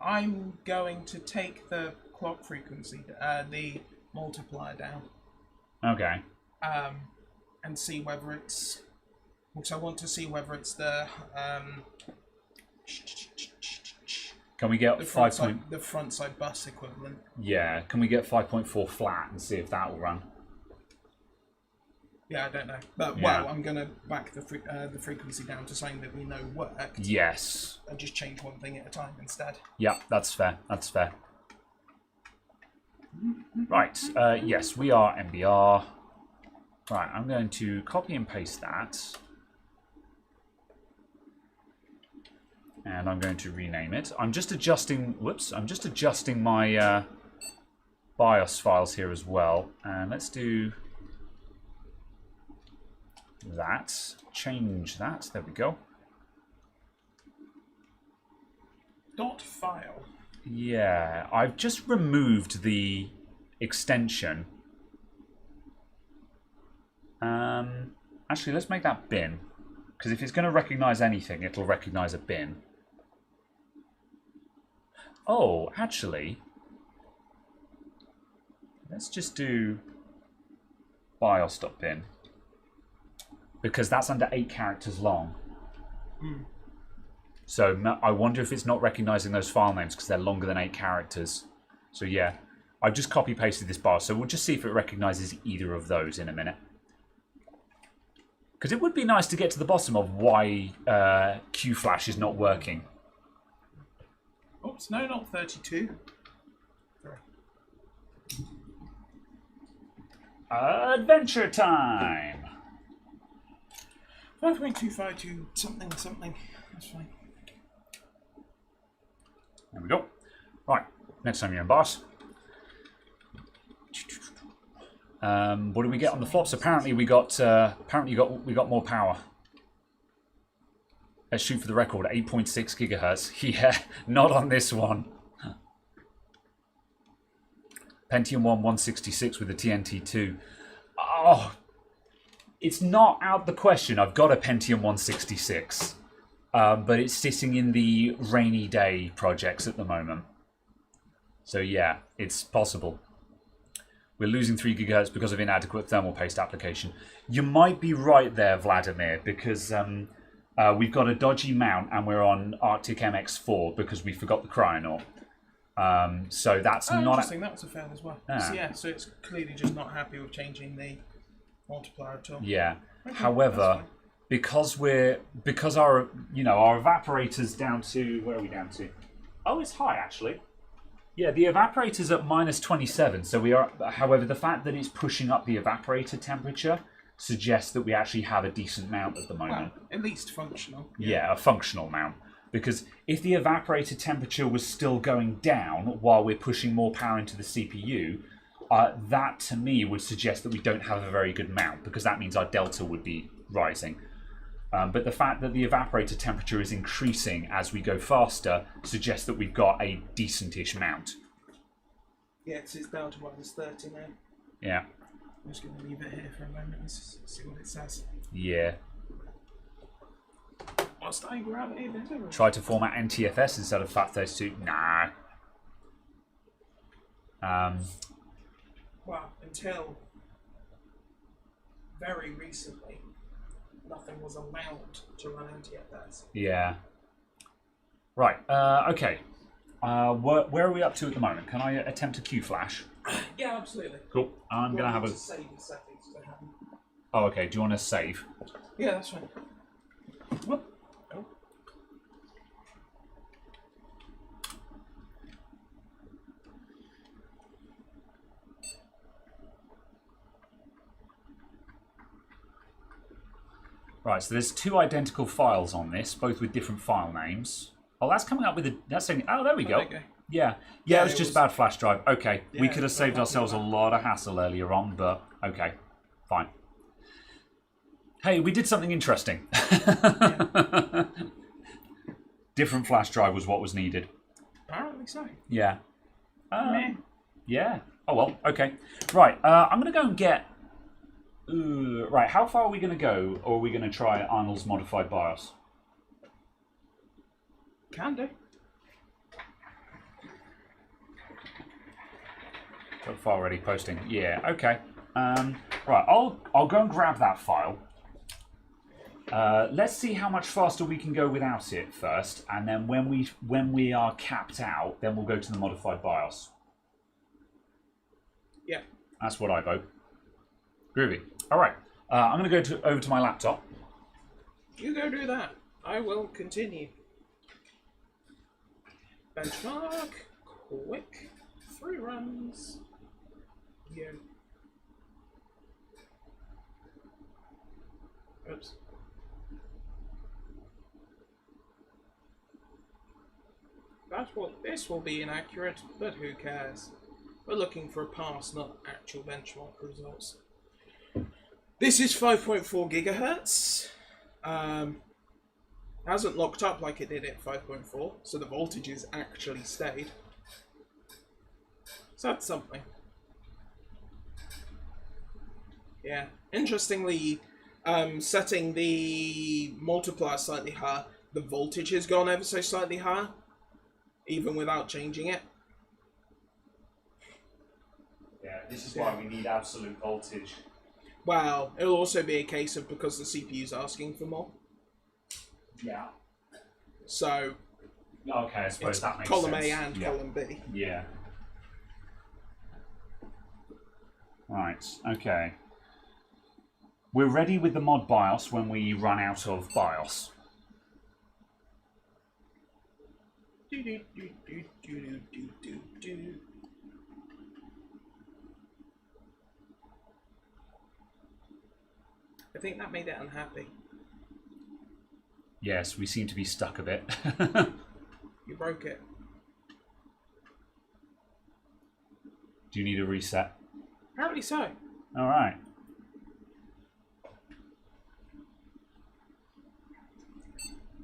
I'm going to take the clock frequency, the multiplier down, Okay. and see whether it's. Because I want to see whether it's the. Can we get The 5 the front side bus equivalent. Yeah, can we get 5.4 flat and see if that will run? Yeah, I don't know, but Yeah. well, I'm gonna back the frequency down to something that we know worked. Yes. And just change one thing at a time instead. Yeah, that's fair. That's fair. Right. Yes, we are MBR. Right, I'm going to copy and paste that. And I'm going to rename it. I'm just adjusting. Whoops! I'm just adjusting my BIOS files here as well. And let's do that. Change that. There we go. .file. Yeah, I've just removed the extension. Actually, let's make that bin. Because if it's going to recognize anything, it'll recognize a bin. Oh, actually, let's just do bios.bin. Because that's under 8 characters long. So I wonder if it's not recognizing those file names because they're longer than 8 characters. So yeah, I've just copy-pasted this bar. So we'll just see if it recognizes either of those in a minute. Because it would be nice to get to the bottom of why QFlash is not working. Oops, no, not 32. Sorry. Adventure time! 5.252 something something. That's fine. There we go. Right, next time you're in boss. What did we get on the flops? Apparently we got more power. Let's shoot for the record. 8.6 gigahertz. Yeah, not on this one. Pentium 1 166 with the TNT2. Oh, it's not out the question. I've got a Pentium 166, but it's sitting in the rainy day projects at the moment. So yeah, it's possible. We're losing 3 gigahertz because of inadequate thermal paste application. You might be right there, Vladimir, because we've got a dodgy mount and we're on Arctic MX4 because we forgot the Cryonaut. So that's not interesting. That was a fail as well. Yeah. So, yeah, so it's clearly just not happy with changing the multiplier at all. Yeah. Okay, However, because our evaporator's down to, where are we down to? Oh, it's high actually. Yeah, the evaporator's at -27, so we are. However, the fact that it's pushing up the evaporator temperature suggests that we actually have a decent mount at the moment. Well, at least functional. Yeah, a functional mount. Because if the evaporator temperature was still going down while we're pushing more power into the CPU, that to me would suggest that we don't have a very good mount, because that means our delta would be rising. But the fact that the evaporator temperature is increasing as we go faster suggests that we've got a decentish mount. Yeah, it's down to -30 now. Yeah. I'm just going to leave it here for a moment and see what it says. Yeah. Whilst I grab a bit of Try to format NTFS instead of FAT32. Nah. Well, until very recently, nothing was allowed to run NTFS. Yeah. Right. Okay. Where are we up to at the moment? Can I attempt a QFlash? Yeah, absolutely. Cool. I'm going to have a... save the settings to happen. Oh, okay. Do you want to save? Yeah, that's fine. Whoop. Oh. Right, so there's 2 identical files on this, both with different file names. Oh, that's coming up with a... That's saying... Oh, there we go. Okay. Yeah, it was just a bad flash drive. Okay, we could have saved ourselves a lot of hassle earlier on, but okay, fine. Hey, we did something interesting. Yeah. Different flash drive was what was needed. Apparently so. Yeah. Meh. Yeah. Oh, well, okay. Right, I'm going to go and get... right, how far are we going to go, or are we going to try Arnold's modified BIOS? Can do. So far already posting. Yeah, okay. Right, I'll go and grab that file. Let's see how much faster we can go without it first, and then when we are capped out, then we'll go to the modified BIOS. Yeah. That's what I vote. Groovy. All right. I'm going to go over to my laptop. You go do that. I will continue. Benchmark. Quick. 3 runs. Yeah. Oops. This will be inaccurate, but who cares? We're looking for a pass, not actual benchmark results. This is 5.4 gigahertz. Hasn't locked up like it did at 5.4, so the voltages actually stayed. So that's something. Yeah. Interestingly, setting the multiplier slightly higher, the voltage has gone ever so slightly higher, even without changing it. Yeah, this is why we need absolute voltage. Well, it'll also be a case of because the CPU's asking for more. Yeah. So, okay, I suppose that makes column sense. A and column B. Yeah. Right, okay. We're ready with the mod BIOS when we run out of BIOS. I think that made it unhappy. Yes, we seem to be stuck a bit. You broke it. Do you need a reset? Apparently so. All right.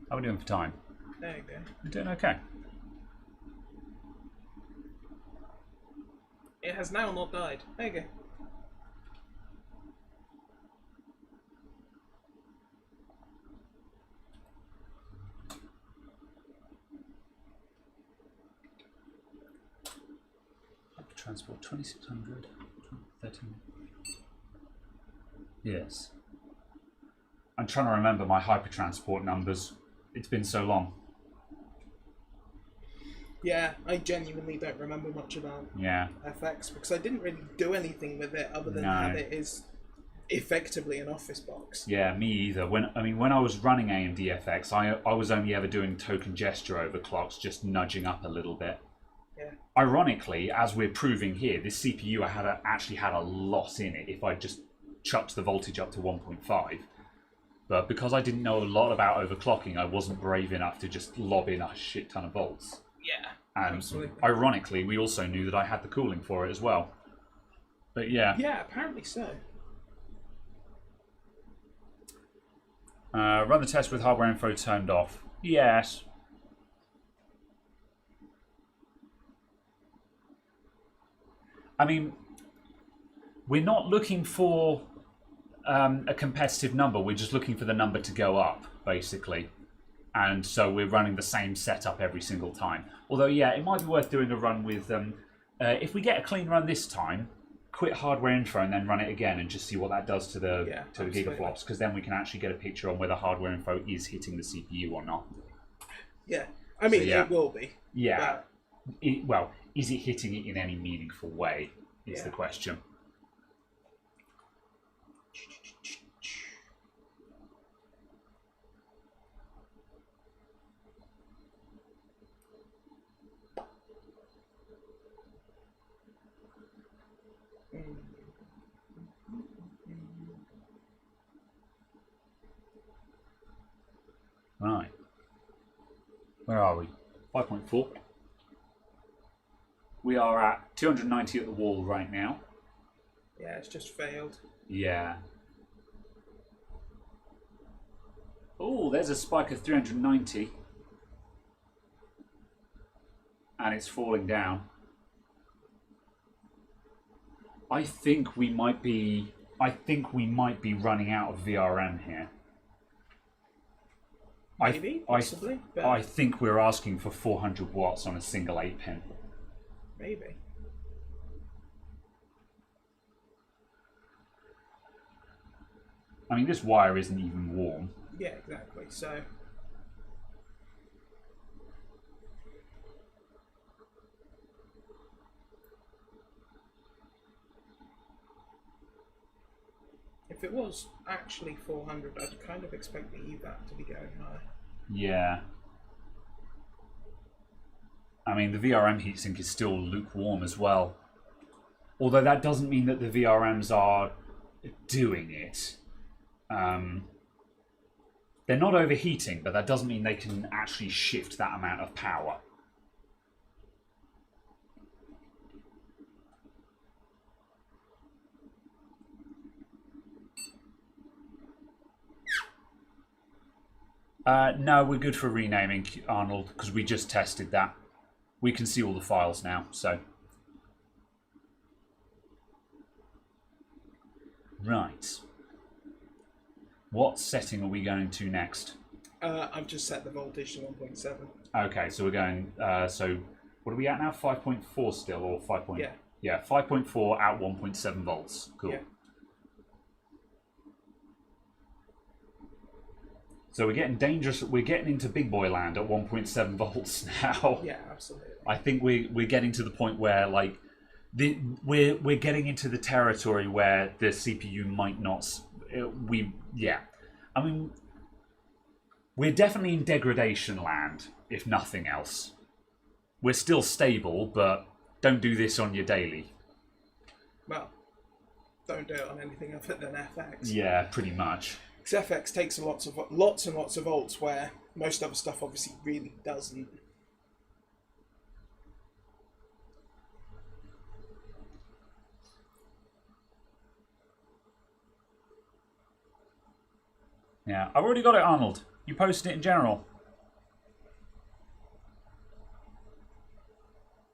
How are we doing for time? There you go. We're doing okay. It has now not died. There you go. Transport 2600, 13. Yes. I'm trying to remember my hypertransport numbers. It's been so long. Yeah, I genuinely don't remember much about FX because I didn't really do anything with it other than have it as effectively an office box. Yeah, me either. When I was running AMD FX, I was only ever doing token gesture overclocks, just nudging up a little bit. Yeah. Ironically, as we're proving here, this CPU actually had a lot in it if I just chucked the voltage up to 1.5. But because I didn't know a lot about overclocking, I wasn't brave enough to just lob in a shit ton of volts. Yeah, and absolutely. Ironically, we also knew that I had the cooling for it as well. But yeah. Yeah, apparently so. Run the test with hardware info turned off. Yes. I mean, we're not looking for a competitive number. We're just looking for the number to go up, basically. And so we're running the same setup every single time. Although, yeah, it might be worth doing a run with... if we get a clean run this time, quit hardware info and then run it again and just see what that does to the gigaflops, because then we can actually get a picture on whether hardware info is hitting the CPU or not. Yeah, I mean, it will be. Yeah. Well, is it hitting it in any meaningful way is the question. Right. Where are we? 5.4. We are at 290 at the wall right now. Yeah, it's just failed. Yeah. Oh, there's a spike of 390. And it's falling down. I think we might be running out of VRM here. Maybe, possibly. But I think we're asking for 400 watts on a single 8-pin. maybe. I mean, this wire isn't even warm. Yeah, exactly. So if it was actually 400, I'd kind of expect the EVAP to be going higher. Yeah. I mean, the VRM heatsink is still lukewarm as well. Although that doesn't mean that the VRMs are doing it. They're not overheating, but that doesn't mean they can actually shift that amount of power. No, we're good for renaming, Arnold, because we just tested that. We can see all the files now, so... Right. What setting are we going to next? I've just set the voltage to 1.7. Okay, so we're going... so, what are we at now? 5.4 still, or 5. Yeah. Yeah, 5.4 at 1.7 volts. Cool. Yeah. So we're getting dangerous. We're getting into big boy land at 1.7 volts now. Yeah, absolutely. I think we're getting to the point where like we're getting into the territory where the CPU might not. I mean, we're definitely in degradation land, if nothing else. We're still stable, but don't do this on your daily. Well, don't do it on anything other than FX. Yeah, pretty much. Because FX takes lots and lots of volts, where most other stuff obviously really doesn't. Yeah, I've already got it, Arnold. You posted it in general.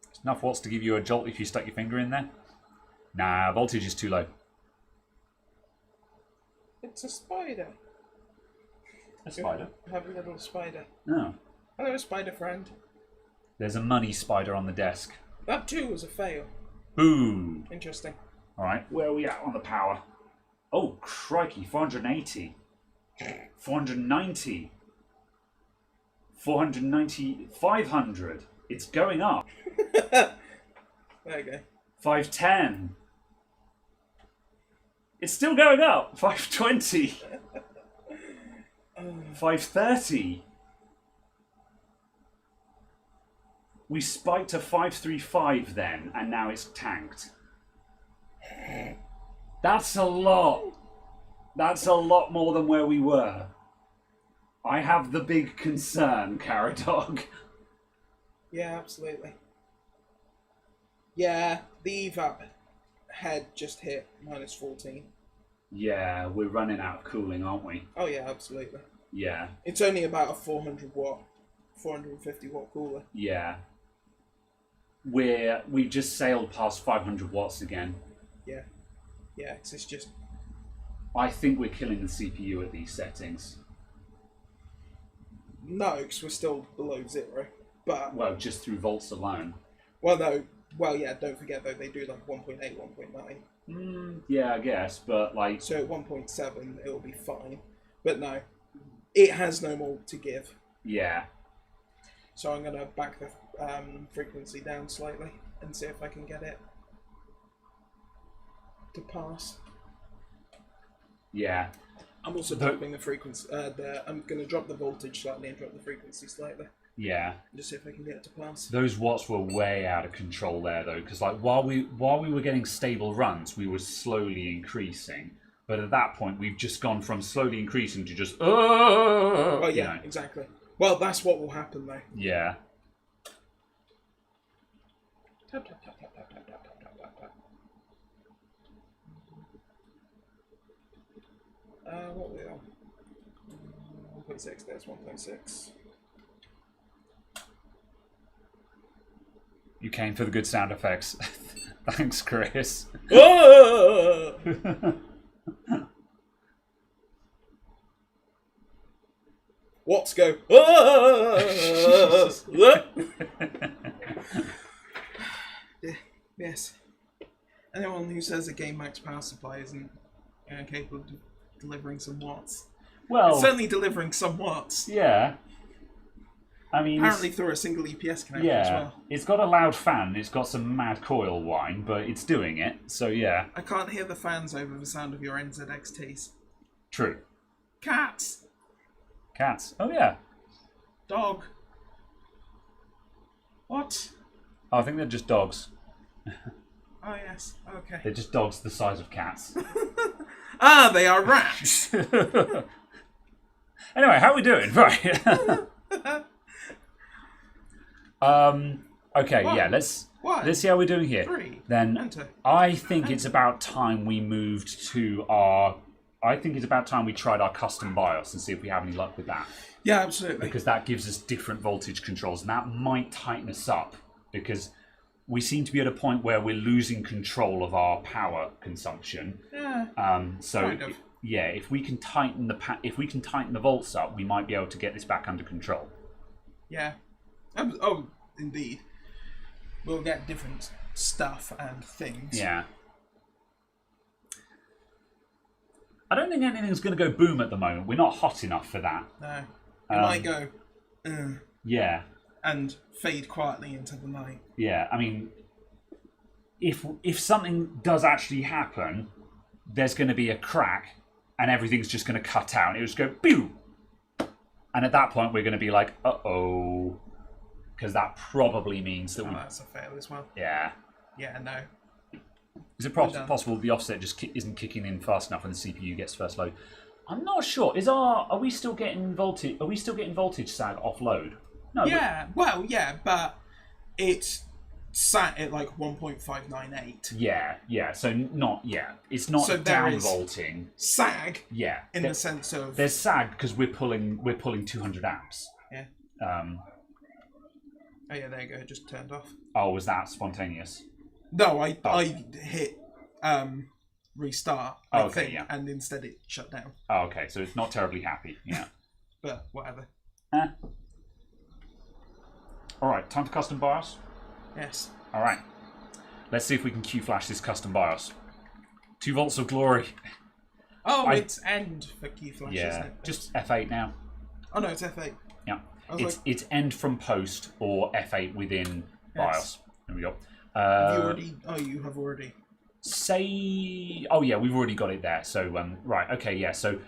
It's enough watts to give you a jolt if you stuck your finger in there. Nah, voltage is too low. It's a spider. A spider? I have a little spider. No. Hello, spider friend. There's a money spider on the desk. That too was a fail. Boo! Interesting. Alright, where are we at on the power? Oh, crikey, 480. 490. 490. 500. It's going up. There you go. 510. It's still going up. 520. 530. We spiked to 535 then, and now it's tanked. That's a lot. That's a lot more than where we were. I have the big concern, Caradog. Yeah, absolutely. Yeah, the EVAP head just hit -14. Yeah, we're running out of cooling, aren't we? Oh yeah, absolutely. Yeah. It's only about a 400 watt, 450 watt cooler. Yeah. We've just sailed past 500 watts again. Yeah. Yeah, 'cause it's just... I think we're killing the CPU at these settings. No, because we're still below 0. But... Well, just through volts alone. Well, no. Well, yeah, don't forget though, they do like 1.8, 1.9. Yeah, I guess, but like... So at 1.7, it'll be fine. But no, it has no more to give. Yeah. So I'm going to back the frequency down slightly and see if I can get it to pass. Yeah. I'm also dropping the frequency. I'm going to drop the voltage slightly and drop the frequency slightly. Yeah. Just see if I can get it to pass. Those watts were way out of control there, though, because like while we were getting stable runs, we were slowly increasing. But at that point, we've just gone from slowly increasing to just, Well, yeah, exactly. Well, that's what will happen, though. Yeah. Tap, tap, tap, tap, tap, tap, tap, tap, tap, tap, tap. What were we on? 1.6, there's 1.6. You came for the good sound effects. Thanks, Chris. Watts go. Yes. Anyone who says a game max power supply isn't capable of delivering some watts. Well, It's certainly delivering some watts. yeah. I mean, Apparently through a single EPS connector yeah, as well. it's got a loud fan. It's got some mad coil whine, but it's doing it. So yeah, I can't hear the fans over the sound of your NZXTs. true. Cats! Cats. Oh yeah. Dog. What? Oh, I think they're just dogs. Oh, yes. Okay. They're just dogs the size of cats. Ah, they are rats! Anyway, how are we doing? Right. Okay, One. yeah, let's One. see how we're doing here. 3. Then Enter. I think it's about time we moved to our. I think it's about time we tried our custom BIOS and see if we have any luck with that, Yeah, absolutely. because that gives us different voltage controls, and that might tighten us up because we seem to be at a point where we're losing control of our power consumption. Yeah. So Kind of. yeah, if we can tighten the volts up, we might be able to get this back under control. Yeah. Oh, indeed. We'll get different stuff and things. Yeah. I don't think anything's going to go boom at the moment. We're not hot enough for that. No. It might go, Yeah. and fade quietly into the night. Yeah. I mean, if something does actually happen, there's going to be a crack, and everything's just going to cut out. And it'll just go pew. And at that point, we're going to be like, uh-oh. Because that probably means that Oh, that's a fail as well. Yeah. Yeah, no. Is it possible the offset just isn't kicking in fast enough when the CPU gets first load? I'm not sure. Are we still getting voltage? Are we still getting voltage sag offload? No. Yeah, well, yeah, but it's sat at like 1.598. Yeah. So not. Yeah, it's not So there is downvolting. Sag. Yeah. In the sense of there's sag because we're pulling 200 amps. Yeah. Oh yeah, there you go. It just turned off. Oh, was that spontaneous? No, I hit restart. I think, yeah. and instead it shut down. Oh, okay. So it's not terribly happy. Yeah. But whatever. All right. Time for custom BIOS. Yes. All right. Let's see if we can Q-flash this custom BIOS. 2 volts of glory. Oh, it's end for key flash, isn't Yeah. it? Just F8 now. Oh no, it's F8. Yeah. was It's end from post or F8 within BIOS. There we go. You have already. Oh yeah, we've already got it there. So right, okay, yeah. So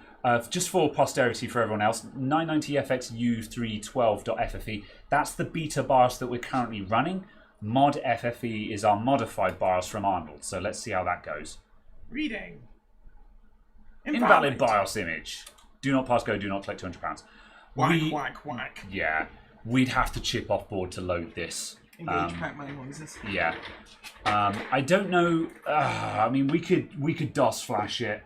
just for posterity for everyone else, 990FXU312.FFE. That's the beta BIOS that we're currently running. Mod FFE is our modified BIOS from Arnold. So let's see how that goes. Reading. Invalid BIOS image. Do not pass go. Do not collect £200. Whack, whack. Yeah, we'd have to chip off board to load this. Engage Pac-Man noises. Yeah. I don't know. I mean, we could DOS flash it.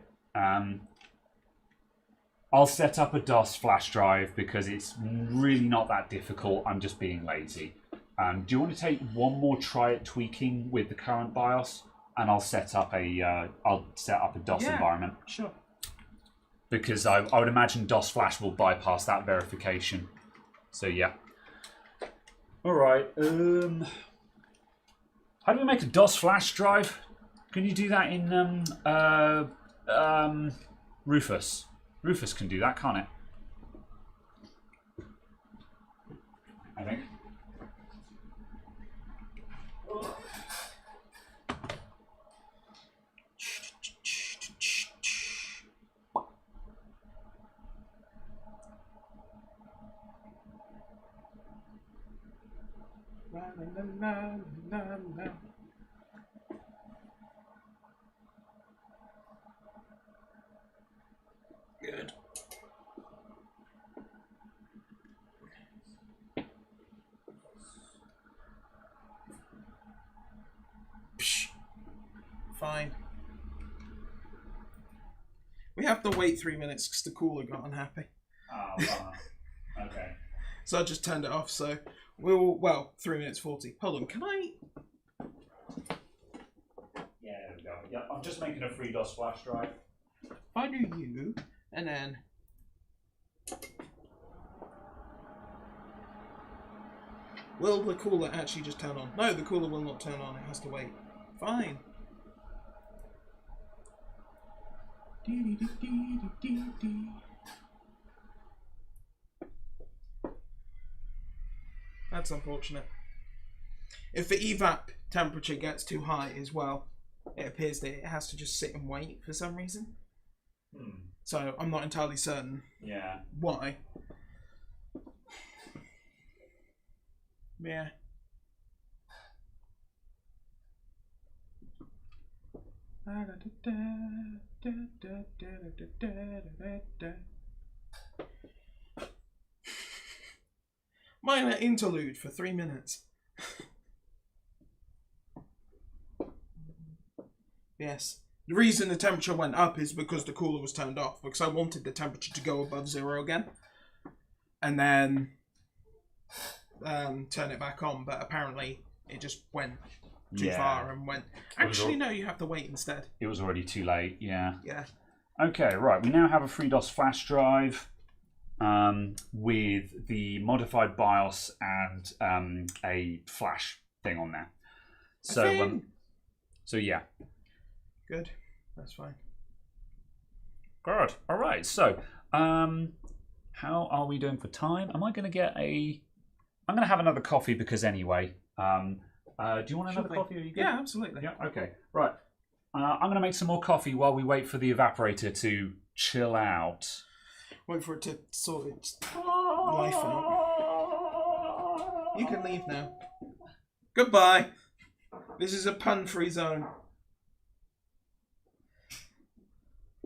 I'll set up a DOS flash drive because it's really not that difficult. I'm just being lazy. Do you want to take one more try at tweaking with the current BIOS, and I'll set up a DOS environment. Sure. Because I would imagine DOS flash will bypass that verification. So yeah. All right. How do we make a DOS flash drive? Can you do that in Rufus? Rufus can do that, can't it? I think. Na. Fine. We have to wait 3 minutes because the cooler got unhappy. Oh, okay. So I just turned it off. So well, 3 minutes 40. Hold on, can I? Yeah, there we go. Yeah, I'm just making a FreeDOS flash drive. If I do you, and then. Will the cooler actually just turn on? No, the cooler will not turn on. It has to wait. Fine. That's unfortunate. If the evap temperature gets too high as well, it appears that it has to just sit and wait for some reason. So I'm not entirely certain why. Yeah. Minor interlude for 3 minutes. Yes. The reason the temperature went up is because the cooler was turned off, because I wanted the temperature to go above 0 again. And then turn it back on, but apparently it just went too far and went, actually no, you have to wait instead. It was already too late, yeah. Yeah. Okay, right, we now have a FreeDOS flash drive with the modified BIOS and a flash thing on there. So yeah. Good, that's fine. Good, all right, so how are we doing for time? Am I going to get I'm going to have another coffee because anyway. Do you want another coffee? Are you good? Yeah, absolutely. Yeah, okay. Right. I'm going to make some more coffee while we wait for the evaporator to chill out. Wait for it to sort its life out. You can leave now. Goodbye. This is a pun-free zone.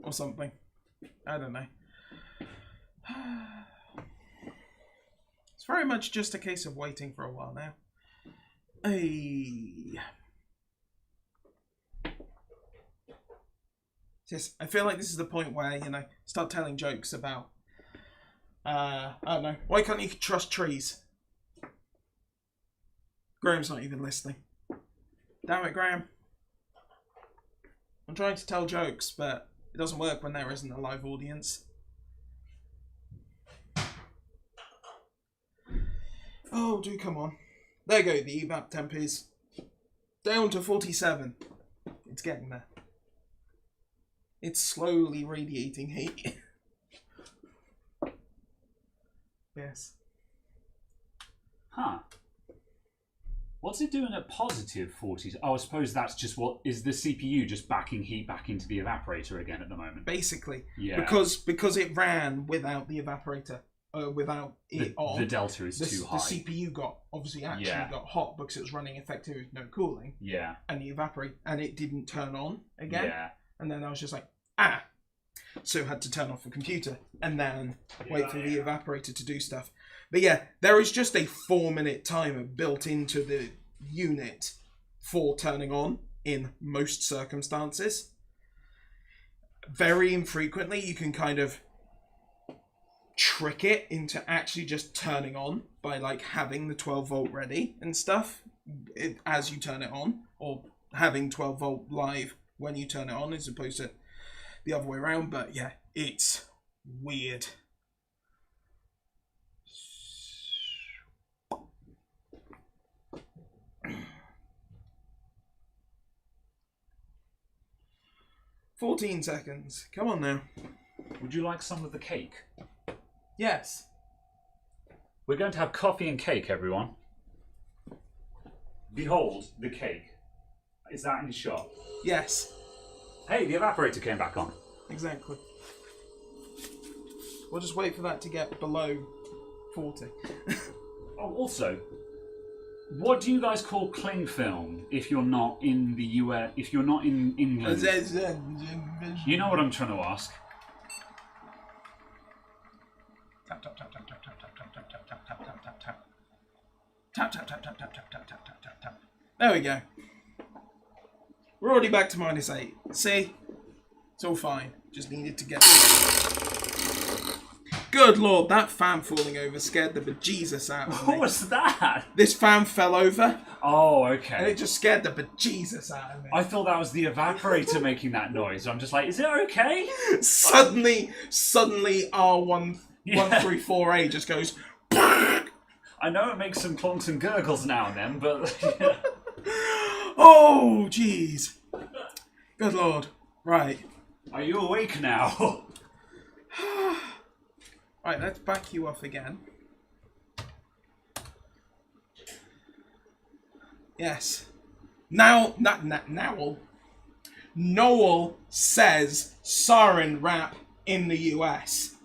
Or something. I don't know. It's very much just a case of waiting for a while now. Just, I feel like this is the point where, start telling jokes about, I don't know, why can't you trust trees? Graham's not even listening. Damn it, Graham. I'm trying to tell jokes, but it doesn't work when there isn't a live audience. Oh, do come on. There you go, the evap temp is down to 47. It's getting there. It's slowly radiating heat. Yes. Huh. What's it doing at positive 40? Oh, I suppose that's just what is the CPU just backing heat back into the evaporator again at the moment. Basically. Yeah. Because it ran without the evaporator. Without it on. The delta is too high. The CPU got hot because it was running effectively with no cooling. Yeah. And it didn't turn on again. Yeah. And then I was just like, so I had to turn off the computer and then wait for the evaporator to do stuff. But yeah, there is just a 4-minute timer built into the unit for turning on in most circumstances. Very infrequently, you can kind of trick it into actually just turning on by having the 12 volt ready and stuff as you turn it on, or having 12 volt live when you turn it on as opposed to the other way around. But yeah, it's weird. "14 seconds. Come on now." Would you like some of the cake? Yes. We're going to have coffee and cake, everyone. Behold the cake. Is that in the shop? Yes. Hey, the evaporator came back on. Exactly. We'll just wait for that to get below 40. Oh, also, what do you guys call cling film if you're not in the US? If you're not in England? You know what I'm trying to ask. Tap tap tap tap tap tap tap tap tap tap tap tap tap tap. Tap tap tap tap tap tap tap tap tap tap tap. There we go. We're already back to -8. See? It's all fine. Just needed to get... Good lord, that fan falling over scared the bejesus out of me. What was that? This fan fell over, Oh, and okay. it just scared the bejesus out of me. I thought that was the evaporator making that noise. I'm just like, is it okay? Suddenly, R134A just goes... I know it makes some clunks and gurgles now and then, but... Yeah. Oh, jeez. Good lord. Right. Are you awake now? Right, let's back you off again. Yes. Now, Noel says sarin wrap in the US.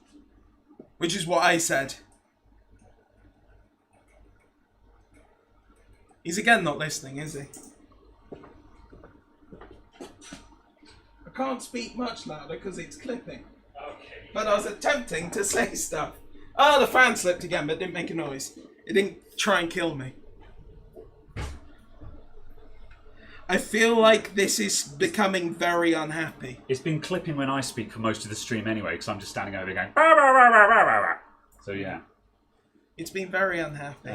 Which is what I said. He's again not listening, is he? I can't speak much louder because it's clipping. Okay. But I was attempting to say stuff. Oh, the fan slipped again, but didn't make a noise. It didn't try and kill me. I feel like this is becoming very unhappy. It's been clipping when I speak for most of the stream anyway, because I'm just standing over going... Bah, bah, bah, bah, bah, bah. So, yeah. It's been very unhappy.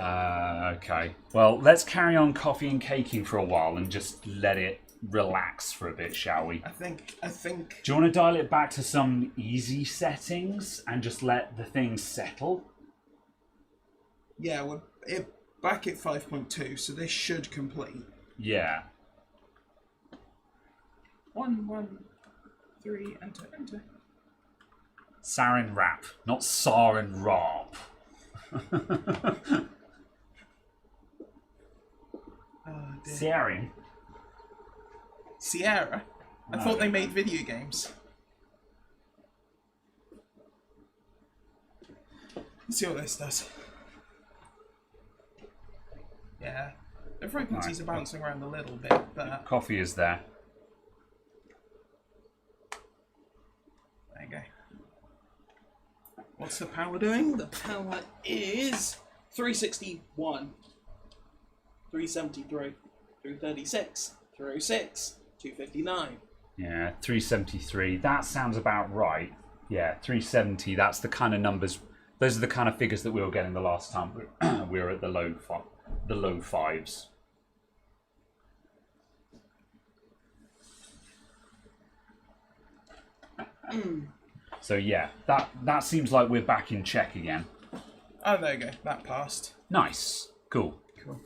Okay. Well, let's carry on coffee and caking for a while and just let it relax for a bit, shall we? I think... Do you want to dial it back to some easy settings and just let the thing settle? Yeah, we're back at 5.2, so this should complete. Yeah. 1, 1, 3, enter, enter. Sarin wrap, not sarin wrap. Oh, dear. Sarin? Sierra? I thought they made video games. Let's see what this does. Yeah. The frequencies are bouncing around a little bit, but... Coffee is there. There you go. What's the power doing? The power is 361, 373, 336, 306, 259. Yeah, 373. That sounds about right. Yeah, 370. That's the kind of numbers. Those are the kind of figures that we were getting the last time we were at the low fives. So yeah, that seems like we're back in check again. Oh, there you go. That passed. Nice. Cool. Cool.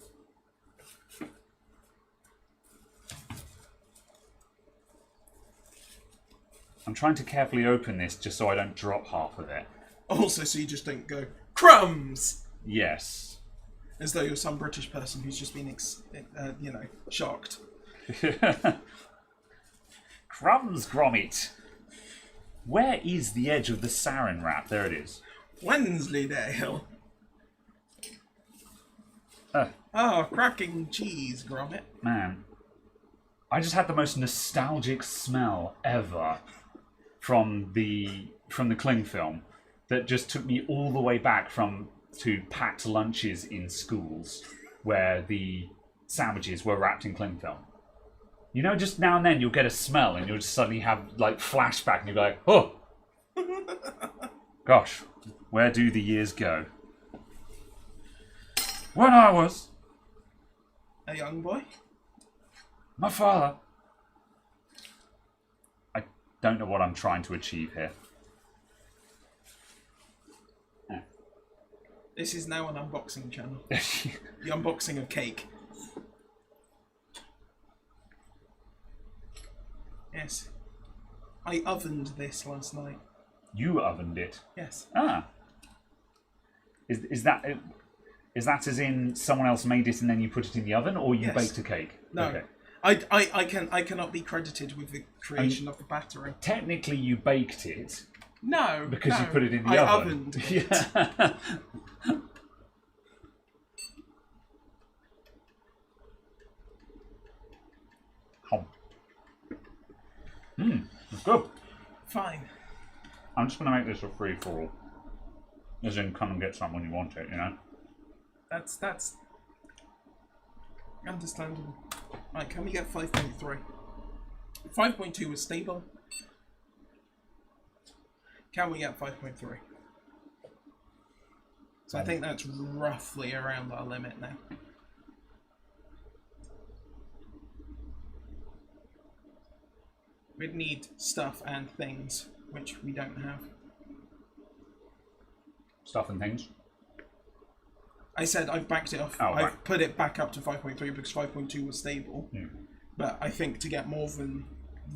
I'm trying to carefully open this just so I don't drop half of it. Also, so you just don't go, crumbs! Yes. As though you're some British person who's just been, shocked. Crumbs, Gromit. Where is the edge of the sarin wrap? There it is. Wensleydale. Oh, cracking cheese, Gromit. Man, I just had the most nostalgic smell ever from the Kling film that just took me all the way back to packed lunches in schools where the sandwiches were wrapped in cling film. You know, just now and then you'll get a smell and you'll just suddenly have like flashback and you'll be like, oh, gosh, where do the years go? When I was a young boy, my father. I don't know what I'm trying to achieve here. This is now an unboxing channel. The unboxing of cake. Yes. I ovened this last night. You ovened it? Yes. Ah. Is that as in someone else made it and then you put it in the oven, or you Yes. baked a cake? No. Okay. I cannot be credited with the creation of the battery. Technically, you baked it. No. Because no, you put it in the I oven. Ovened it. Yeah. It's good. Fine. I'm just going to make this a free-for-all. As in, come and get some when you want it, you know? That's understandable. Right, can we get 5.3? 5.2 was stable. Can we get 5.3? So I think that's roughly around our limit now. We'd need stuff and things, which we don't have. Stuff and things. I said I've backed it off. Oh, right. I've put it back up to 5.3 because 5.2 was stable. But I think to get more than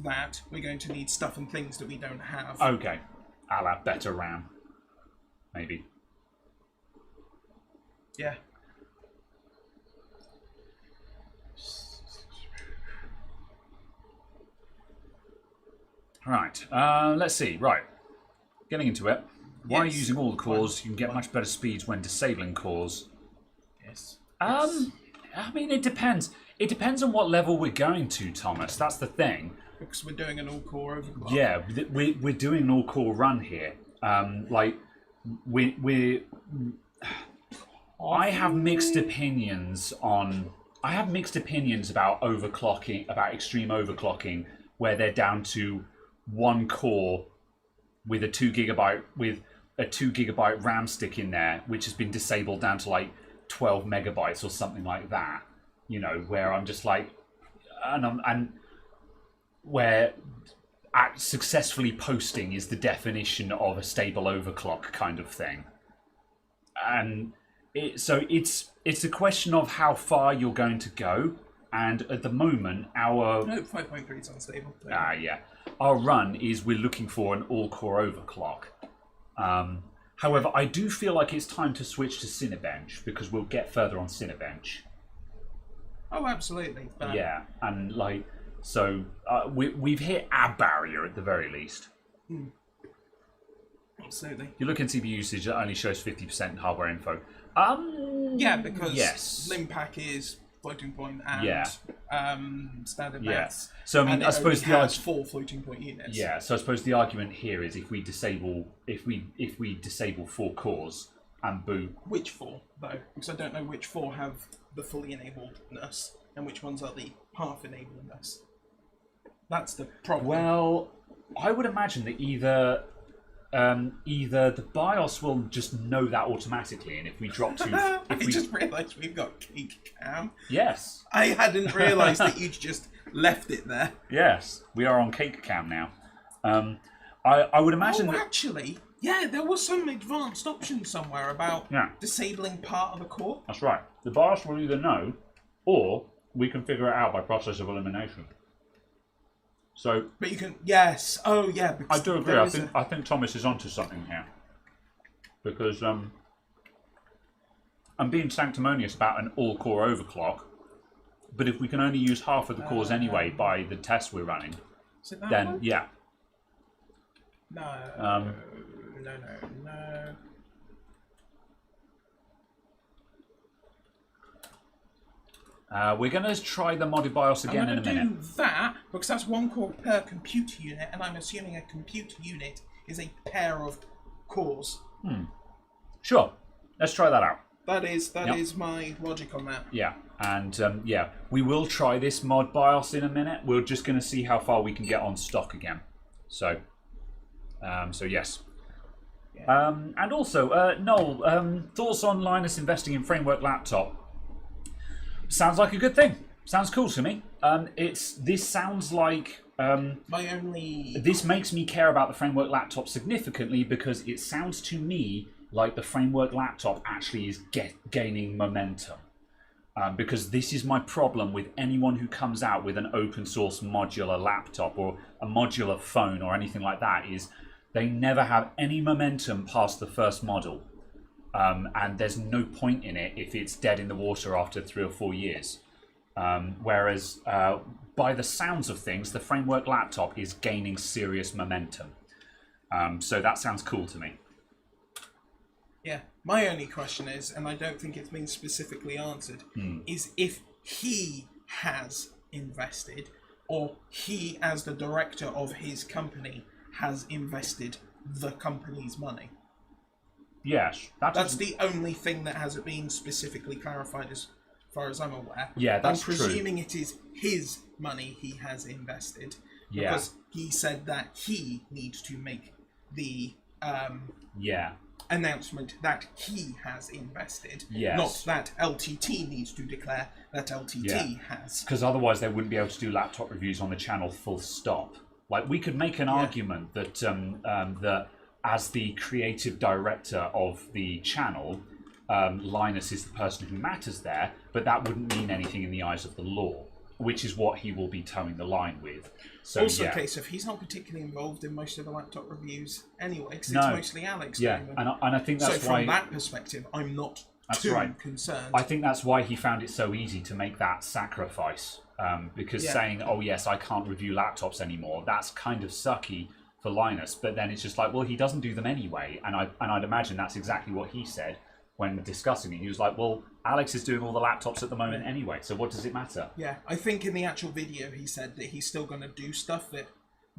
that, we're going to need stuff and things that we don't have. Okay. I'll have better RAM. Maybe. Yeah. Right. Let's see. Right. Getting into it. While Yes. using all the cores, you can get much better speeds when disabling cores. Yes. I mean, it depends. It depends on what level we're going to, Thomas. That's the thing. Because we're doing an all-core overclock. Yeah, we're doing an all-core run here. Like, I have mixed opinions on. I have mixed opinions about overclocking, about extreme overclocking, where they're down to one core with a 2 gigabyte RAM stick in there, which has been disabled down to like 12 megabytes or something like that. You know, where I'm just like, and where successfully posting is the definition of a stable overclock kind of thing. And so it's a question of how far you're going to go. And at the moment, our... No, 5.3 is unstable. yeah. Our run is we're looking for an all-core overclock. However, I do feel like it's time to switch to Cinebench because we'll get further on Cinebench. Oh, absolutely. But Yeah, and like, so we've hit our barrier at the very least. absolutely. You look in CPU usage, it only shows 50% hardware info. Yeah, because yes. Limpack is floating point and Yeah. standard Yeah. maths. So I mean, And it I suppose only the has 4 floating point units. yeah. So I suppose the argument here is if we disable 4 cores and boot. Which 4 though? Because I don't know which 4 have the fully enabledness and which ones are the half enabledness. That's the problem. Well, I would imagine that either the BIOS will just know that automatically, and if we drop to, I just realised we've got cake cam. yes, I hadn't realised that you'd just left it there. yes, we are on cake cam now. I would imagine Oh, that actually, yeah, there was some advanced option somewhere about Yeah. disabling part of a core. that's right. The BIOS will either know, or we can figure it out by process of elimination. So But you can, yes, oh yeah. Because I do agree. there I is think Thomas is onto something here, because I'm being sanctimonious about an all-core overclock, but if we can only use half of the cores anyway by the test we're running, Is it that then one? yeah. No. No. We're going to try the modded BIOS again in a minute. I'm going to do that because that's 1 core per computer unit, and I'm assuming a computer unit is a pair of cores. Sure, let's try that out. That is my logic on that. Yeah, and yeah, we will try this mod BIOS in a minute. We're just going to see how far we can get on stock again. So yes. Yeah. And also, Noel, thoughts on Linus investing in Framework Laptop? Sounds like a good thing. Sounds cool to me. This sounds like this makes me care about the Framework Laptop significantly because it sounds to me like the Framework Laptop actually is gaining momentum. Because this is my problem with anyone who comes out with an open source modular laptop or a modular phone or anything like that is they never have any momentum past the first model. And there's no point in it if it's dead in the water after 3 or 4 years. Whereas, by the sounds of things, the Framework Laptop is gaining serious momentum. So that sounds cool to me. Yeah. My only question is, and I don't think it's been specifically answered, is if he has invested or he, as the director of his company, has invested the company's money. Yes, That's the only thing that hasn't been specifically clarified as far as I'm aware. Yeah, that's I'm presuming it is his money he has invested, Yeah. Because he said that he needs to make the announcement that he has invested, not that LTT needs to declare that LTT has. Because otherwise they wouldn't be able to do laptop reviews on the channel full stop. Like, we could make an argument that that as the creative director of the channel, Linus is the person who matters there, but that wouldn't mean anything in the eyes of the law, which is what he will be towing the line with. So, also, a case of he's not particularly involved in most of the laptop reviews anyway, because it's mostly Alex doing them. And I think that's so why... from that perspective, I'm not too concerned. I think that's why he found it so easy to make that sacrifice, because saying, oh yes, I can't review laptops anymore, that's kind of sucky for Linus, but then it's just like, well, he doesn't do them anyway, and I'd imagine that's exactly what he said when discussing it. He was like, well, Alex is doing all the laptops at the moment anyway, so what does it matter? Yeah, I think in the actual video he said that he's still going to do stuff that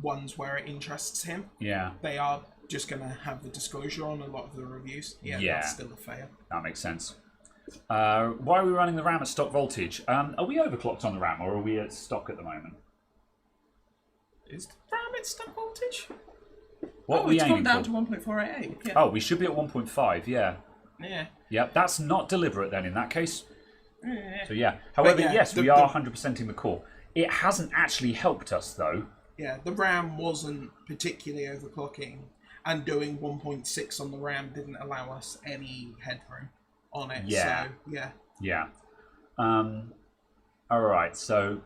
ones where it interests him. Yeah. They are just going to have the disclosure on a lot of the reviews. Yeah, that's still a fail. That makes sense. Why are we running the RAM at stock voltage? Are we overclocked on the RAM, or are we at stock at the moment? Is the RAM at stock voltage? What are we aiming for? It's gone down to 1.488. Yeah. Oh, we should be at 1.5, yeah. Yeah. Yeah, that's not deliberate then in that case. So yeah. However, yes, we are 100%ing the core. It hasn't actually helped us though. Yeah, the RAM wasn't particularly overclocking, and doing 1.6 on the RAM didn't allow us any headroom on it. Yeah. So, yeah. Yeah. All right, so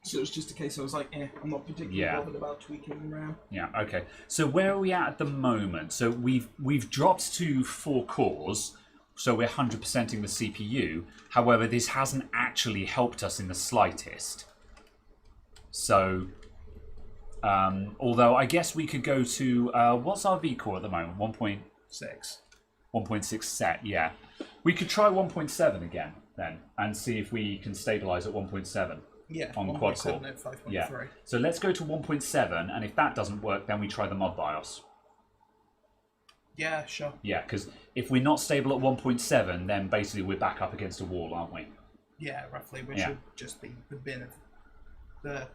it was just a case I was like, I'm not particularly bothered about tweaking the RAM. Yeah, okay. So where are we at the moment? So we've dropped to 4 cores, so we're 100%ing the CPU. However, this hasn't actually helped us in the slightest. So, although I guess we could go to, what's our V-core at the moment? 1.6. 1.6 set, yeah. We could try 1.7 again then, and see if we can stabilize at 1.7. Yeah, on quad core. At 5.3. Yeah. So let's go to 1.7, and if that doesn't work, then we try the mod BIOS. Yeah, sure. Yeah, because if we're not stable at 1.7, then basically we're back up against a wall, aren't we? Yeah, roughly, which would just be the bin of the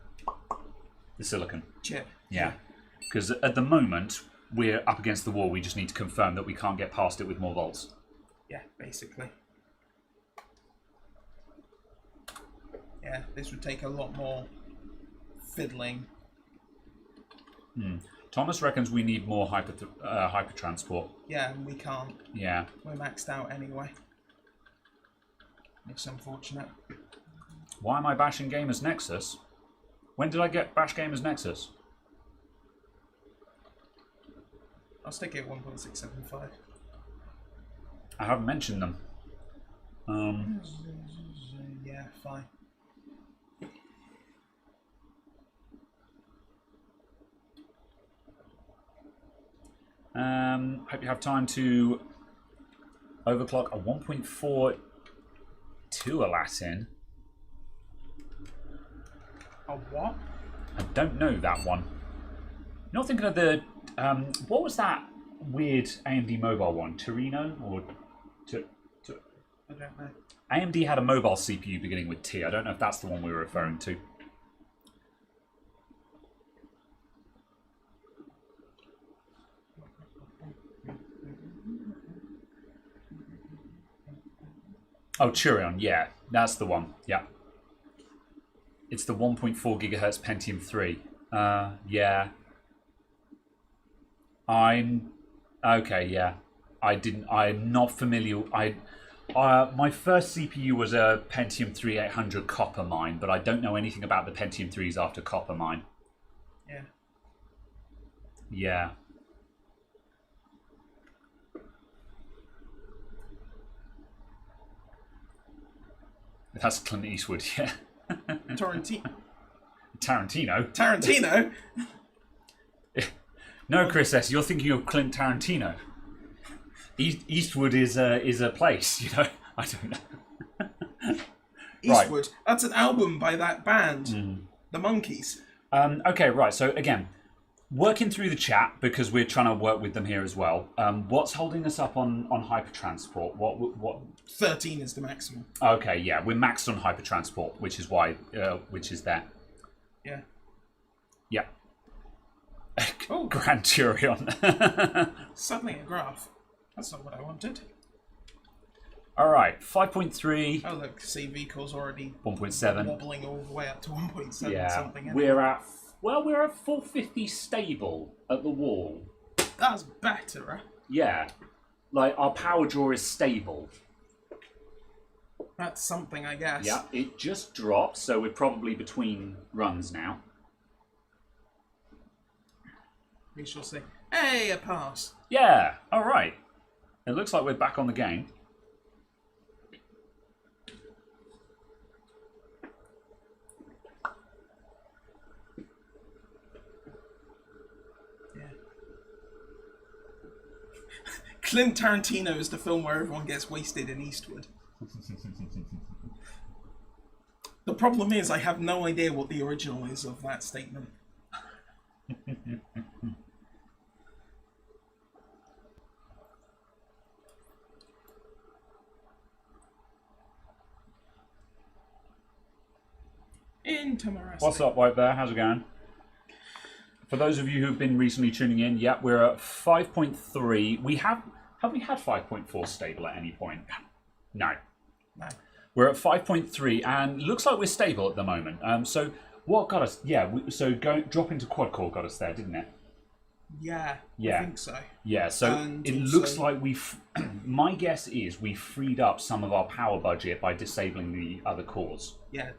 silicon chip. Yeah, because at the moment we're up against the wall. We just need to confirm that we can't get past it with more volts. Yeah, basically. Yeah, this would take a lot more fiddling. Thomas reckons we need more hyper transport. Yeah, and we can't. Yeah. We're maxed out anyway. It's unfortunate. Why am I bashing Gamers Nexus? When did I get bash Gamers Nexus? I'll stick it at 1.675. I haven't mentioned them. Yeah, fine. Hope you have time to overclock a 1.42 a Latin. A what? I don't know that one. You're not thinking of the what was that weird AMD mobile one? Torino or I don't know. AMD had a mobile CPU beginning with T. I don't know if that's the one we were referring to. Oh, Turion, yeah, that's the one. Yeah, it's the 1.4 gigahertz Pentium 3. Yeah, I'm okay. Yeah, I'm not familiar. My first CPU was a Pentium 3 800 copper mine, but I don't know anything about the Pentium 3s after copper mine. Yeah. Yeah. That's Clint Eastwood, yeah. Tarantino. No, Chris S., you're thinking of Clint Tarantino. Eastwood is a place, you know. I don't know. Eastwood. Right. That's an album by that band, the Monkees. Okay, right. So again, working through the chat because we're trying to work with them here as well. What's holding us up on hypertransport? What? 13 is the maximum. Okay, yeah, we're maxed on hypertransport, which is why, which is there. Yeah. Yeah. Oh. Grand Turion. Suddenly a graph. That's not what I wanted. All right, 5.3. Oh look, see vehicles already 1.7. wobbling all the way up to 1.7 Yeah, something. we're at 450 stable at the wall. That's better, huh? Yeah, like our power draw is stable. That's something, I guess. Yeah, it just dropped, so we're probably between runs now. We shall see. Hey, a pass. Yeah, all right. It looks like we're back on the game. Clint Tarantino is the film where everyone gets wasted in Eastwood. The problem is, I have no idea what the original is of that statement. Interesting. What's up, White Bear? How's it going? For those of you who've been recently tuning in, yeah, we're at 5.3. We have we had 5.4 stable at any point? No. No. We're at 5.3, and looks like we're stable at the moment. So what got us? Yeah, dropping to quad core got us there, didn't it? Yeah. Yeah. I think so. Yeah. So And it also- looks like my guess is we freed up some of our power budget by disabling the other cores. Yeah.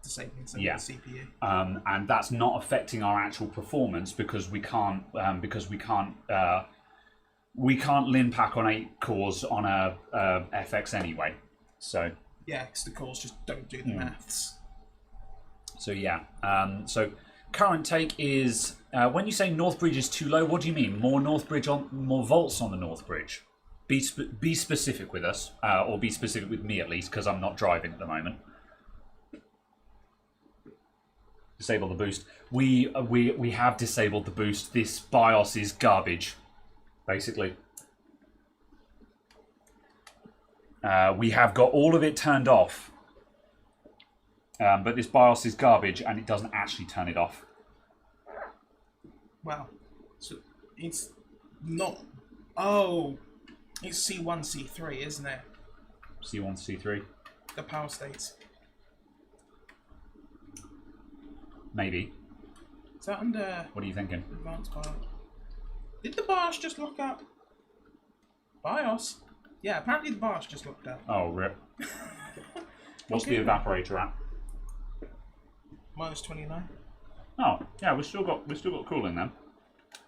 Disabling some Yeah. of the CPU. And that's not affecting our actual performance because we can't lin pack on 8 cores on a FX anyway. So Yeah, because the cores just don't do the maths. so yeah. So current take is when you say North Bridge is too low, what do you mean? More more volts on the North Bridge? Be specific with us, or be specific with me at least, because I'm not driving at the moment. Disable the boost. We have disabled the boost. This BIOS is garbage, basically. We have got all of it turned off, but this BIOS is garbage and it doesn't actually turn it off. Wow. So it's not. Oh, it's C1, C3, isn't it? C1, C3, The power states. maybe. Is that under What are you thinking? advanced BIOS? Did the BIOS just look up? BIOS? Yeah, apparently the BIOS just looked up. Oh, rip. What's Okay. the evaporator at? Minus 29. Oh, yeah, we still got cooling then.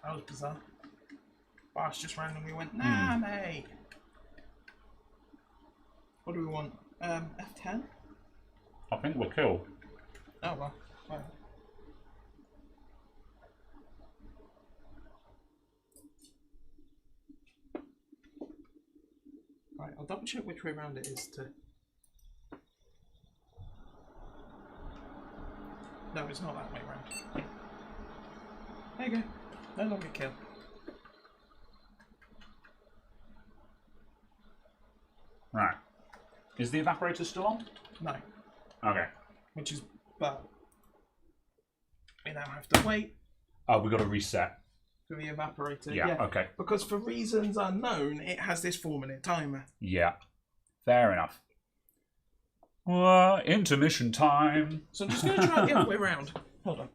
That was bizarre. BIOS just randomly went, nah, mate. What do we want? F10? I think we're cool. Oh, well. Well. Right, I'll double check which way around it is to... No, it's not that way around. There you go. No longer kill. Right. Is the evaporator still on? No. Okay. Which is... But... We now have to wait Oh, we got to reset. for the evaporator. Yeah, okay. Because for reasons unknown, it has this 4-minute timer. Yeah. Fair enough. Intermission time. So I'm just going to try it the other way around. Hold on.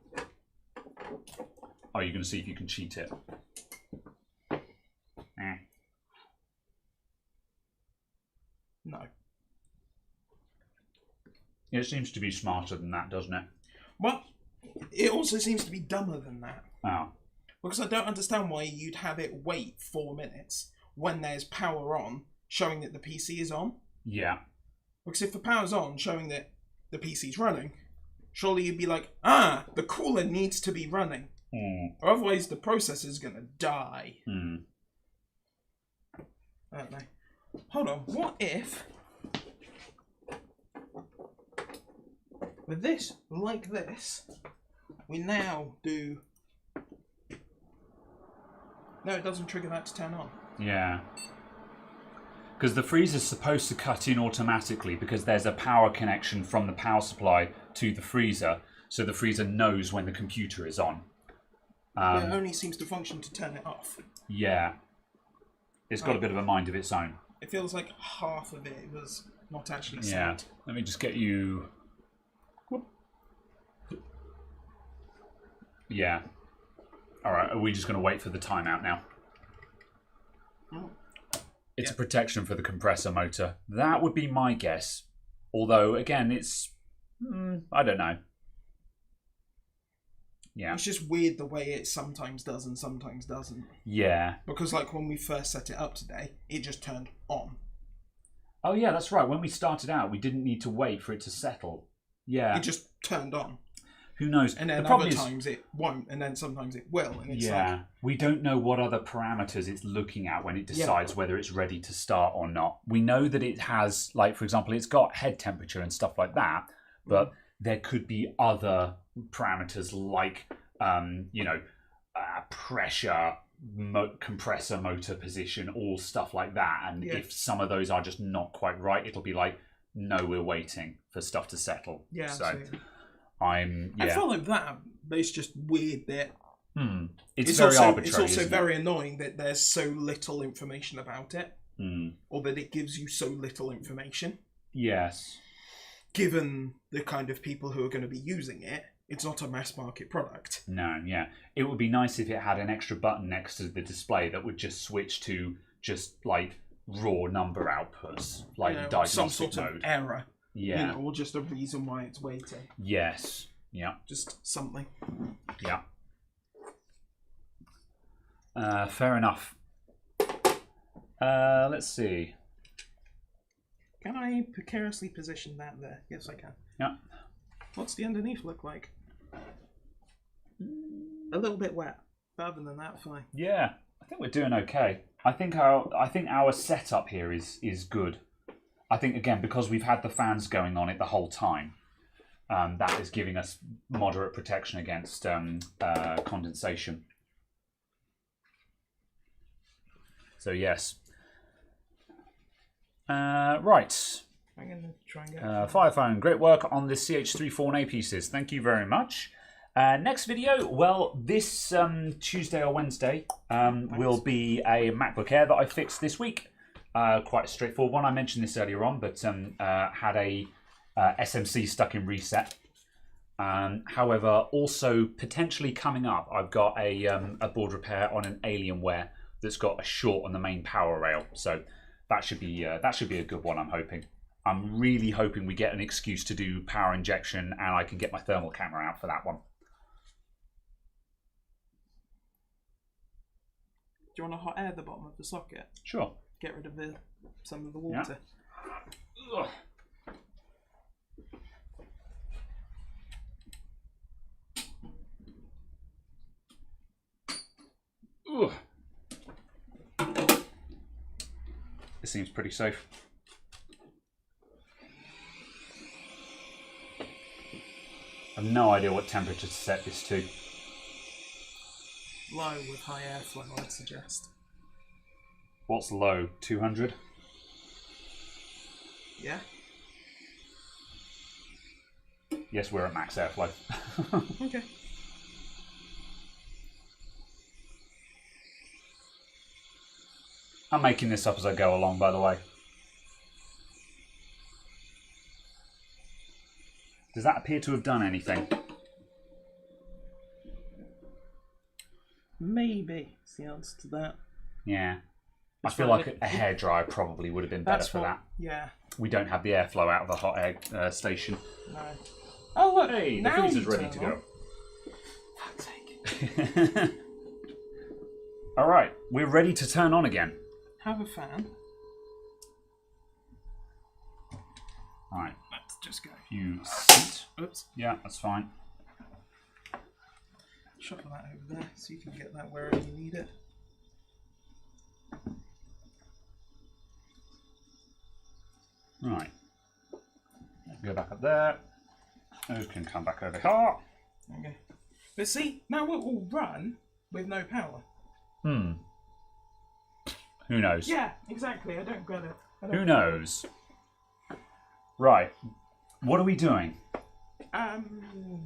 Oh, you're going to see if you can cheat it. No. It seems to be smarter than that, doesn't it? Well, it also seems to be dumber than that. Oh. Because I don't understand why you'd have it wait 4 minutes when there's power on, showing that the PC is on. Yeah. Because if the power's on, showing that the PC's running, surely you'd be like, the cooler needs to be running. Or otherwise the processor's going to die. I don't know. Hold on, what if... with this, like this, we now do... No, it doesn't trigger that to turn on. Yeah. Because the freezer's supposed to cut in automatically because there's a power connection from the power supply to the freezer. so the freezer knows when the computer is on. It only seems to function to turn it off. Yeah. It's got a bit of a mind of its own. It feels like half of it was not actually set. Yeah. Let me just get you... Yeah. Alright, are we just going to wait for the timeout now? Oh. It's a protection for the compressor motor. That would be my guess. Although, again, it's... I don't know. Yeah. It's just weird the way it sometimes does and sometimes doesn't. Yeah. Because like when we first set it up today, it just turned on. Oh yeah, that's right. When we started out, we didn't need to wait for it to settle. Yeah. It just turned on. Who knows? And then the problem other is, times it won't, and then sometimes it will. And it's yeah, we don't know what other parameters it's looking at when it decides whether it's ready to start or not. We know that it has, like, for example, it's got head temperature and stuff like that, but there could be other parameters like, pressure, compressor motor position, all stuff like that. And if some of those are just not quite right, it'll be like, no, we're waiting for stuff to settle. Yeah, so absolutely. I follow that, but it's just weird that it's very arbitrary. It's also very annoying that there's so little information about it, or that it gives you so little information. Yes. Given the kind of people who are going to be using it, it's not a mass market product. No, yeah. It would be nice if it had an extra button next to the display that would just switch to just like raw number outputs, like diagnostic some sort mode. of error. Yeah. Or just a reason why it's waiting. Yes. Yeah. Just something. Yeah. Fair enough. Let's see. Can I precariously position that there? Yes, I can. Yeah. What's the underneath look like? A little bit wet. But other than that, fine. Yeah. I think we're doing okay. I think our setup here is good. I think, again, because we've had the fans going on it the whole time, that is giving us moderate protection against condensation. So, yes. Right. I'm going to try and get Firephone, great work on the CH34A pieces. Thank you very much. Next video, well, this Tuesday or Wednesday will be a MacBook Air that I fixed this week. Quite a straightforward one. I mentioned this earlier on, but had a SMC stuck in reset. However, also potentially coming up, I've got a board repair on an Alienware that's got a short on the main power rail. So that should be a good one. I'm hoping. I'm really hoping we get an excuse to do power injection, and I can get my thermal camera out for that one. Do you want to hot air the bottom of the socket? Sure. Get rid of some of the water. Yeah. Ugh. This seems pretty safe. I have no idea what temperature to set this to. Low with high airflow, I'd suggest. What's low? 200? Yeah. Yes, we're at max airflow. Okay. I'm making this up as I go along, by the way. Does that appear to have done anything? Maybe is the answer to that. Yeah. I feel like a hairdryer probably would have been better for that. Yeah. We don't have the airflow out of the hot air station. No. Oh look! Hey, the now freezer's you ready turn to on. go. Fuck's sake. All right, we're ready to turn on again. Have a fan. All right. Let's just go. You sit. Oops. Yeah, that's fine. Shuffle that over there so you can get that wherever you need it. Right. Go back up there. You can come back over here. Okay. But see, now it will run with no power. Who knows? Yeah, exactly. I don't get it. Who knows? Right. What are we doing?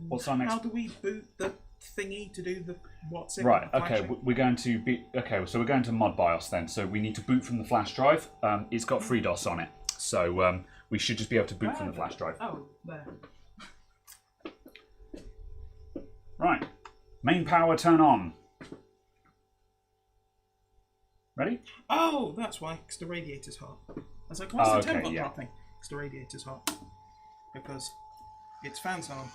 What's our next? How do we boot the thingy to do the what's it? Right. Okay. We're going to be okay. So we're going to mod BIOS then. So we need to boot from the flash drive. It's got FreeDOS on it, so we should just be able to boot from the flash drive. Oh, there. Right. Main power turn on. Ready? Oh, that's why. Because the radiator's hot. I was like, what's the temp dropping? Because the radiator's hot. Because its fans on.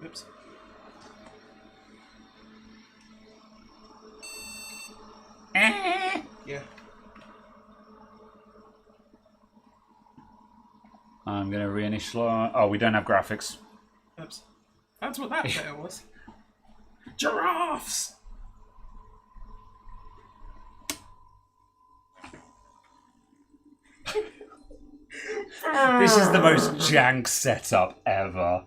Oops. Yeah. I'm going to reinitialize. Oh, we don't have graphics. Oops. That's what that bit was. Giraffes! This is the most jank setup ever.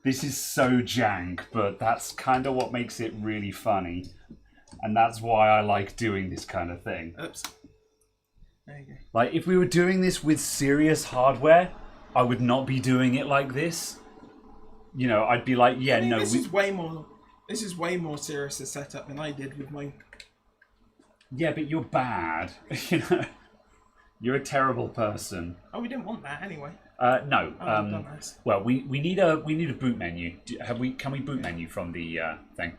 This is so jank, but that's kind of what makes it really funny. And that's why I like doing this kind of thing. Oops. There you go. Like, if we were doing this with serious hardware, I would not be doing it like this. You know, I'd be like, yeah, no. This is way more serious a setup than I did with mine. Yeah, but you're bad. You know, you're a terrible person. Oh, we didn't want that anyway. No. Dumbass. Well, we need a boot menu. Can we boot menu from the thing?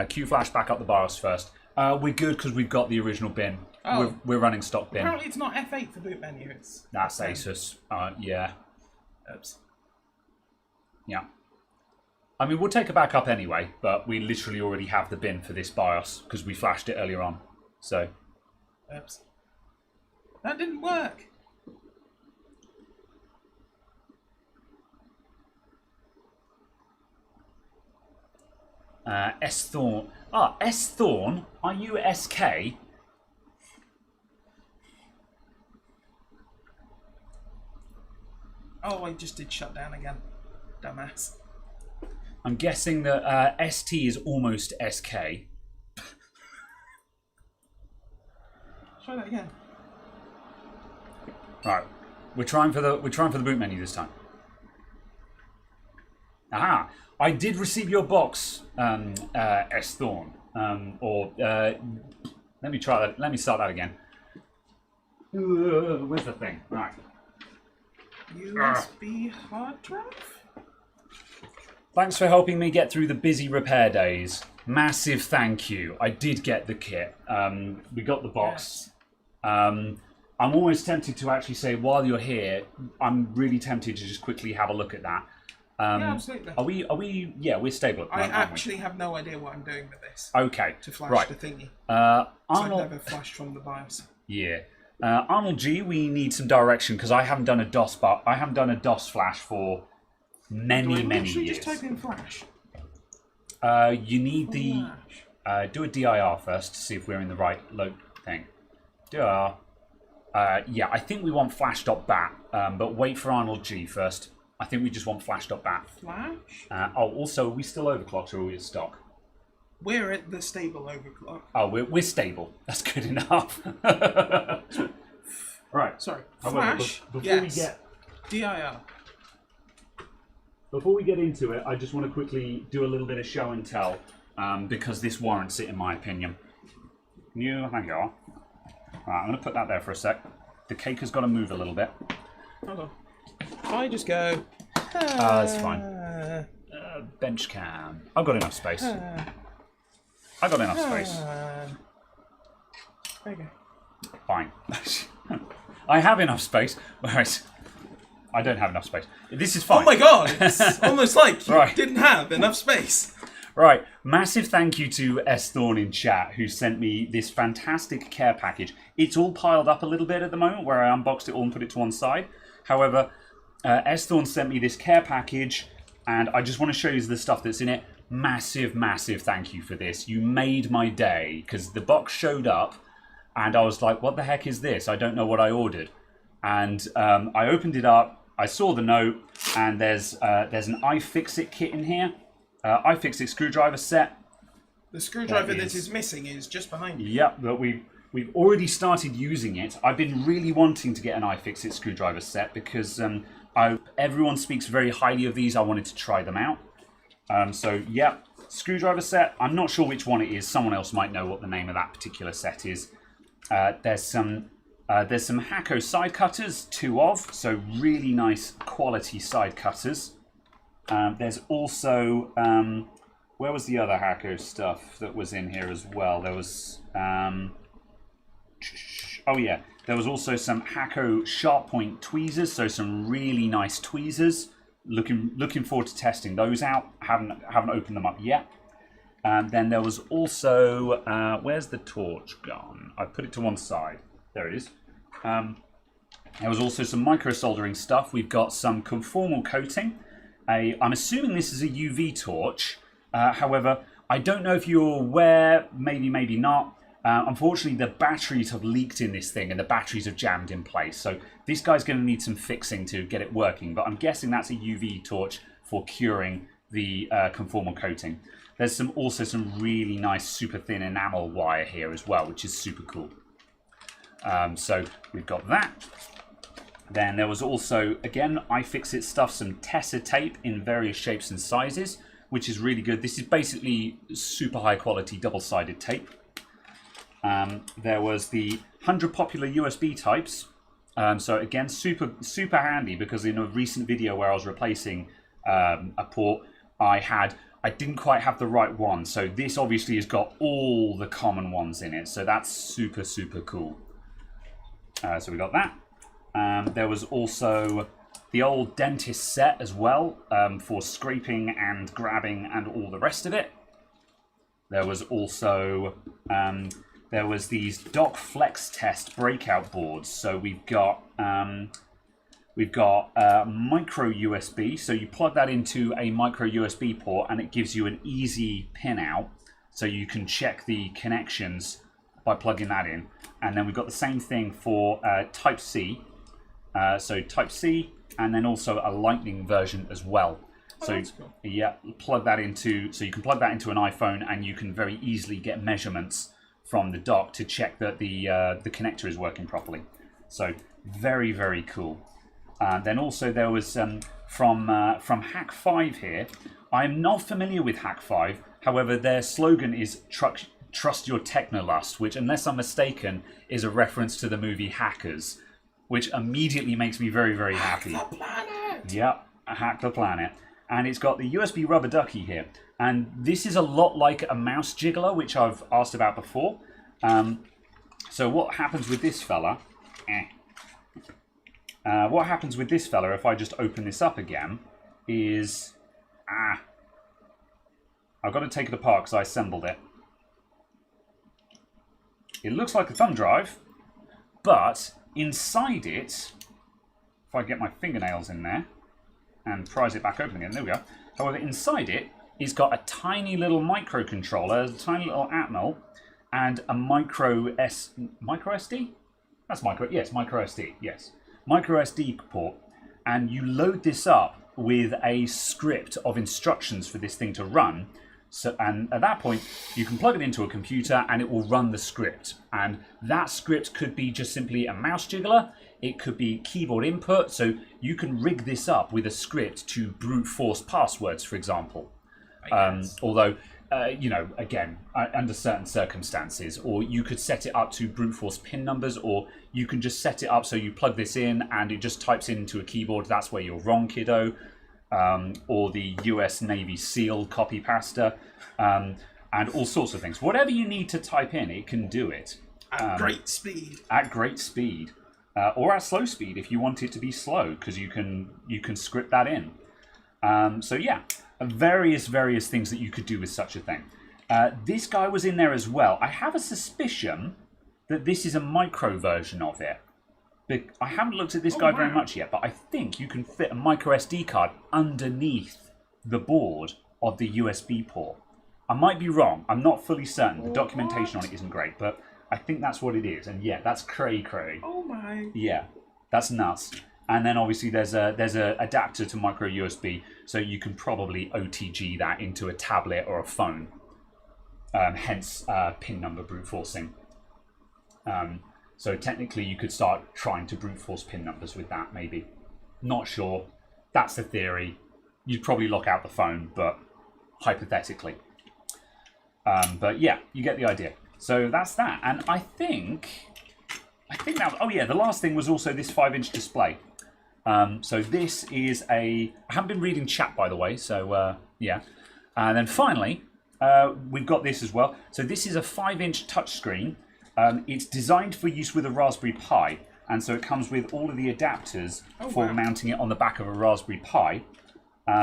Q flash back up the BIOS first. We're good because we've got the original bin. Oh. We're running stock bin. Apparently it's not F8 for boot menu. It's That's Asus. Yeah. Oops. Yeah. I mean, we'll take a backup anyway, but we literally already have the bin for this BIOS because we flashed it earlier on. So. Oops. That didn't work. S Thorn. S Thorn. Are you SK? Oh, I just did shut down again. Dumbass. I'm guessing that ST is almost SK. Try that again. Right, we're trying for the boot menu this time. Aha! I did receive your box, S Thorn. Let me try that. Let me start that again. Where's the thing? Right. USB hard drive? Thanks for helping me get through the busy repair days. Massive thank you. I did get the kit. We got the box. Yes. I'm almost tempted to actually say, while you're here, I'm really tempted to just quickly have a look at that. Yeah, absolutely. Are we? Yeah, we're stable at the moment, I actually have no idea what I'm doing with this. Okay. To flash right. the thingy. Arnold, I've never flashed from the BIOS. Yeah. Arnold G, we need some direction because I haven't done a DOS flash for many years. Just type in flash. You need do a DIR first to see if we're in the right thing. DIR. Yeah, I think we want flash.bat, but wait for Arnold G first. I think we just want flash.bat. Flash? Also, are we still overclocked or are we at stock? We're at the stable overclock. Oh, we're stable. That's good enough. Right. Sorry. Flash. Before we get DIR. Before we get into it, I just want to quickly do a little bit of show and tell, because this warrants it, in my opinion. Thank you. Right, I'm going to put that there for a sec. The cake has got to move a little bit. Hold on. I just go. That's fine. Bench cam. I've got enough space. I've got enough space. There you go. Fine. I have enough space. Whereas I don't have enough space. This is fine. Oh my god! It's almost like you Right. didn't have enough space. Right. Massive thank you to S Thorn in chat who sent me this fantastic care package. It's all piled up a little bit at the moment where I unboxed it all and put it to one side. However, S Thorn sent me this care package and I just want to show you the stuff that's in it. Massive thank you for this. You made my day because the box showed up and I was like, what the heck is this? I don't know what I ordered. And I opened it up, I saw the note, and there's an iFixit kit in here. iFixit screwdriver set. The screwdriver that is missing is just behind you. Yep, but we've already started using it. I've been really wanting to get an iFixit screwdriver set because everyone speaks very highly of these. I wanted to try them out. So yeah, screwdriver set. I'm not sure which one it is. Someone else might know what the name of that particular set is. There's some Hakko side cutters, 2 of, so really nice quality side cutters. There's also where was the other Hakko stuff that was in here as well? There was oh yeah, there was also some Hakko sharp point tweezers, so some really nice tweezers. Looking forward to testing those out. Haven't opened them up yet. Then there was also where's the torch gone? I put it to one side. There it is. There was also some micro soldering stuff. We've got some conformal coating. I'm assuming this is a UV torch. However, I don't know if you're aware. Maybe not. Unfortunately, the batteries have leaked in this thing and the batteries have jammed in place. So this guy's going to need some fixing to get it working. But I'm guessing that's a UV torch for curing the conformal coating. There's also some really nice super thin enamel wire here as well, which is super cool. So we've got that. Then there was also, again, iFixit stuff, some Tessa tape in various shapes and sizes, which is really good. This is basically super high quality double-sided tape. There was the 100 popular USB types. So again, super handy, because in a recent video where I was replacing a port, I didn't quite have the right one. So this obviously has got all the common ones in it. So that's super cool. So we got that. There was also the old dentist set as well, for scraping and grabbing and all the rest of it. There was also there was these Dock Flex Test breakout boards. So we've got micro USB. So you plug that into a micro USB port and it gives you an easy pin out. So you can check the connections by plugging that in. And then we've got the same thing for Type C. So Type C, and then also a Lightning version as well. So cool. Yeah, plug that into. So you can plug that into an iPhone, and you can very easily get measurements from the dock to check that the connector is working properly. So very cool. Then also there was from Hack 5 here. I'm not familiar with Hack 5. However, their slogan is "Trust your technolust," which, unless I'm mistaken, is a reference to the movie Hackers, which immediately makes me very happy. Hack the planet! Yep, Hack the Planet. And it's got the USB rubber ducky here. And this is a lot like a mouse jiggler, which I've asked about before. So what happens with this fella? What happens with this fella, if I just open this up again, is... I've got to take it apart because I assembled it. It looks like a thumb drive, but inside it, if I get my fingernails in there and prise it back open again, there we go. However, inside it, it's got a tiny little microcontroller, a tiny little Atmel, and a micro SD? That's yes, micro SD, yes. Micro SD port. And you load this up with a script of instructions for this thing to run. So, and at that point, you can plug it into a computer and it will run the script. And that script could be just simply a mouse jiggler. It could be keyboard input. So you can rig this up with a script to brute force passwords, for example. Although, you know, again, under certain circumstances. Or you could set it up to brute force PIN numbers. Or you can just set it up so you plug this in and it just types into a keyboard. That's where you're wrong, kiddo. Or the US Navy SEAL copy pasta, and all sorts of things. Whatever you need to type in, it can do it. At great speed. At great speed. Or at slow speed if you want it to be slow, because you can script that in. So yeah, various things that you could do with such a thing. This guy was in there as well. I have a suspicion that this is a micro version of it. I haven't looked at this guy very much yet, but I think you can fit a micro SD card underneath the board of the USB port. I might be wrong. I'm not fully certain. The documentation on it isn't great, but I think that's what it is. And yeah, that's cray. Oh my. Yeah, that's nuts. And then obviously there's a adapter to micro USB, so you can probably OTG that into a tablet or a phone. Hence PIN number brute forcing. So technically you could start trying to brute force pin numbers with that, maybe. Not sure. That's the theory. You'd probably lock out the phone, but hypothetically. But yeah, you get the idea. So that's that. And I think that, oh yeah, the last thing was also this 5-inch display. So this is I haven't been reading chat, by the way, so yeah. And then finally, we've got this as well. So this is a 5-inch touchscreen. It's designed for use with a Raspberry Pi, and so it comes with all of the adapters for mounting it on the back of a Raspberry Pi.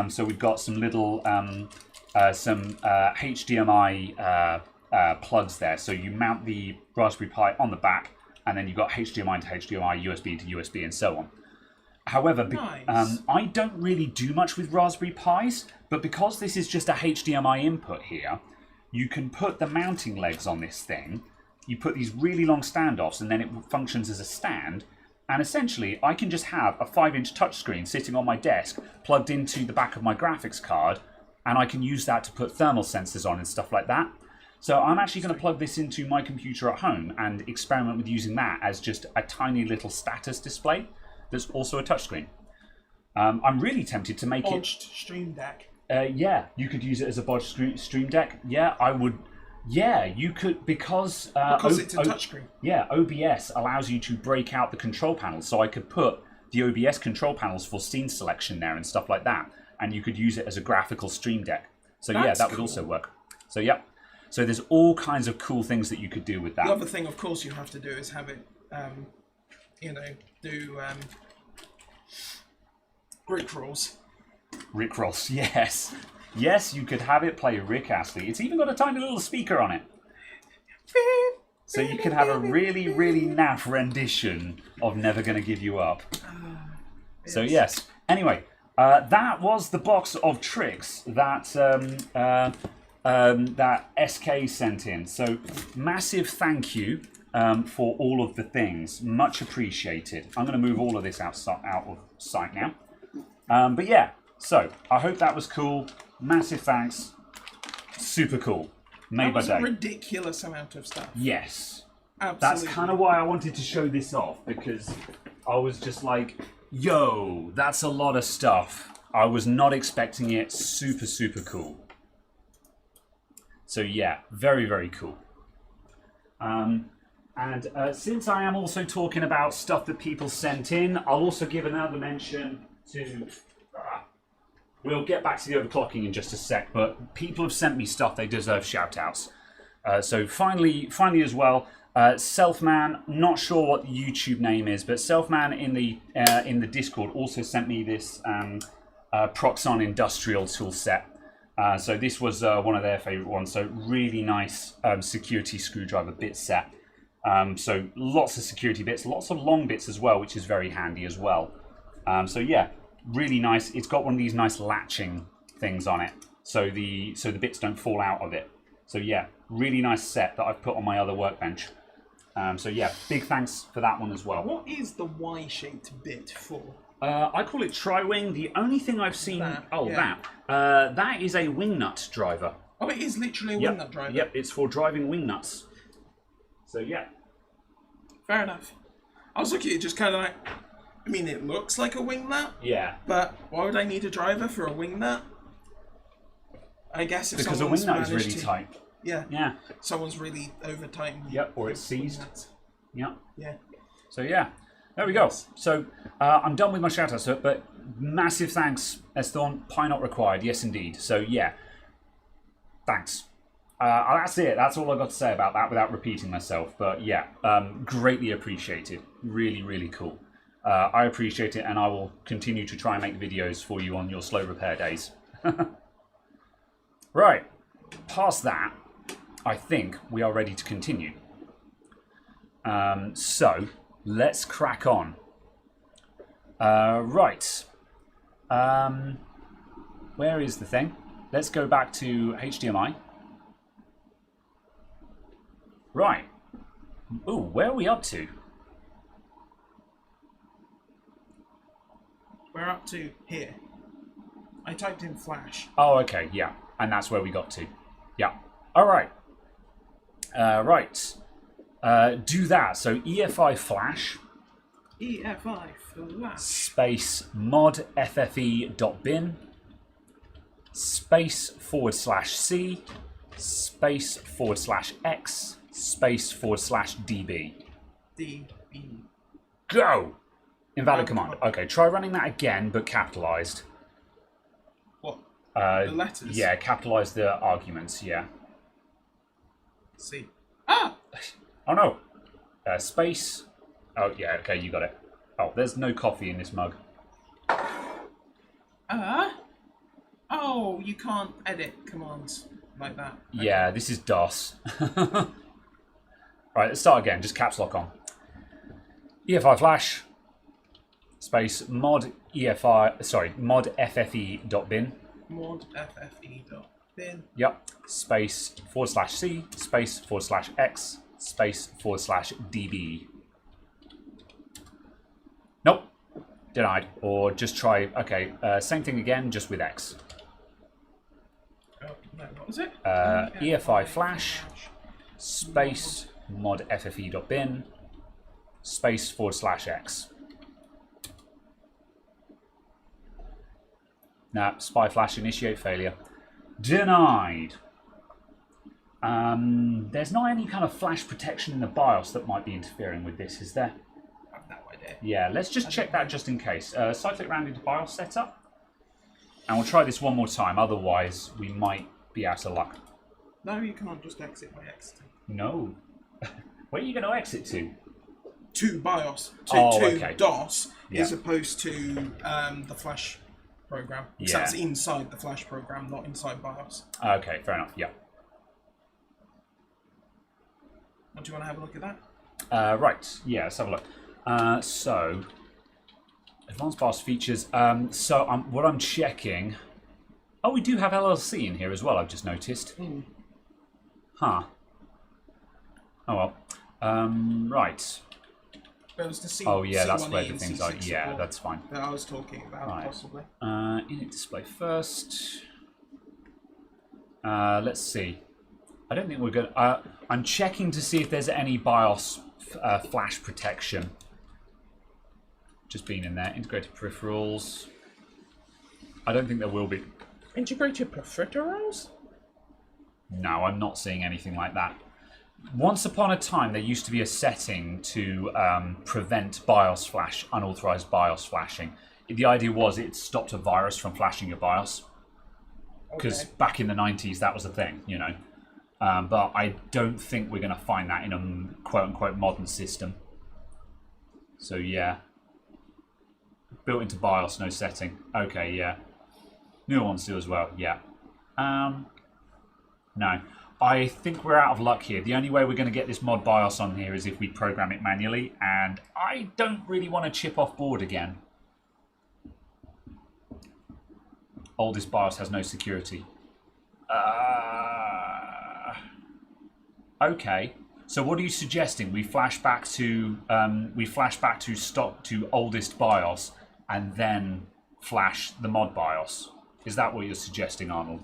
So we've got some little HDMI plugs there. So you mount the Raspberry Pi on the back, and then you've got HDMI to HDMI, USB to USB, and so on. However, nice. I don't really do much with Raspberry Pis, but because this is just a HDMI input here, you can put the mounting legs on this thing. You put these really long standoffs, and then it functions as a stand. And essentially, I can just have a 5-inch touchscreen sitting on my desk, plugged into the back of my graphics card, and I can use that to put thermal sensors on and stuff like that. So I'm actually going to plug this into my computer at home and experiment with using that as just a tiny little status display that's also a touchscreen. I'm really tempted to make bodged Stream Deck. Yeah, you could use it as a bodged Stream Deck. Yeah, I would. Yeah, you could, because it's a touchscreen. Yeah, OBS allows you to break out the control panels, so I could put the OBS control panels for scene selection there and stuff like that, and you could use it as a graphical Stream Deck. So yeah, that would also work. So yeah, so there's all kinds of cool things that you could do with that. The other thing, of course, you have to do is have it, do Rickrolls. Rickrolls, yes. Yes, you could have it play Rick Astley. It's even got a tiny little speaker on it. So you can have a really, really naff rendition of Never Gonna Give You Up. Yes. So yes. Anyway, that was the box of tricks that that SK sent in. So massive thank you for all of the things. Much appreciated. I'm going to move all of this out of sight now. But yeah, so I hope that was cool. Massive thanks. Super cool. Made by Dave. That was a ridiculous amount of stuff. Yes. Absolutely. That's kind of why I wanted to show this off, because I was just like, yo, that's a lot of stuff. I was not expecting it. Super, super cool. So yeah, very, very cool. And since I am also talking about stuff that people sent in, I'll also give another mention to... We'll get back to the overclocking in just a sec, but people have sent me stuff they deserve shout-outs. So finally as well, Selfman, not sure what the YouTube name is, but Selfman in the Discord also sent me this Proxon industrial tool set. So this was one of their favorite ones. So really nice security screwdriver bit set. So lots of security bits, lots of long bits as well, which is very handy as well. So yeah, really nice. It's got one of these nice latching things on it, so the bits don't fall out of it. So yeah, really nice set that I've put on my other workbench. So yeah, big thanks for that one as well. What is the Y-shaped bit for? I call it tri-wing. The only thing I've seen... that is a wingnut driver. Oh, it is literally a wingnut driver? Yep, it's for driving wingnuts. So yeah. Fair enough. I was looking at it just kind of like... I mean, it looks like a wingnut. Yeah. But why would I need a driver for a wingnut? I guess if because a wingnut is really tight. Yeah. Yeah. Someone's really over tightened. Yep, or it's seized. Yep. Yeah. So yeah, there we go. So I'm done with my shout outs, but massive thanks, Esthorn. Pie not required. Yes, indeed. So yeah, thanks. That's it. That's all I've got to say about that without repeating myself. But yeah, greatly appreciated. Really, really cool. I appreciate it, and I will continue to try and make videos for you on your slow repair days. Right, past that, I think we are ready to continue. So, let's crack on. Right. Where is the thing? Let's go back to HDMI. Right. Ooh, where are we up to? We're up to here. I typed in Flash. Oh, okay, yeah. And that's where we got to. Yeah. All right. Right. Do that. So EFI flash EFI flash space mod ffe.bin space /c space /x space /db. DB. Go! Invalid command. Okay, try running that again, but capitalized. What? The letters? Yeah, capitalize the arguments, yeah. C. Ah! Oh no! Space. Oh, yeah, okay, you got it. Oh, there's no coffee in this mug. Oh, you can't edit commands like that. Okay. Yeah, this is DOS. Right, let's start again. Just caps lock on. EFI flash space mod ffe.bin. Mod ffe.bin. Yep. Space /c space /x space /db. Nope. Denied. Or just try. Okay. Same thing again, just with X. Oh no, what was it? EFI flash space mod ffe.bin space /x. Now, spy flash initiate failure. Denied. There's not any kind of flash protection in the BIOS that might be interfering with this, is there? I have no idea. Yeah, let's just check that just in case. Cyclic round into BIOS setup. And we'll try this one more time, otherwise we might be out of luck. No, you can't just exit by exiting. No. Where are you going to exit to? To BIOS. Okay. DOS, Yeah. as opposed to the Flash program. Because Yeah. that's inside the Flash program, not inside BIOS. Okay, fair enough, yeah. What, do you want to have a look at that? Right, yeah, let's have a look. So, advanced BIOS features. What I'm checking... Oh, we do have LLC in here as well, I've just noticed. Huh. Oh well. Right. There was the C. Oh yeah, that's C1E where the and things C6 are. Yeah, support that's fine. that I was talking about, Right. possibly. Init display first. Let's see. I don't think we're going to... I'm checking to see if there's any BIOS flash protection. Just being in there. Integrated peripherals. I don't think there will be. Integrated peripherals? No, I'm not seeing anything like that. Once upon a time, there used to be a setting to prevent BIOS flash, unauthorized BIOS flashing. The idea was it stopped a virus from flashing your BIOS. Because back in the 90s, that was a thing, you know. But I don't think we're going to find that in a quote-unquote modern system. So, yeah. Built into BIOS, no setting. Okay, yeah. New ones do as well, yeah. No. I think we're out of luck here. The only way we're going to get this mod BIOS on here is if we program it manually, and I don't really want to chip off board again. Oldest BIOS has no security. Okay. So what are you suggesting? We flash back to oldest BIOS and then flash the mod BIOS. Is that what you're suggesting, Arnold?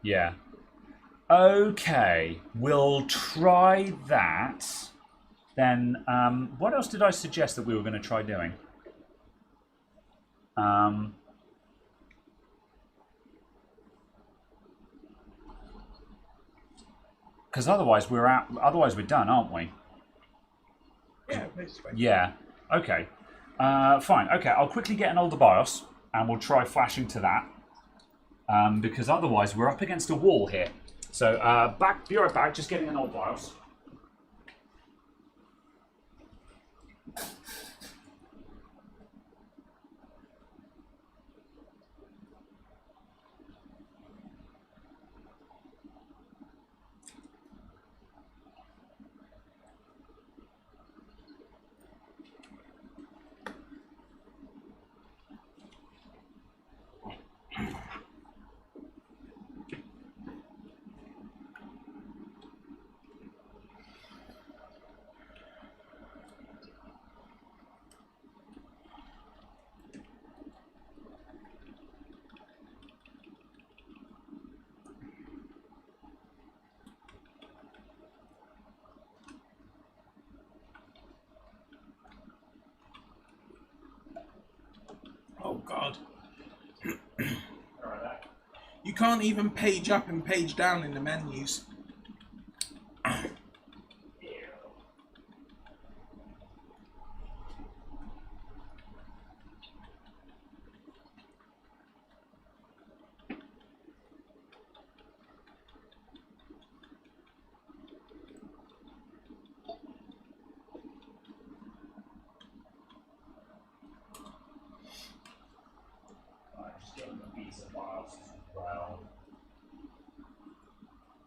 Yeah. Okay, we'll try that. Then, what else did I suggest that we were going to try doing? Because otherwise we're out. Otherwise we're done, aren't we? Yeah, basically. Yeah. Okay. Fine. Okay, I'll quickly get an older BIOS and we'll try flashing to that. Because otherwise we're up against a wall here. So be right back, just getting an old BIOS. can't even page up and page down in the menus.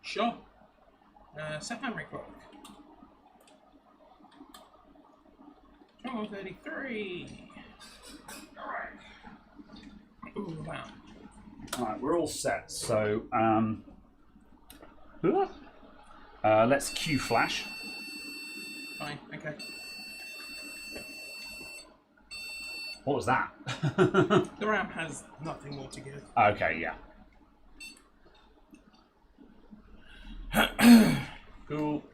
Sure. Set memory clock. 12:33. Alright. Ooh, wow. Alright, we're all set. So, let's Q flash. Fine, okay. What was that? The RAM has nothing more to give. Okay, yeah. Cool.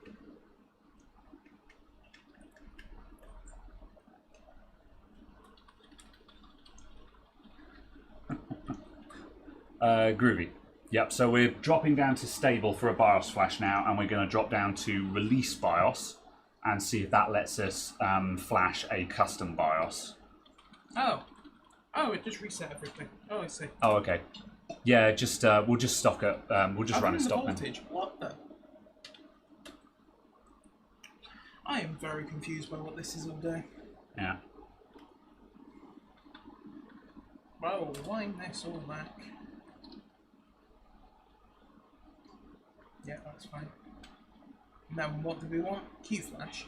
Groovy. Yep, so we're dropping down to stable for a BIOS flash now, and we're going to drop down to release BIOS and see if that lets us flash a custom BIOS. Oh. Oh, it just reset everything. Oh, I see. Oh, okay. Yeah, just we'll just stock it. We'll just run a stock voltage. What the? I am very confused by what this is all doing. Yeah. Well, wind this all back. Yeah, that's fine. Now, what do we want? Q flash.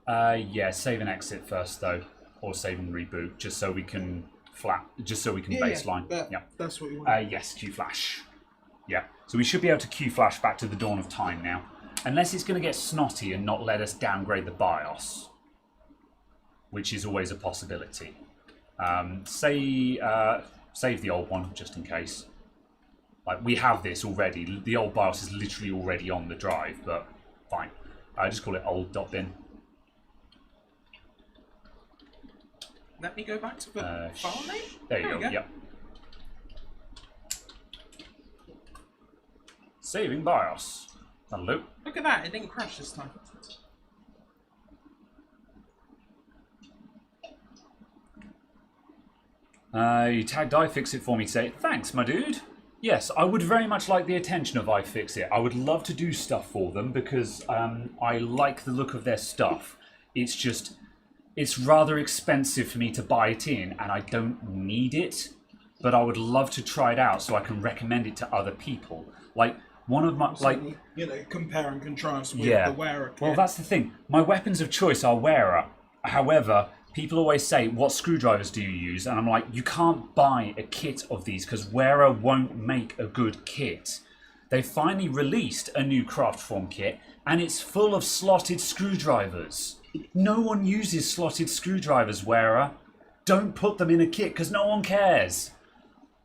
Yeah, save and exit first though, or save and reboot, just so we can baseline. Yeah, that's what you want. Yes, Q flash. Yeah, so we should be able to Q flash back to the dawn of time now, unless it's going to get snotty and not let us downgrade the BIOS, which is always a possibility. Save the old one just in case. Like, we have this already. The old BIOS is literally already on the drive, but fine. I just call it old.bin. Let me go back to the file name. There you go. Yep. Saving BIOS. Hello. Look at that. It didn't crash this time. You tagged iFixit for me today. Thanks, my dude. Yes, I would very much like the attention of iFixit. I would love to do stuff for them because I like the look of their stuff. It's just, it's rather expensive for me to buy it in, and I don't need it. But I would love to try it out so I can recommend it to other people. Like one of my, you know, compare and contrast with yeah. the wearer kit. Well, that's the thing. My weapons of choice are wearer. However, people always say, what screwdrivers do you use? And I'm like, you can't buy a kit of these because wearer won't make a good kit. They finally released a new craft form kit and it's full of slotted screwdrivers. No one uses slotted screwdrivers, wearer. Don't put them in a kit because no one cares.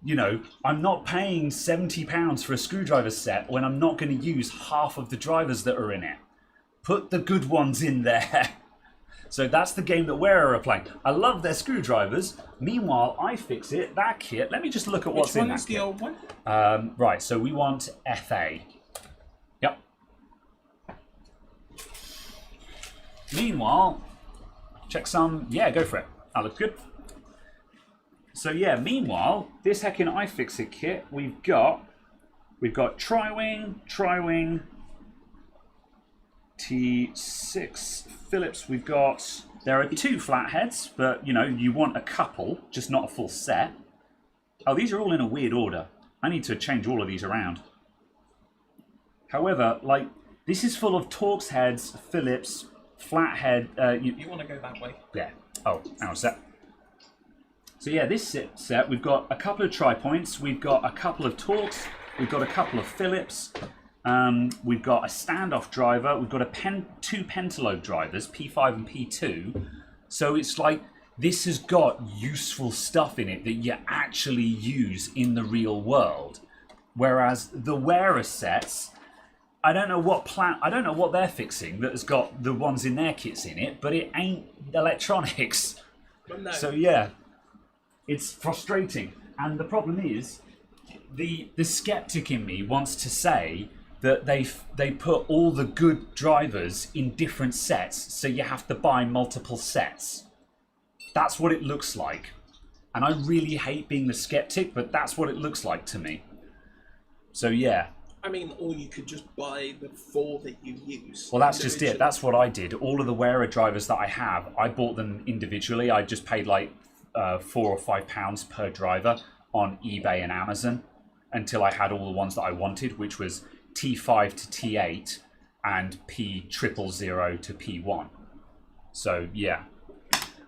You know, I'm not paying £70 for a screwdriver set when I'm not going to use half of the drivers that are in it. Put the good ones in there. So that's the game that wearer are playing. I love their screwdrivers. Meanwhile, iFixit, that kit. Let me just look at what's in that kit. Which one is the old one? Right, so we want FA. Yep. Meanwhile, check some. Yeah, go for it. That looks good. So yeah, meanwhile, this heckin' iFixit kit, we've got Tri-Wing, T6 Phillips. There are 2 flatheads, but you know, you want a couple, just not a full set. Oh, these are all in a weird order. I need to change all of these around. However, like, this is full of Torx heads, Phillips, flathead. You want to go that way? Yeah. Oh, hang on a sec. So yeah, this set, we've got a couple of tri-points, we've got a couple of Torx, we've got a couple of Phillips, we've got a standoff driver, we've got two pentalobe drivers, P5 and P2. So it's like, this has got useful stuff in it that you actually use in the real world. Whereas the wearer sets, I don't know what they're fixing that has got the ones in their kits in it, but it ain't electronics. But no. So yeah. It's frustrating, and the problem is, the skeptic in me wants to say that they put all the good drivers in different sets, so you have to buy multiple sets. That's what it looks like. And I really hate being the skeptic, but that's what it looks like to me. So yeah. I mean, or you could just buy the 4 that you use. Well, that's just it. That's what I did. All of the wearer drivers that I have, I bought them individually. I just paid like £4 or £5 per driver on eBay and Amazon until I had all the ones that I wanted, which was T5 to T8 and P000 to P1. So yeah.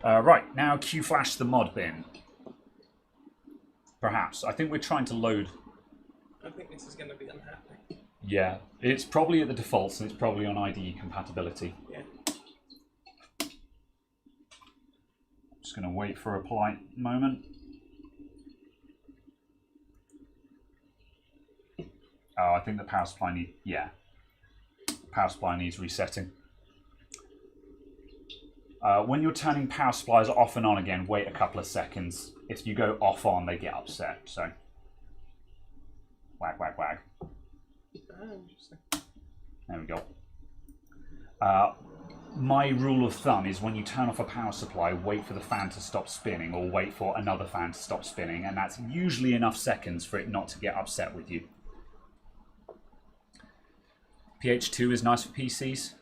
Right, now Q-Flash the mod bin. Perhaps. I think we're trying to load... I think this is going to be unhappy. Yeah, it's probably at the defaults and it's probably on IDE compatibility. Yeah. Just going to wait for a polite moment. Oh, I think the power supply needs... Yeah. Power supply needs resetting. When you're turning power supplies off and on again, wait a couple of seconds. If you go off on, they get upset, so... Wag, wag, wag. Interesting. There we go. My rule of thumb is when you turn off a power supply, wait for the fan to stop spinning or wait for another fan to stop spinning, and that's usually enough seconds for it not to get upset with you. PH2 is nice for PCs.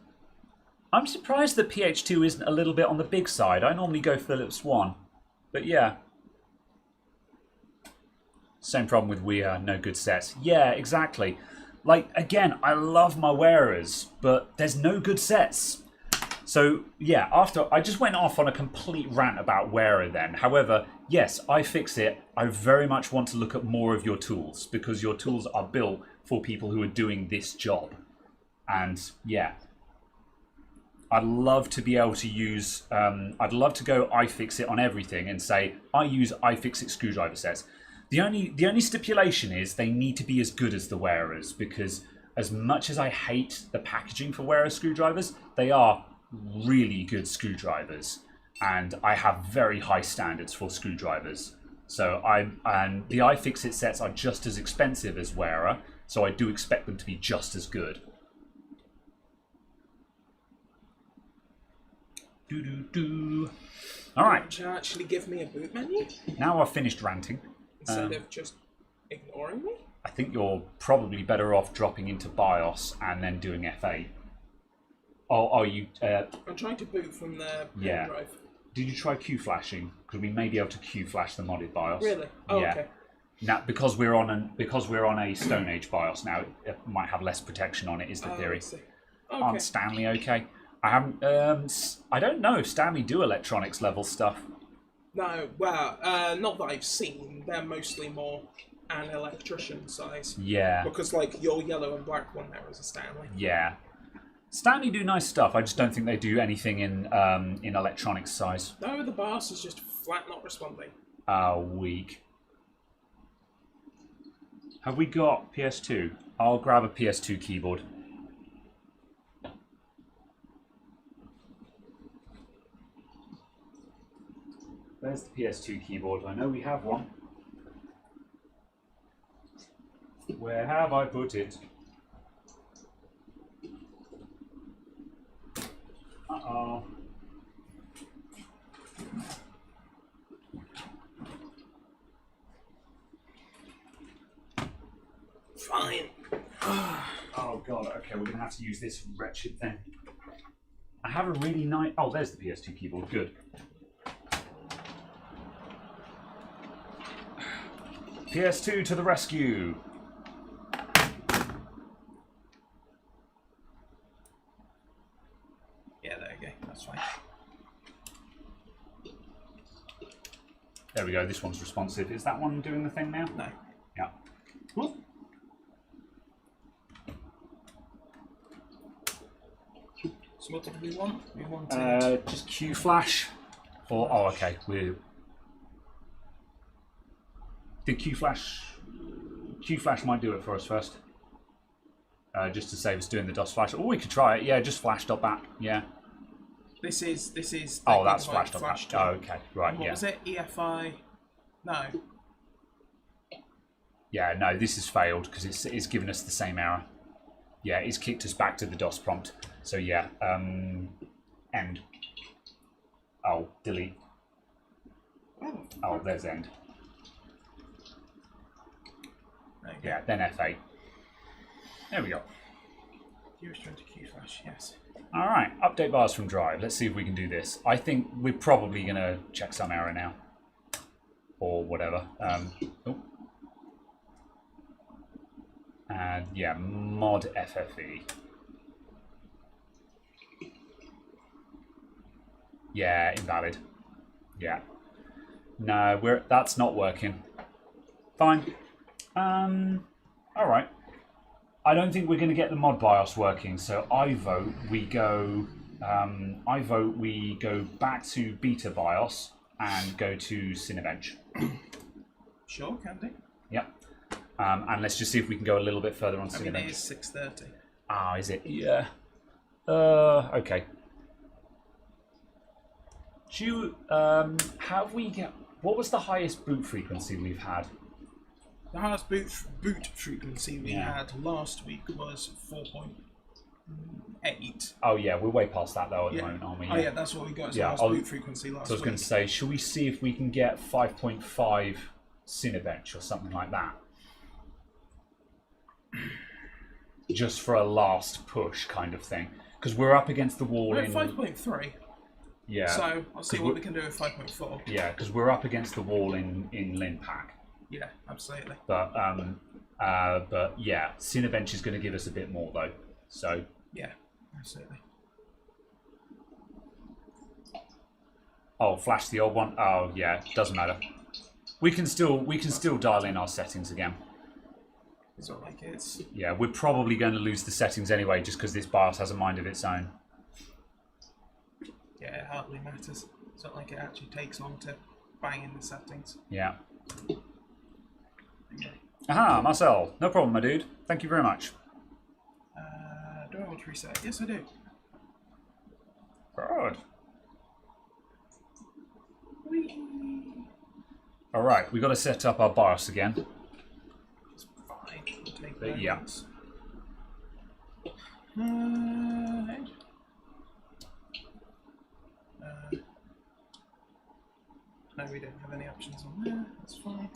I'm surprised that PH2 isn't a little bit on the big side. I normally go Philips 1. But yeah. Same problem with Wii, no good sets. Yeah, exactly. Like, again, I love my wearers, but there's no good sets. So, yeah, after I just went off on a complete rant about wearer then. However, yes, iFixit, I very much want to look at more of your tools because your tools are built for people who are doing this job. And, yeah. I'd love to be able to use, I'd love to go iFixit on everything and say, I use iFixit screwdriver sets. The only stipulation is they need to be as good as the wearers, because as much as I hate the packaging for wearer screwdrivers, they are really good screwdrivers, and I have very high standards for screwdrivers. So and the iFixit sets are just as expensive as wearer, so I do expect them to be just as good. All right. Would you actually give me a boot menu? Now I've finished ranting. Instead of just ignoring me? I think you're probably better off dropping into BIOS and then doing F8. Oh, are you? I'm trying to boot from the pen drive. Did you try Q-flashing? Because we may be able to Q-flash the modded BIOS. Really? Oh, yeah. Okay. Now, because we're on a Stone Age BIOS now, it might have less protection on it. Is the theory? I see. Okay. Aren't Stanley okay? I haven't. I don't know if Stanley do electronics level stuff. No, well, not that I've seen. They're mostly more an electrician size. Yeah. Because, like, your yellow and black one there is a Stanley. Yeah. Stanley do nice stuff. I just don't think they do anything in electronics size. No, the BIOS is just flat not responding. Weak. Have we got PS2? I'll grab a PS2 keyboard. There's the PS2 keyboard. I know we have one. Where have I put it? Uh-oh. Fine. Oh god, okay, we're gonna have to use this wretched thing. I have a really nice... Oh, there's the PS2 keyboard, good. PS2 to the rescue! Yeah, there you go, that's fine. There we go, this one's responsive. Is that one doing the thing now? No. Yeah. Cool. So what did we want? We wanted... Just Q-flash. Or, oh, okay. Did Q-flash might do it for us first. Just to save us doing the DOS flash. Oh, we could try it. Yeah, just flash.bat. Yeah. This is. Oh, that's flash.bat. Oh, okay. Right, and what was it? EFI? No. Yeah, no, this has failed because it's given us the same error. Yeah, it's kicked us back to the DOS prompt. So yeah, end. Oh, delete. Oh, there's end. Yeah, then F8. There we go. US20 key flash, yes. All right, update bars from drive. Let's see if we can do this. I think we're probably going to check some error now. Or whatever. Oh. And yeah, mod FFE. Yeah, invalid. Yeah. No, that's not working. Fine. All right. I don't think we're going to get the mod BIOS working, so I vote we go back to beta BIOS and go to Cinebench. Sure, can do. Yep. And let's just see if we can go a little bit further on Cinebench. I mean, it is 6:30. Ah, is it? Yeah. Okay. Do you, what was the highest boot frequency we've had? The highest boot frequency we had last week was 4.8. Oh yeah, we're way past that though at the moment, aren't we? Oh yeah, that's what we got as highest boot frequency last week. So I was going to say, should we see if we can get 5.5 Cinebench or something like that? Just for a last push kind of thing. Because we're up against the wall. We're at 5.3. Yeah. So I'll see what we can do with 5.4. Yeah, because we're up against the wall in Linpack. Yeah, absolutely. But yeah, Cinebench is going to give us a bit more though. So yeah, absolutely. Oh, flash the old one. Oh yeah, doesn't matter. We can still dial in our settings again. It's not like it's. Yeah, we're probably going to lose the settings anyway, just because this BIOS has a mind of its own. Yeah, it hardly matters. It's not like it actually takes long to bang in the settings. Yeah. Okay. Aha, Marcel. No problem, my dude. Thank you very much. Do I want to reset? Yes, I do. Good. Whee! All right, we've got to set up our BIOS again. It's fine. We'll take But yeah. No, we don't have any options on there. That's fine.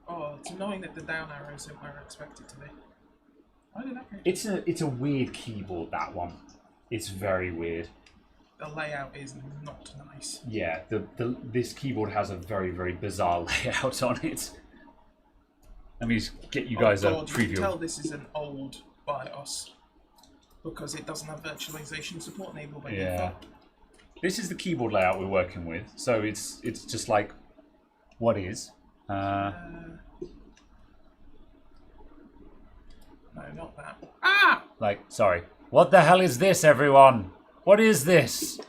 Oh, it's annoying that the down arrow isn't where I expect it to be. Why did that go? It's a weird keyboard, that one. It's very weird. The layout is not nice. Yeah, this keyboard has a very, very bizarre layout on it. Let me just get you guys a preview. You can tell this is an old BIOS because it doesn't have virtualization support enabled by default. This is the keyboard layout we're working with, so it's just like what is. No, not that. Ah! Like, sorry. What the hell is this, everyone? What is this?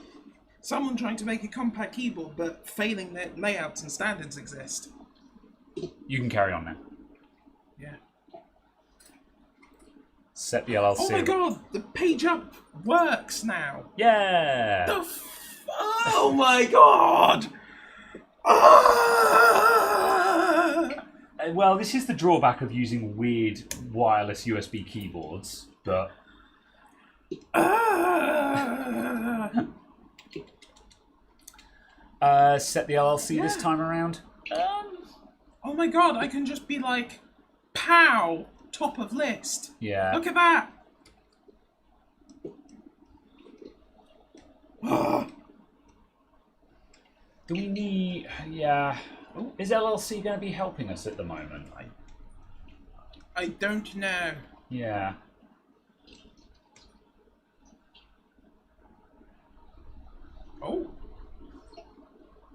Someone trying to make a compact keyboard, but failing that layouts and standards exist. You can carry on now. Yeah. Set the LLC. Oh my god, the page up works now. Yeah. Oh my god. Well, this is the drawback of using weird wireless USB keyboards, but. Set the LLC this time around. Oh my god, I can just be like, pow, top of list. Yeah. Look at that. Do we need? Yeah. Is LLC going to be helping us at the moment? I don't know. Yeah. Oh.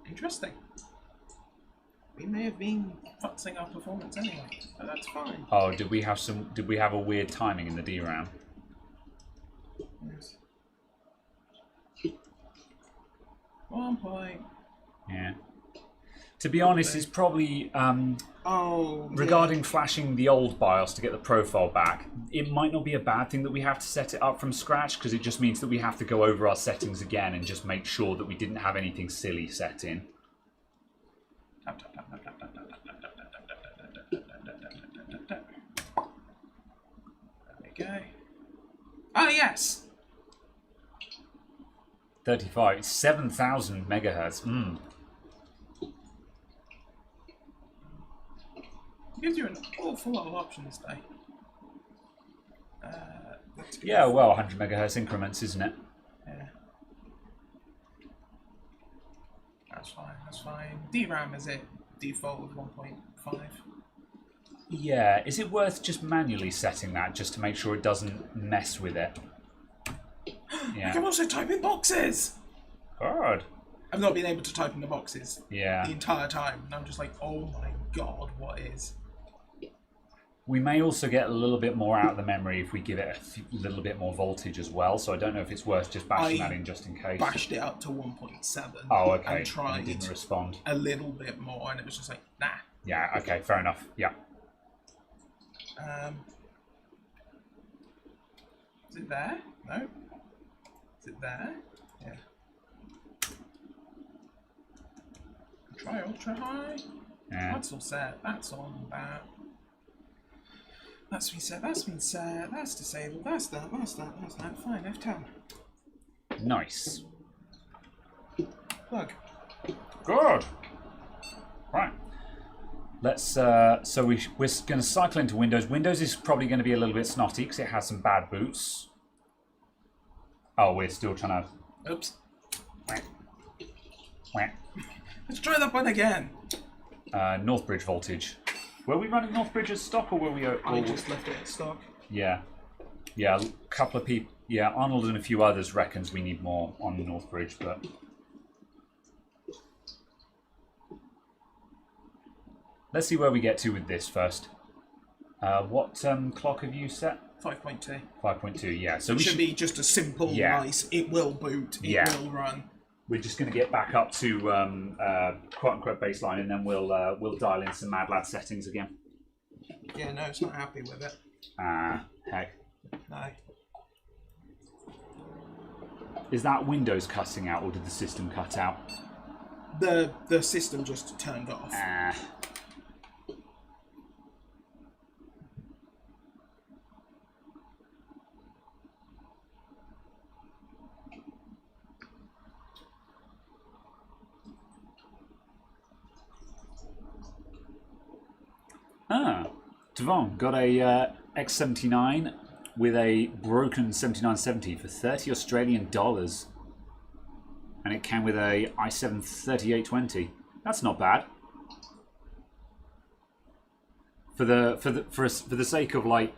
Interesting. We may have been futzing our performance anyway, but that's fine. Oh, did we have a weird timing in the DRAM? Yes. 1 point. Yeah. To be honest, it's probably regarding flashing the old BIOS to get the profile back. It might not be a bad thing that we have to set it up from scratch, because it just means that we have to go over our settings again and just make sure that we didn't have anything silly set in. we go. Ah, yes. 35. 7,000 megahertz. It gives you an awful lot of options, though. Yeah, well, 100 megahertz increments, isn't it? Yeah. That's fine, that's fine. DRAM is it? Default of 1.5. Yeah, is it worth just manually setting that just to make sure it doesn't mess with it? I can also type in boxes! God. I've not been able to type in the boxes Yeah. the entire time, and I'm just like, oh my god, what is? We may also get a little bit more out of the memory if we give it a little bit more voltage as well, so I don't know if it's worth just bashing that in just in case. Bashed it up to 1.7. Oh, okay. And tried it didn't respond. a little bit more, and it was just like, nah. Yeah, okay, fair enough. Yeah. Is it there? No. Is it there? Yeah. Try ultra high. Yeah. That's all set. That's on that. That's been set. That's been set. That's disabled. That's that. That's that. That's that. Fine. F10. Nice. Plug. Good. Right. Let's. So we're going to cycle into Windows. Windows is probably going to be a little bit snotty because it has some bad boots. Oh, we're still trying to. Oops. Wah. Let's try that one again. Northbridge voltage. Were we running Northbridge as stock, or were we? I just left it at stock. Yeah, yeah. A couple of people. Yeah, Arnold and a few others reckons we need more on Northbridge, but let's see where we get to with this first. What clock have you set? 5.2. 5.2. Yeah. So It we should be just a simple, nice. It will boot. It will run. We're just going to get back up to quote unquote baseline, and then we'll dial in some Mad Lad settings again. Yeah, no, it's not happy with it. Ah, heck. No. Is that Windows cutting out, or did the system cut out? The system just turned off. Ah. Devon got a X79 with a broken 7970 for 30 Australian dollars, and it came with a i7 3820. That's not bad. For the sake of like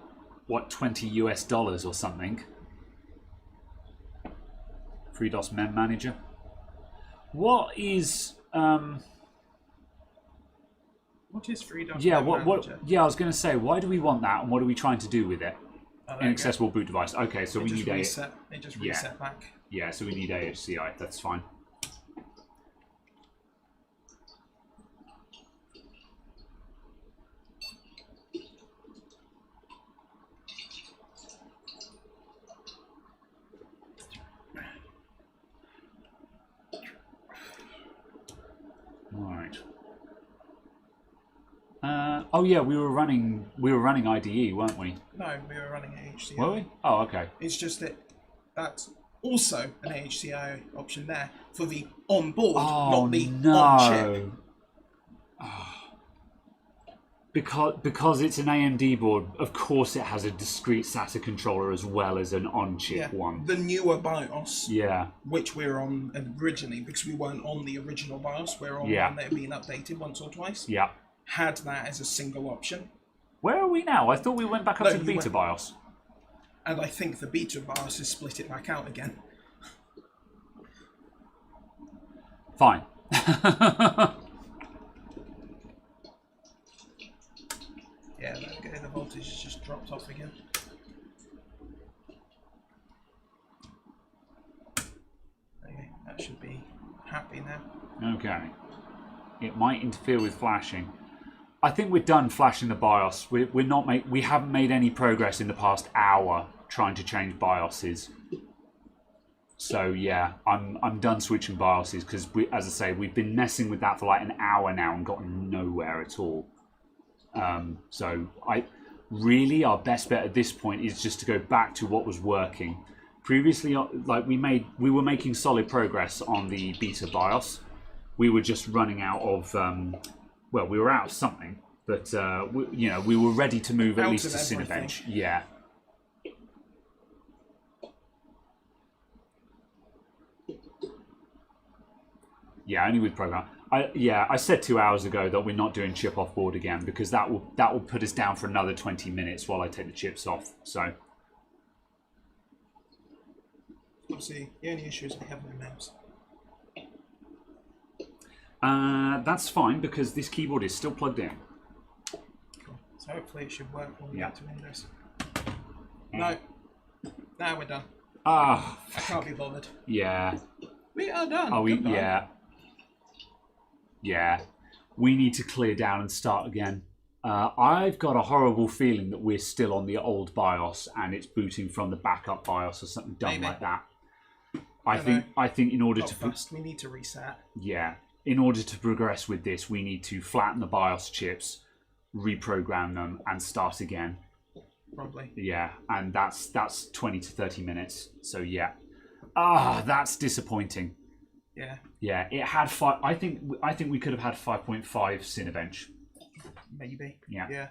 what, $20 US or something. FreeDOS Mem Manager. What is What is FreeDOS? Yeah, what? Yeah, I was going to say, why do we want that, and what are we trying to do with it? Inaccessible boot device. Okay, so we need reset. It just reset back. Yeah, so we need AHCI. That's fine. Right. Oh yeah, we were running IDE, weren't we? No, we were running AHCI. Were we? Oh, okay. It's just that that's also an AHCI option there for the on-board, not the on-chip. Because it's an AMD board, of course it has a discrete SATA controller as well as an on-chip one. The newer BIOS, which we're on originally, because we weren't on the original BIOS, we're on one that had been updated once or twice. Yeah. Had that as a single option. Where are we now? I thought we went back up to the beta BIOS. And I think the beta BIOS has split it back out again. Fine. Yeah, okay, the voltage has just dropped off again. Okay, that should be happy now. Okay. It might interfere with flashing. I think we're done flashing the BIOS. We haven't made any progress in the past hour trying to change BIOSes. So yeah, I'm done switching BIOSes because as I say, we've been messing with that for like an hour now and gotten nowhere at all. So really our best bet at this point is just to go back to what was working. Previously, like we were making solid progress on the beta BIOS. We were just running out of well, we were out of something, but we were ready to move at least to Cinebench. Yeah. Yeah, only with program. I said 2 hours ago that we're not doing chip off board again because that will put us down for another 20 minutes while I take the chips off. So obviously, the only issue is I have no mouse. That's fine because this keyboard is still plugged in. Cool. So hopefully it should work when we get to Windows. No. Now we're done. I can't be bothered. Yeah. We are done. Are we? Yeah. Yeah. We need to clear down and start again. I've got a horrible feeling that we're still on the old BIOS and it's booting from the backup BIOS or something dumb like that. I think in order we need to reset. Yeah. In order to progress with this, we need to flatten the BIOS chips, reprogram them, and start again. Probably. Yeah, and that's 20 to 30 minutes. So yeah. That's disappointing. Yeah. Yeah, it had five. I think we could have had 5.5 Cinebench. Maybe. Yeah. Yeah.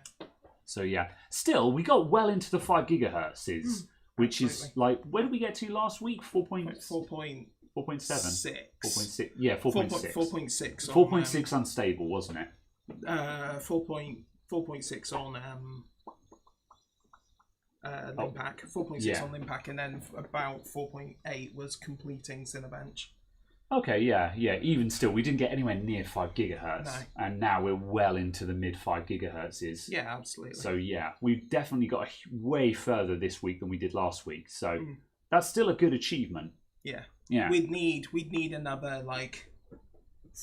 So yeah, still we got well into the 5 gigahertzes, which absolutely. Is like where did we get to last week? 4.7. 4.6. Yeah, 4.6. 4.6. 4.6 unstable, wasn't it? 4.6 on Limpack. 4.6 on Limpack, and then about 4.8 was completing Cinebench. Okay, yeah. Even still, we didn't get anywhere near 5 gigahertz, and now we're well into the mid 5 gigahertzes. Yeah, absolutely. So yeah, we've definitely got way further this week than we did last week. So that's still a good achievement. Yeah. Yeah. We'd need another like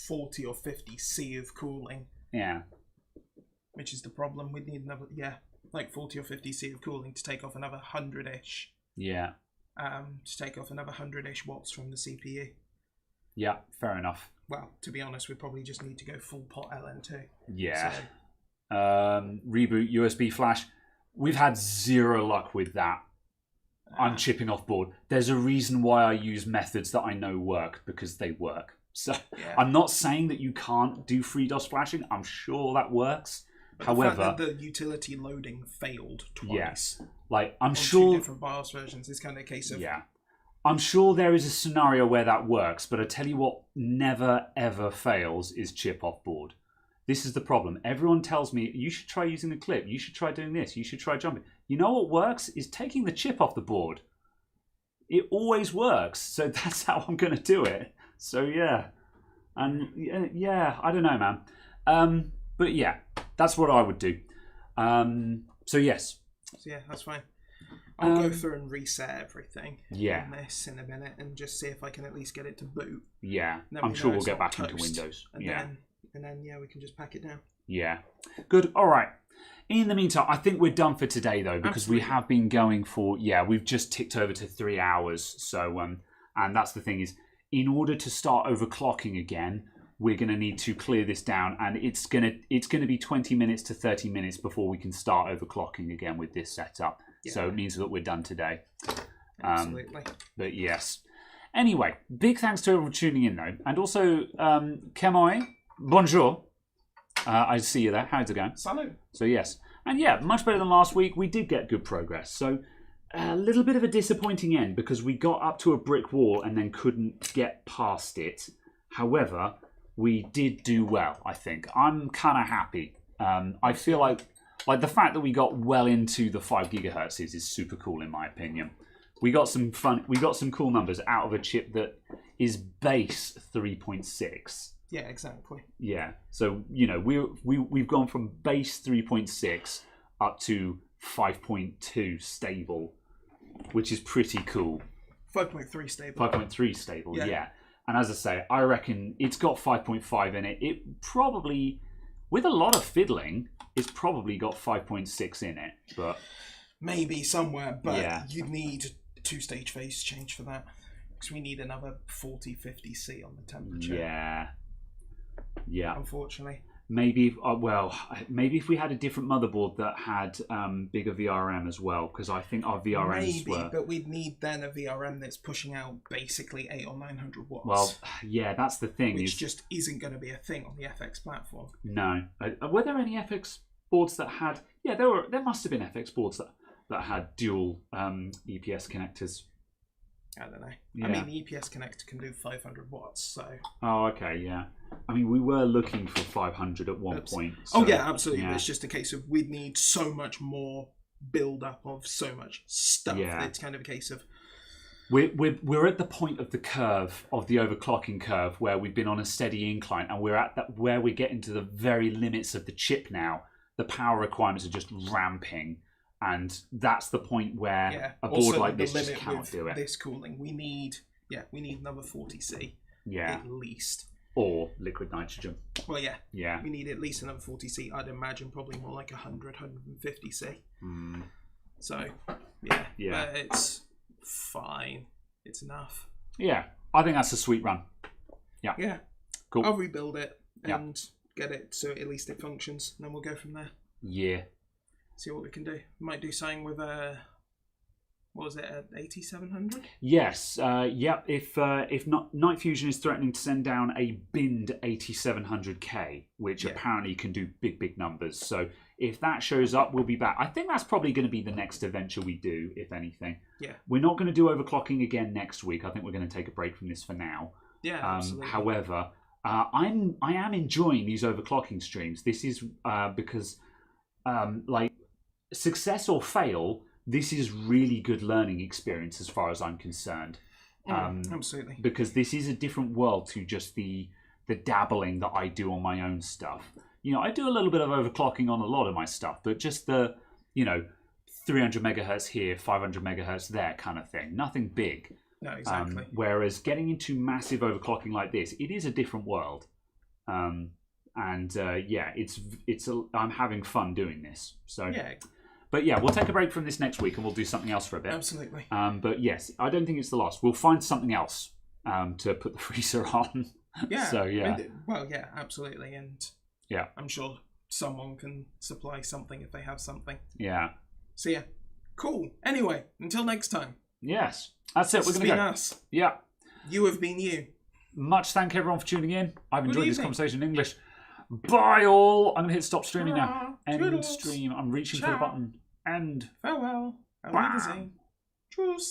40 or 50 C of cooling. Yeah. Which is the problem. We'd need another like 40 or 50 C of cooling to take off another 100-ish. Yeah. To take off another 100-ish watts from the CPU. Yeah, fair enough. Well, to be honest, we probably just need to go full pot LN2. Yeah. So. Reboot USB flash. We've had zero luck with that. I'm chipping off board. There's a reason why I use methods that I know work, because they work. So I'm not saying that you can't do FreeDOS flashing. I'm sure that works. But however, the fact that the utility loading failed twice. Yes. Like I'm on sure 2 different BIOS versions is kind of a case of I'm sure there is a scenario where that works, but I tell you what never ever fails is chip off board. This is the problem. Everyone tells me, you should try using a clip. You should try doing this. You should try jumping. You know what works? Is taking the chip off the board. It always works. So that's how I'm going to do it. So yeah. And yeah, I don't know, man. But yeah, that's what I would do. So yes. So yeah, that's fine. I'll go through and reset everything on this in a minute and just see if I can at least get it to boot. Yeah, I'm sure we'll get back into Windows. And then we can just pack it down. Yeah. Good. All right. In the meantime, I think we're done for today, though, because we have been going for, we've just ticked over to 3 hours. So, and that's the thing is, in order to start overclocking again, we're going to need to clear this down, and it's going to be 20 minutes to 30 minutes before we can start overclocking again with this setup. Yeah. So it means that we're done today. Absolutely. But yes. Anyway, big thanks to everyone tuning in, though. And also, Kemoy, bonjour. I see you there. How's it going? Salut. So yes. And yeah, much better than last week. We did get good progress. So a little bit of a disappointing end because we got up to a brick wall and then couldn't get past it. However, we did do well, I think. I'm kind of happy. I feel like the fact that we got well into the 5 gigahertz is super cool in my opinion. We got some cool numbers out of a chip that is base 3.6. Yeah, exactly. Yeah. So, we've gone from base 3.6 up to 5.2 stable, which is pretty cool. 5.3 stable. 5.3 stable, yeah. And as I say, I reckon it's got 5.5 in it. It probably, with a lot of fiddling, it's probably got 5.6 in it. But maybe somewhere, but you'd need 2-stage phase change for that. Because we need another 40, 50 C on the temperature. Yeah. Unfortunately. Maybe, maybe if we had a different motherboard that had bigger VRM as well, because I think our VRMs Maybe, but we'd need then a VRM that's pushing out basically 800 or 900 watts. Well, yeah, that's the thing. Which just isn't going to be a thing on the FX platform. No. Were there any FX boards that had... Yeah, there must have been FX boards that had dual EPS connectors. I don't know. Yeah. I mean, the EPS connector can do 500 watts, so... Oh, okay, yeah. I mean, we were looking for 500 at one point. So, oh, yeah, absolutely. Yeah. It's just a case of we'd need so much more build-up of so much stuff. Yeah. It's kind of a case of... We're at the point of the curve, of the overclocking curve, where we've been on a steady incline, and we're at that where we're getting to the very limits of the chip now. The power requirements are just ramping. And that's the point where a board like this just cannot do it. This cooling, we need another 40C, at least, or liquid nitrogen. Well, yeah, we need at least another 40C. I'd imagine probably more like 100, 150C. So, yeah, but it's fine. It's enough. Yeah, I think that's a sweet run. Yeah, cool. I'll rebuild it and get it so at least it functions, and then we'll go from there. Yeah. See what we can do. Might do something with what was it, an 8700? Yes. If not, Night Fusion is threatening to send down a binned 8700K, which apparently can do big numbers. So if that shows up, we'll be back. I think that's probably going to be the next adventure we do, if anything. Yeah. We're not going to do overclocking again next week. I think we're going to take a break from this for now. Yeah. Absolutely. However, I am enjoying these overclocking streams. This is because success or fail, this is really good learning experience as far as I'm concerned. Absolutely. Because this is a different world to just the dabbling that I do on my own stuff. You know, I do a little bit of overclocking on a lot of my stuff, but just the, 300 megahertz here, 500 megahertz there kind of thing. Nothing big. No, exactly. Whereas getting into massive overclocking like this, it is a different world. I'm having fun doing this. So yeah. But yeah, we'll take a break from this next week and we'll do something else for a bit. Absolutely. But yes, I don't think it's the last. We'll find something else to put the freezer on. Yeah. So yeah. Well, yeah, absolutely, and yeah, I'm sure someone can supply something if they have something. Yeah. So yeah, cool. Anyway, until next time. Yes, that's it. We're going to go. Us. Yeah. You have been you. Much thank everyone for tuning in. I've enjoyed this conversation in English. Bye all. I'm going to hit stop streaming now. End stream. I'm reaching for the button. End. Farewell. Auf Wiedersehen. Tschüss.